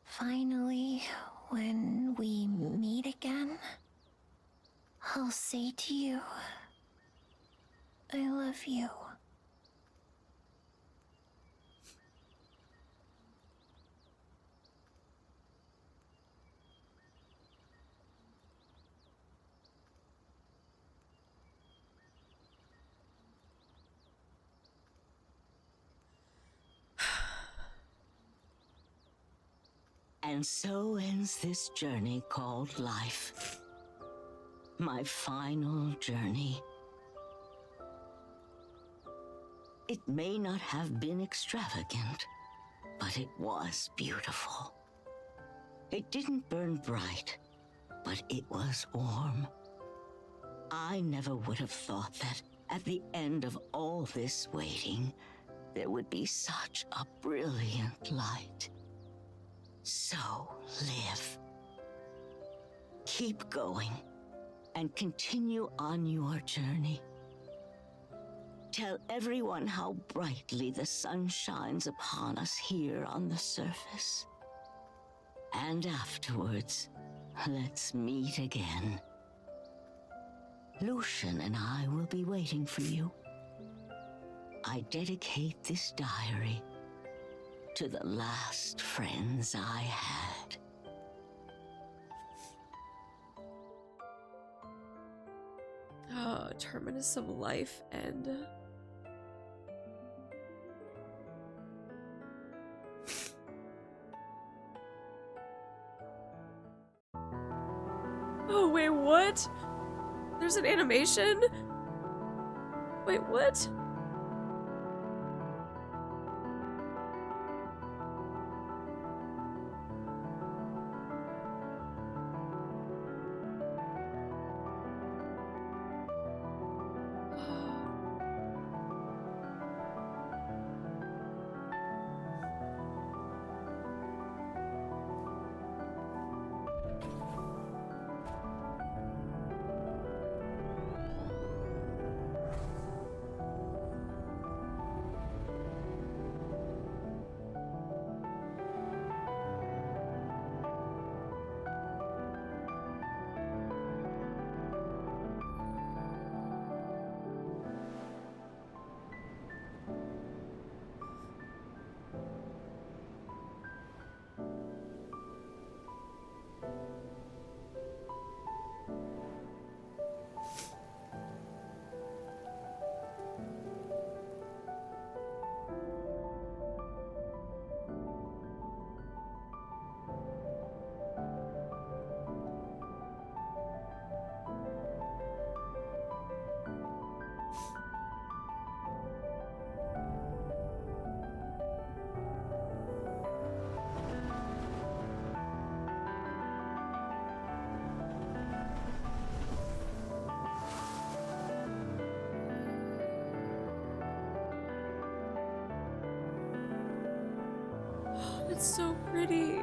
Finally, when we meet again, I'll say to you, I love you. And so ends this journey called life. My final journey. It may not have been extravagant, but it was beautiful. It didn't burn bright, but it was warm. I never would have thought that at the end of all this waiting, there would be such a brilliant light. So live. Keep going and continue on your journey. Tell everyone how brightly the sun shines upon us here on the surface. And afterwards, let's meet again. Lucien and I will be waiting for you. I dedicate this diary to the last friends I had. Oh, Terminus of life and... Oh, wait, what? There's an animation? Wait, what? It's so pretty.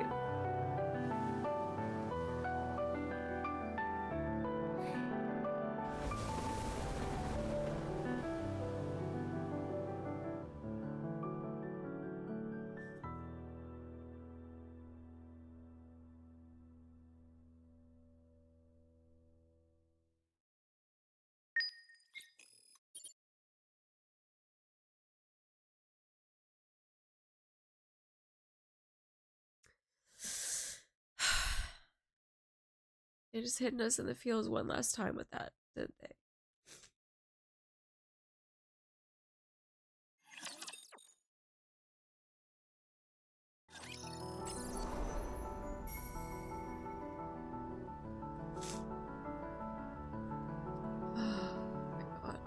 They just hit us in the feels one last time with that, didn't they? Oh my god.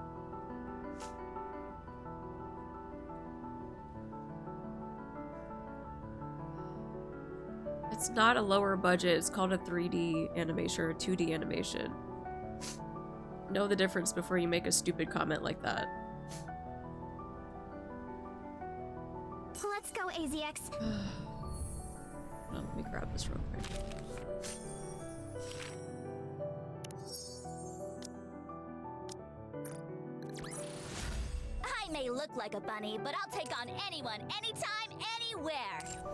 It's not a lower budget, it's called a 3D animation or a 2D animation. Know the difference before you make a stupid comment like that. Let's go, AZX. Hold on, let me grab this real quick. I may look like a bunny, but I'll take on anyone, anytime, anywhere.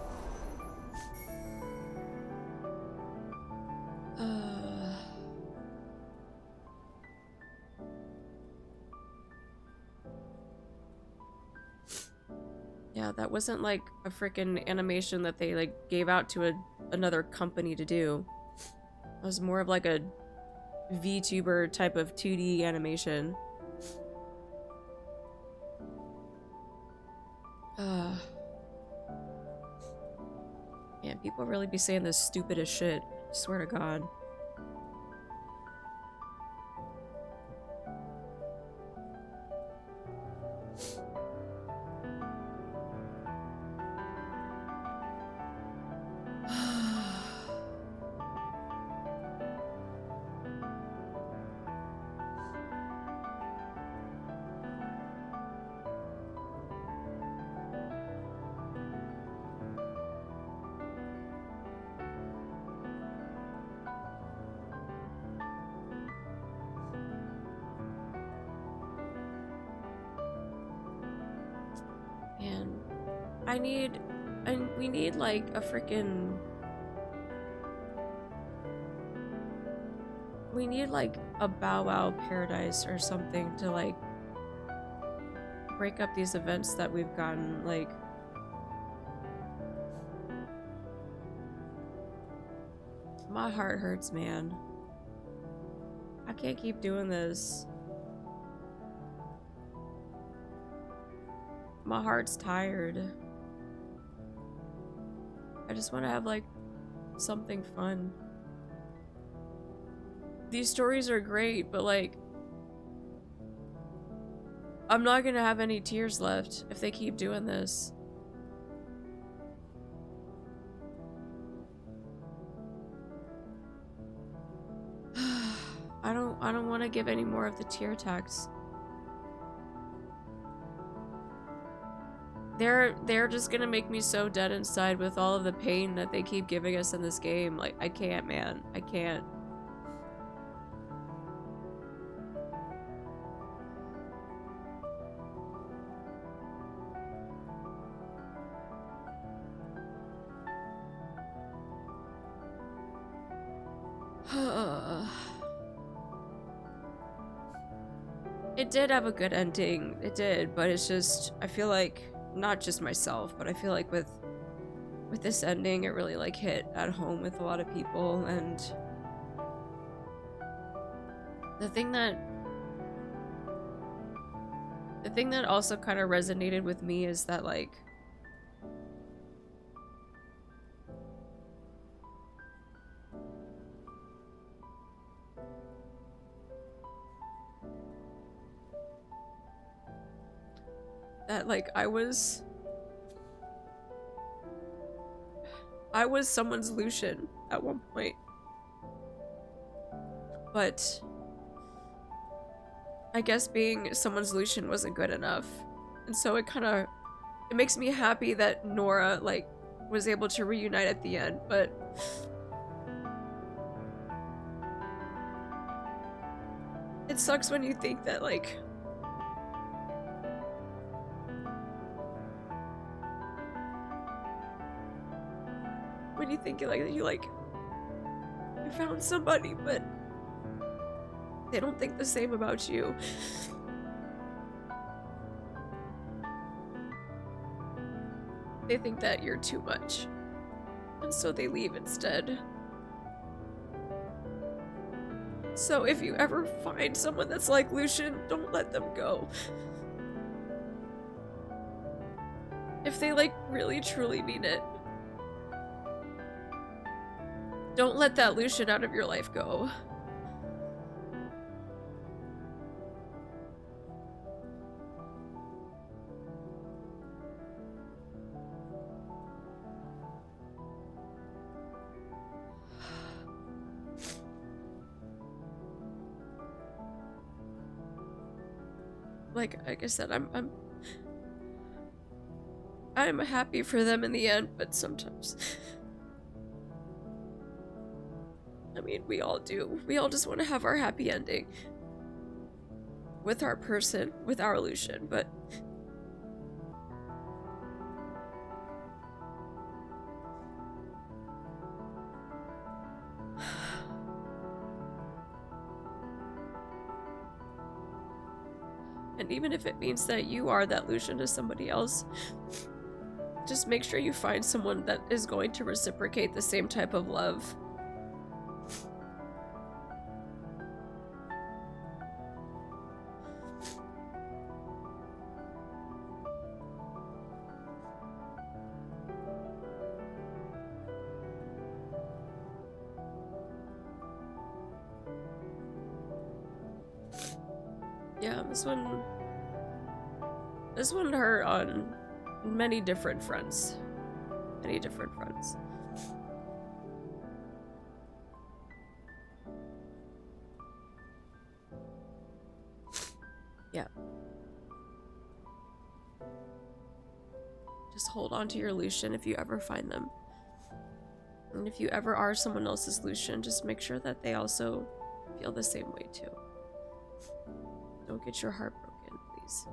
Yeah, that wasn't like a freaking animation that they like gave out to another company to do. It was more of like a VTuber type of 2D animation. Man, people really be saying the stupidest shit. Swear to God. And we need like a freaking, we need like a Bow Wow paradise or something to like break up these events that we've gotten. Like, my heart hurts, man. I can't keep doing this. My heart's tired. I just want to have like something fun. These stories are great, but like, I'm not gonna have any tears left if they keep doing this. I don't want to give any more of the tear attacks. They're just gonna make me so dead inside with all of the pain that they keep giving us in this game. Like, I can't, man. I can't. It did have a good ending. It did, but it's just, I feel like, not just myself, but I feel like with this ending, it really like hit at home with a lot of people. And the thing that also kind of resonated with me is that like, I was someone's Lucien at one point, but I guess being someone's Lucien wasn't good enough, and so it makes me happy that Nora like was able to reunite at the end, but it sucks when you think that like you found somebody, but they don't think the same about you. They think that you're too much, and so they leave instead. So if you ever find someone that's like Lucien, don't let them go. If they like really truly mean it, don't let that Lucien out of your life go. Like I said, I'm happy for them in the end, but sometimes, I mean, we all do. We all just want to have our happy ending with our person, with our Lucien, but and even if it means that you are that Lucien to somebody else, just make sure you find someone that is going to reciprocate the same type of love. Yeah, this one hurt on many different fronts. Many different fronts. Yeah. Just hold on to your Lucien if you ever find them. And if you ever are someone else's Lucien, just make sure that they also feel the same way too. Don't get your heart broken, please.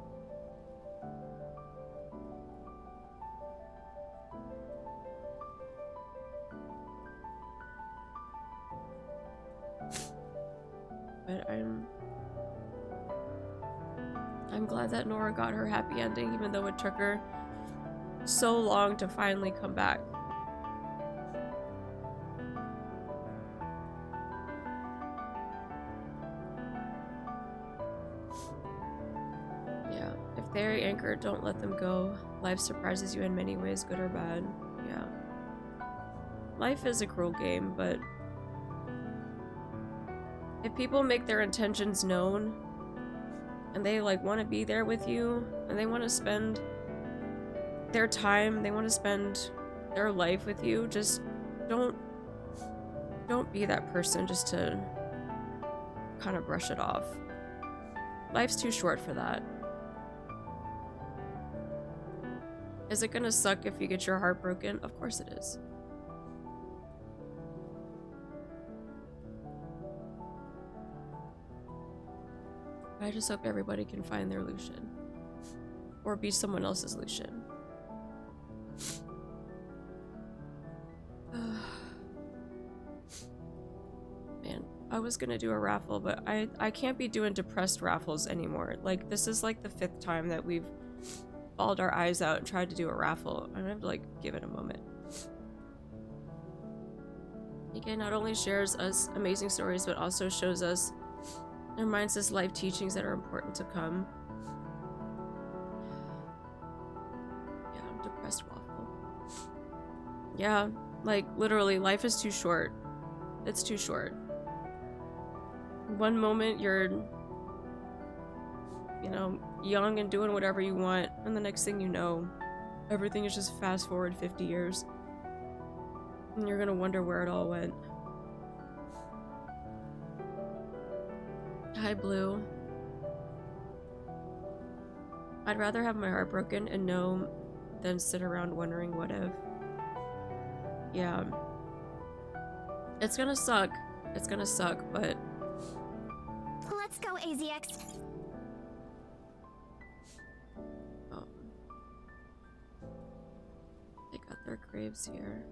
But I'm glad that Nora got her happy ending, even though it took her so long to finally come back. Yeah, if they're anchored, don't let them go. Life surprises you in many ways, good or bad. Yeah. Life is a cruel game, but if people make their intentions known and they like want to be there with you and they want to spend their time, they want to spend their life with you, just don't be that person just to kind of brush it off. Life's too short for that. Is it gonna suck if you get your heart broken? Of course it is. I just hope everybody can find their Lucien. Or be someone else's Lucien. Man, I was gonna do a raffle, but I can't be doing depressed raffles anymore. Like, this is like the 5th time that we've bawled our eyes out and tried to do a raffle. I'm gonna have to like give it a moment. NIKKE not only shares us amazing stories, but also shows us and reminds us life teachings that are important to come. Yeah, I'm depressed waffle. Yeah, like literally, life is too short. It's too short. One moment you're, you know, young and doing whatever you want, and the next thing you know, everything is just fast forward 50 years. And you're gonna wonder where it all went. Hi, Blue. I'd rather have my heart broken and know than sit around wondering what if. Yeah. It's gonna suck. It's gonna suck, but... Let's go, AZX. Oh. They got their graves here.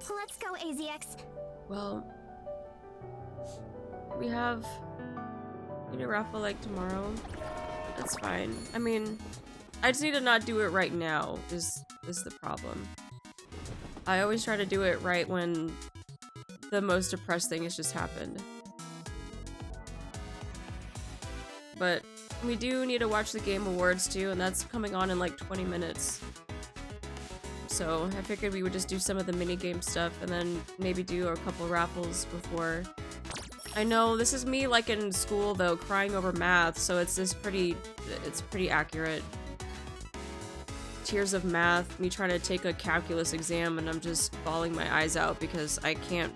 Let's go, AZX. Well, we have a raffle like tomorrow. That's fine. I mean, I just need to not do it right now is the problem. I always try to do it right when the most depressed thing has just happened. But we do need to watch the Game Awards too, and that's coming on in like 20 minutes. So I figured we would just do some of the minigame stuff and then maybe do a couple raffles before. I know this is me like in school though, crying over math, so it's pretty accurate. Tears of math, me trying to take a calculus exam and I'm just bawling my eyes out because I can't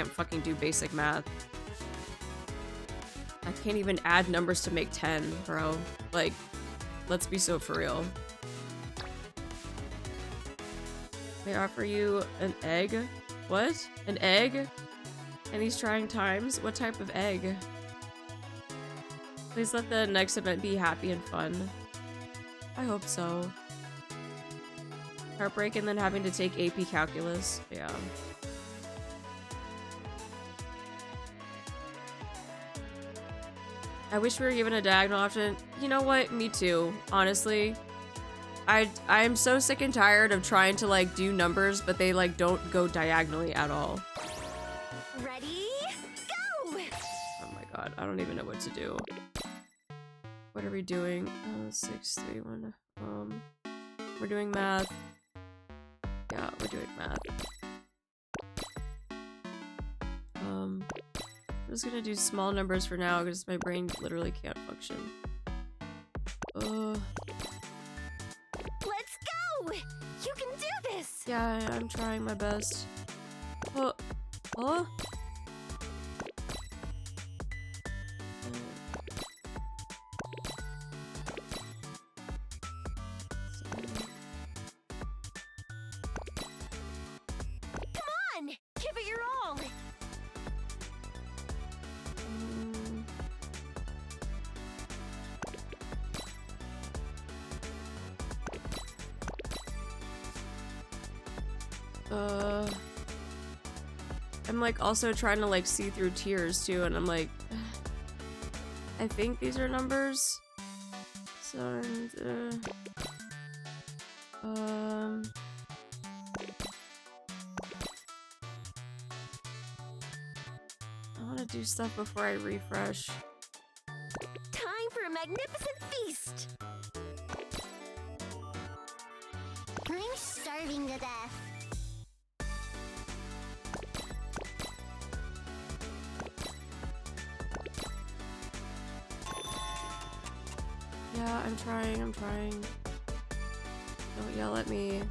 fucking do basic math. I can't even add numbers to make 10, bro. Like, let's be so for real. They offer you an egg? What? An egg? In these trying times? What type of egg? Please let the next event be happy and fun. I hope so. Heartbreak and then having to take AP Calculus. Yeah. I wish we were given a diagonal option. You know what? Me too, honestly. I'm so sick and tired of trying to like do numbers, but they like don't go diagonally at all. Ready? Go! Oh my god, I don't even know what to do. What are we doing? 6, 3, 1. We're doing math. Yeah, we're doing math. I'm just gonna do small numbers for now because my brain literally can't function. Let's go! You can do this! Yeah, I'm trying my best. Oh. Oh? Come on! Give it your all! I'm like also trying to like see through tears too, and I'm like, I think these are numbers. So, I want to do stuff before I refresh. Time for a magnificent feast! I'm starving to death. Yeah, I'm trying. Don't yell at me.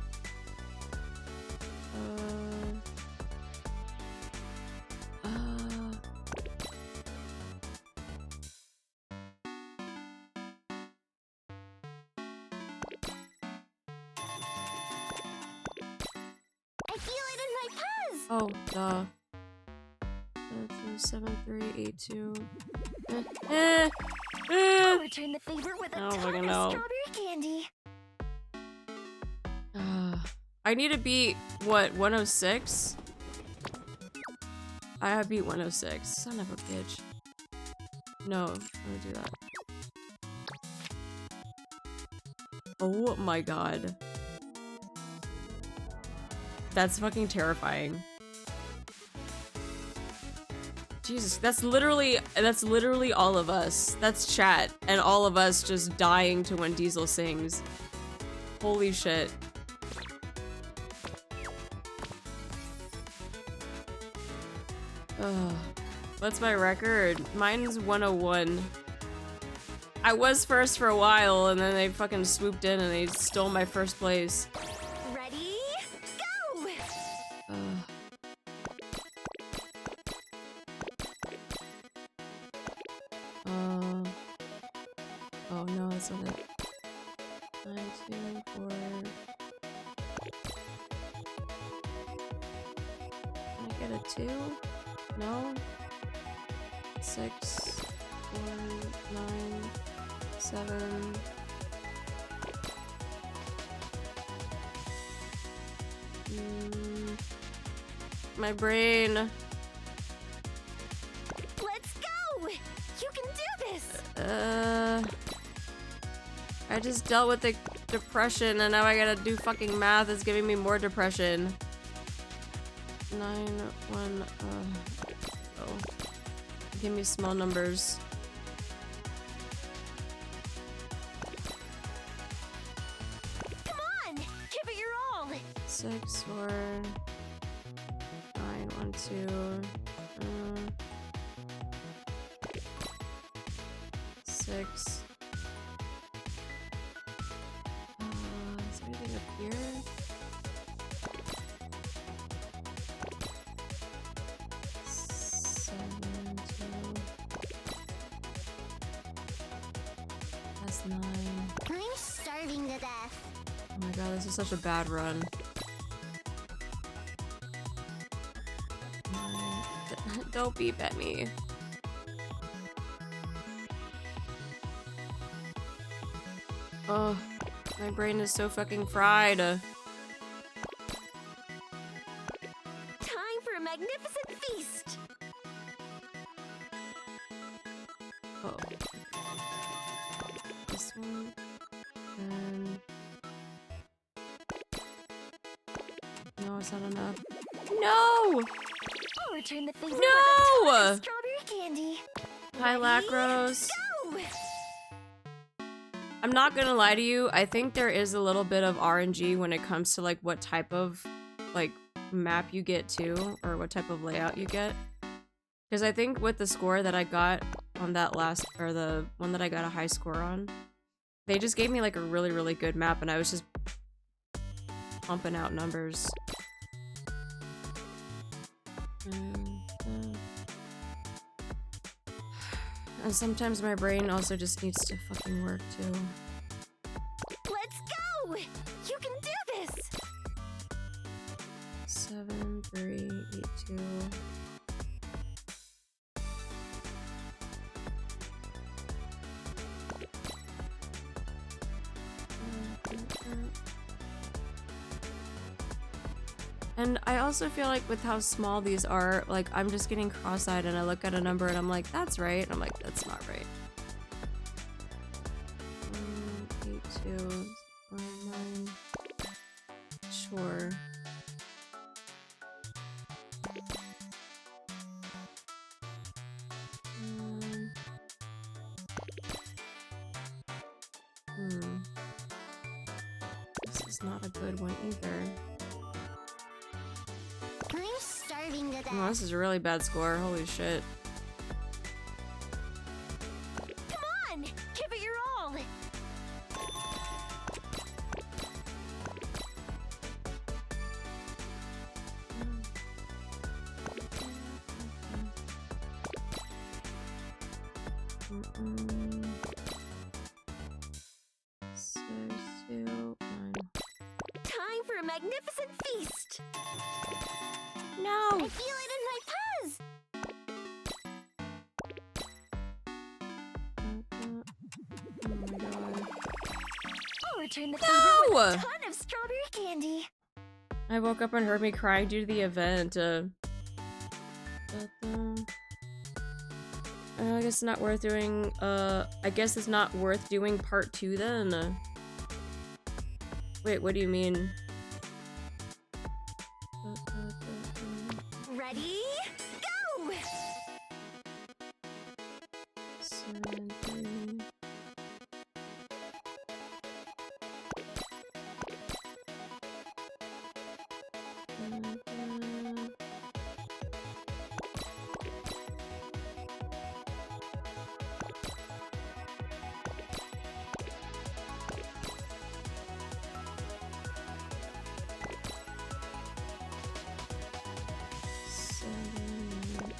I feel it in my puzz! Oh, duh. 7382. I'll return the favor with a Oh, ton fucking of no. strawberry candy. I need to beat, what, 106? I have beat 106. Son of a bitch. No, I'm gonna do that. Oh my god. That's fucking terrifying. Jesus, that's literally all of us. That's chat, and all of us just dying to when Diesel sings. Holy shit. Ugh. What's my record? Mine's 101. I was first for a while, and then they fucking swooped in and they stole my first place. Ready? Go! Oh no, that's not it. 9, 2, 4. Can I get a 2? No? 6, 4, 9, 7. My brain. Let's go! You can do this! I just dealt with the depression and now I gotta do fucking math. It's giving me more depression. 9, 1, oh. Give me small numbers. Come on! Give it your all! 6, 4, 9, 1, 2. 6. Is there anything up here? That's 9. I'm starving to death. Oh my god, this is such a bad run. 9. Don't beep at me. Oh, my brain is so fucking fried. Time for a magnificent feast! Oh. This one. And it's not enough. No! I'll return the favor No! with a ton of strawberry candy. Hi, Ready? Lacros. Go! I'm not gonna lie to you, I think there is a little bit of RNG when it comes to like what type of like map you get too, or what type of layout you get. Because I think with the score that I got on that last, or the one that I got a high score on, they just gave me like a really, really good map and I was just pumping out numbers. And sometimes my brain also just needs to fucking work too. Let's go! You can do this! 7, 3, 8, 2. And I also feel like with how small these are, like I'm just getting cross-eyed and I look at a number and I'm like, that's right. And I'm like, that's not right. 8, 2, 9. Sure. This is not a good one either. I'm starving to death. Oh, this is a really bad score. Holy shit. Come on! Give it your all! So, 2, 9. Time for a magnificent feast! No! I feel it in my puzz! Oh my god. I'll return the No! favor with a ton of strawberry candy. I woke up and heard me crying due to the event. I guess it's not worth doing, I guess it's not worth doing part 2 then. Wait, what do you mean? Ready? Go! 7, 3.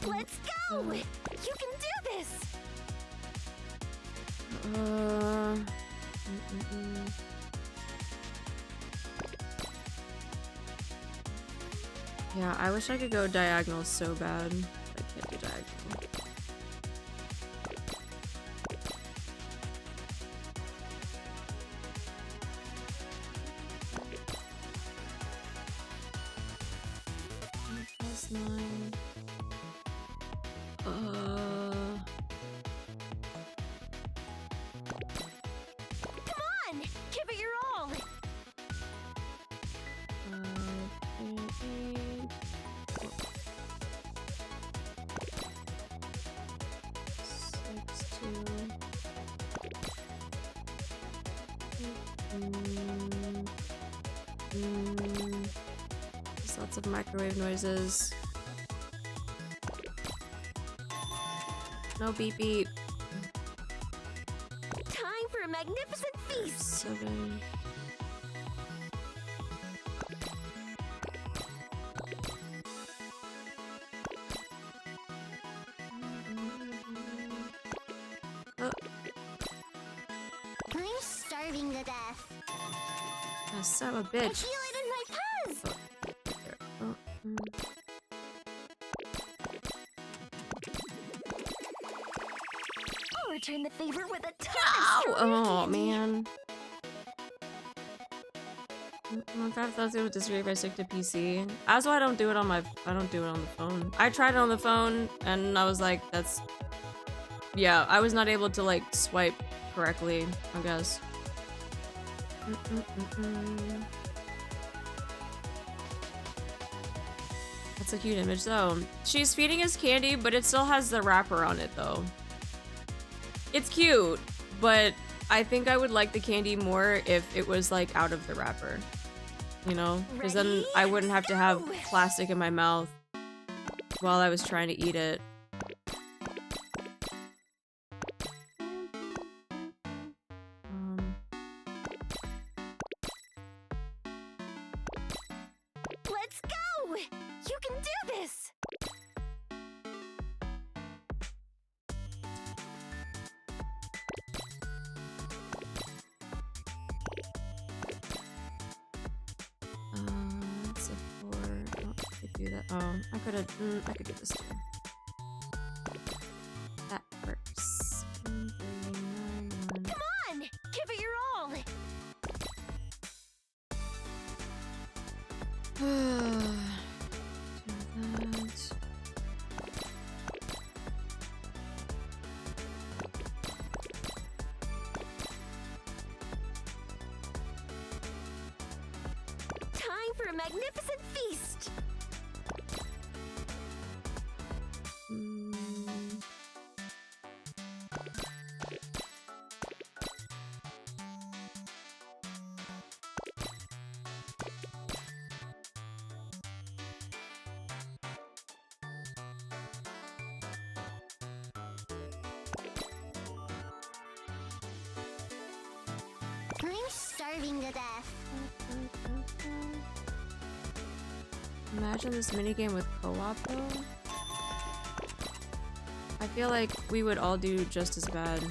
Let's go! You can do this! Yeah, I wish I could go diagonal so bad. I can't do diagonal. Plus 9. Come on! Give it your all! 6, 2. There's lots of microwave noises. No beep beep. Time for a magnificent feast! 7. I'm starving to death. Oh, son of a I bitch. feel it in my puzz! There. Oh, I'll return the favor with a ton Ow! of strawberry Oh, candy. man. I thought it would disagree if I stick to PC. That's why I don't do it on my. I don't do it on the phone. I tried it on the phone, and I was like, "That's." Yeah, I was not able to like swipe correctly. I guess. That's a cute image though. She's feeding us candy, but it still has the wrapper on it though. It's cute, but I think I would like the candy more if it was like out of the wrapper. You know? Because then I wouldn't have to have plastic in my mouth while I was trying to eat it. Let's go! You can do this! Do that. Oh, I could have. I could do this too. That works. 1, 3, 9, 1. Come on! Give it your all! Do that. Time for a magnificent feast! I'm starving to death. Imagine this minigame with co-op though. I feel like we would all do just as bad.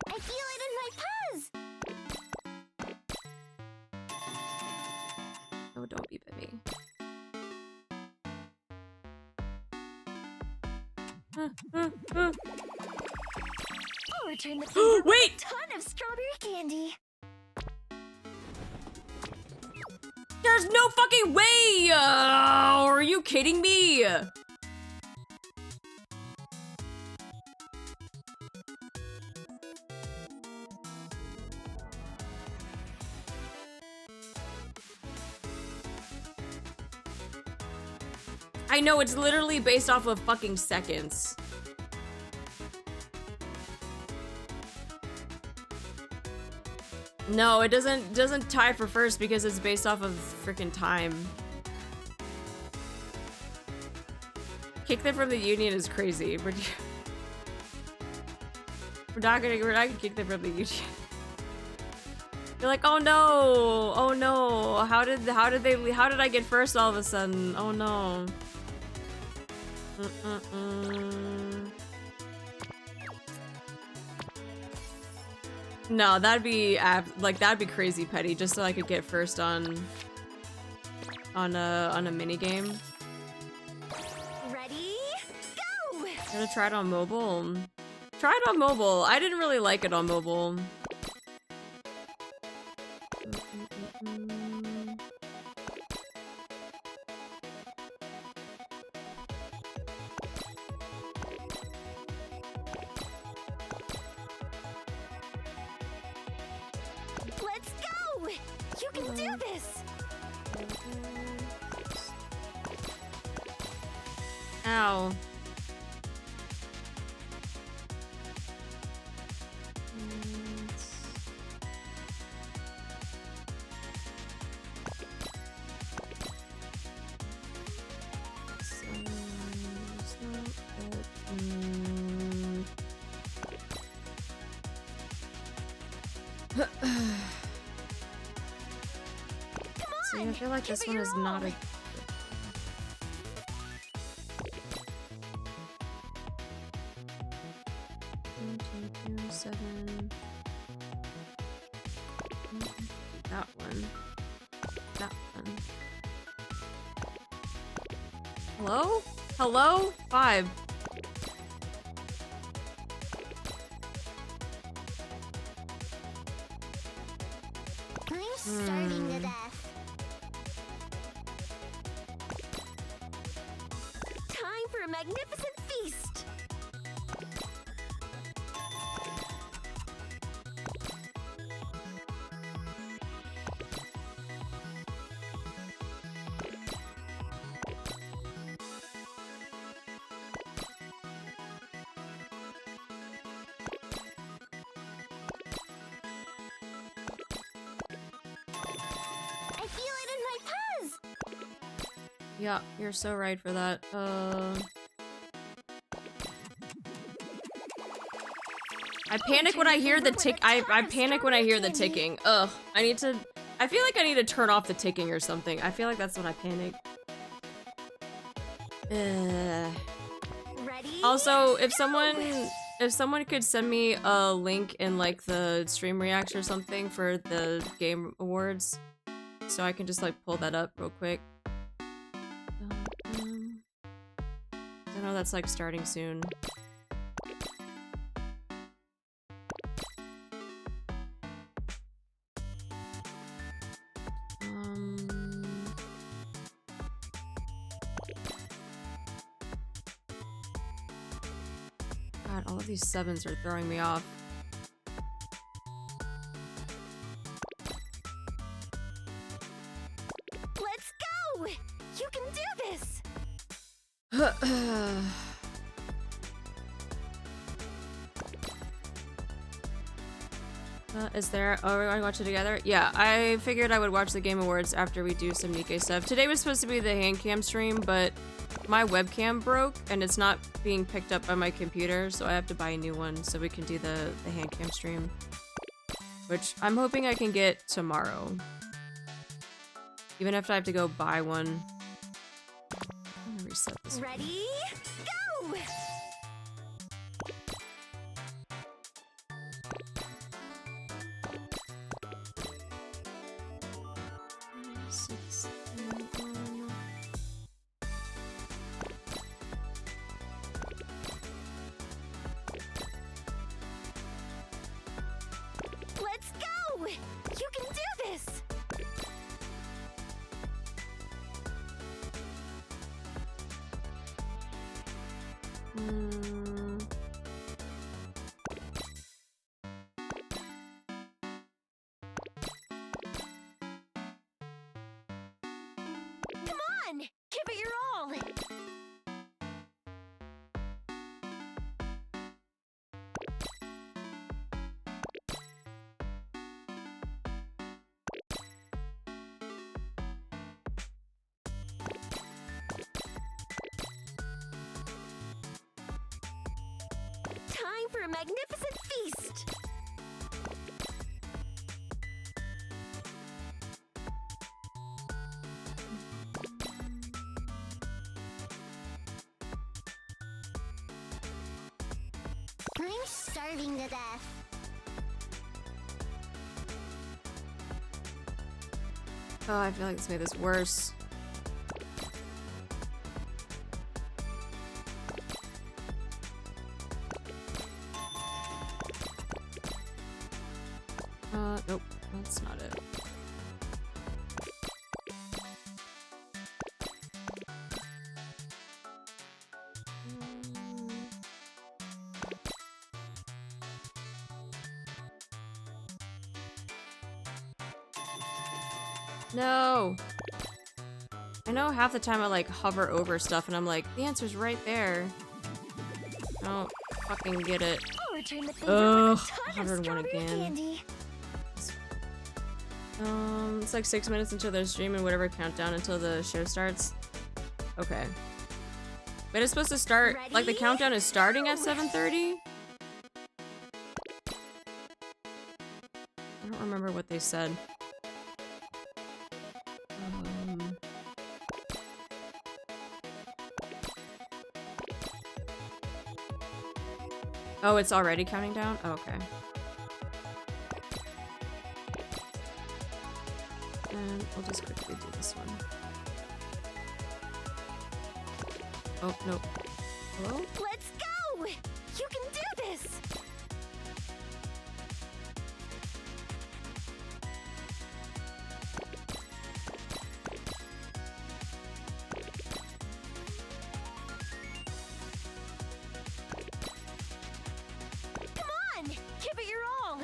I feel it in my puzz! Oh, don't beep at me. I'll return the favor with Wait! a ton of strawberry candy. There's no fucking way! Are you kidding me? I know, it's literally based off of fucking seconds. No, it doesn't tie for first because it's based off of freaking time. Kick them from the union is crazy. We're not gonna kick them from the union. You're like, oh no, how did I get first all of a sudden? Oh no. No, that'd be crazy petty just so I could get first on a mini game. Ready? Go! Gotta try it on mobile. Try it on mobile. I didn't really like it on mobile. Let's go! You can do this! Ow. See, I feel like this one is not a... That one. That one. Hello? Hello? 5. I'm starving to death. Time for a magnificent feast! Yeah, you're so right for that. I panic when I hear the tick. I panic when I hear the ticking. Ugh. I feel like I need to turn off the ticking or something. I feel like that's when I panic. Ready? Also, if someone could send me a link in like the stream reacts or something for the game awards, so I can just like pull that up real quick. I know that's like starting soon. God, all of these 7s are throwing me off. Let's go! You can do this! Is there? Oh, we're gonna watch it together? Yeah, I figured I would watch the Game Awards after we do some NIKKE stuff. Today was supposed to be the hand cam stream, but my webcam broke and it's not being picked up by my computer, so I have to buy a new one so we can do the hand cam stream. Which I'm hoping I can get tomorrow. Even if I have to go buy one. I'm gonna reset this. Ready? Go! 6, 'Let's go! You can do this! Come on! Give it your all! Time for a magnificent feast! I'm starving to death. Oh, I feel like this made this worse. Nope, that's not it. No! I know half the time I like hover over stuff and I'm like, the answer's right there. I don't fucking get it. I'll return the favor with Ugh, a ton of 101 strawberry again. candy. It's like 6 minutes until the stream and whatever countdown until the show starts. Okay. But it's supposed to start, like the countdown is starting at 7:30? I don't remember what they said. Oh, it's already counting down? Oh, okay. And we'll just quickly do this one. Oh, nope. Hello? Let's go! You can do this! Come on! Give it your all!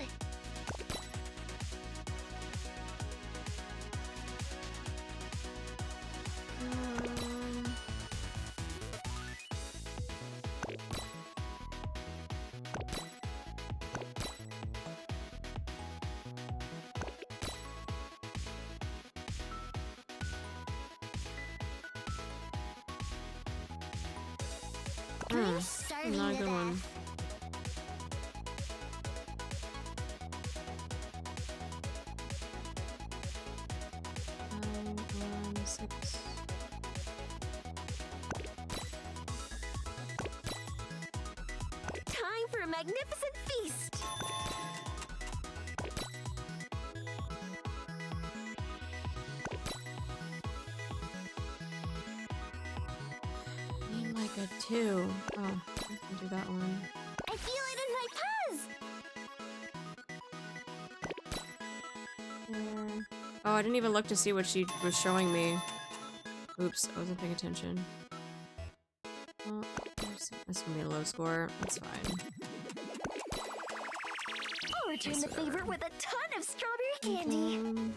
I'm starving Not a to good one. death. 6. Time for a magnificent feast. Need like a 2. Oh, I can do that one. I feel it in my puzz. Oh, I didn't even look to see what she was showing me. Oops, I wasn't paying attention. Well, that's gonna be a low score. That's fine. I'll return the favor with a ton of strawberry candy.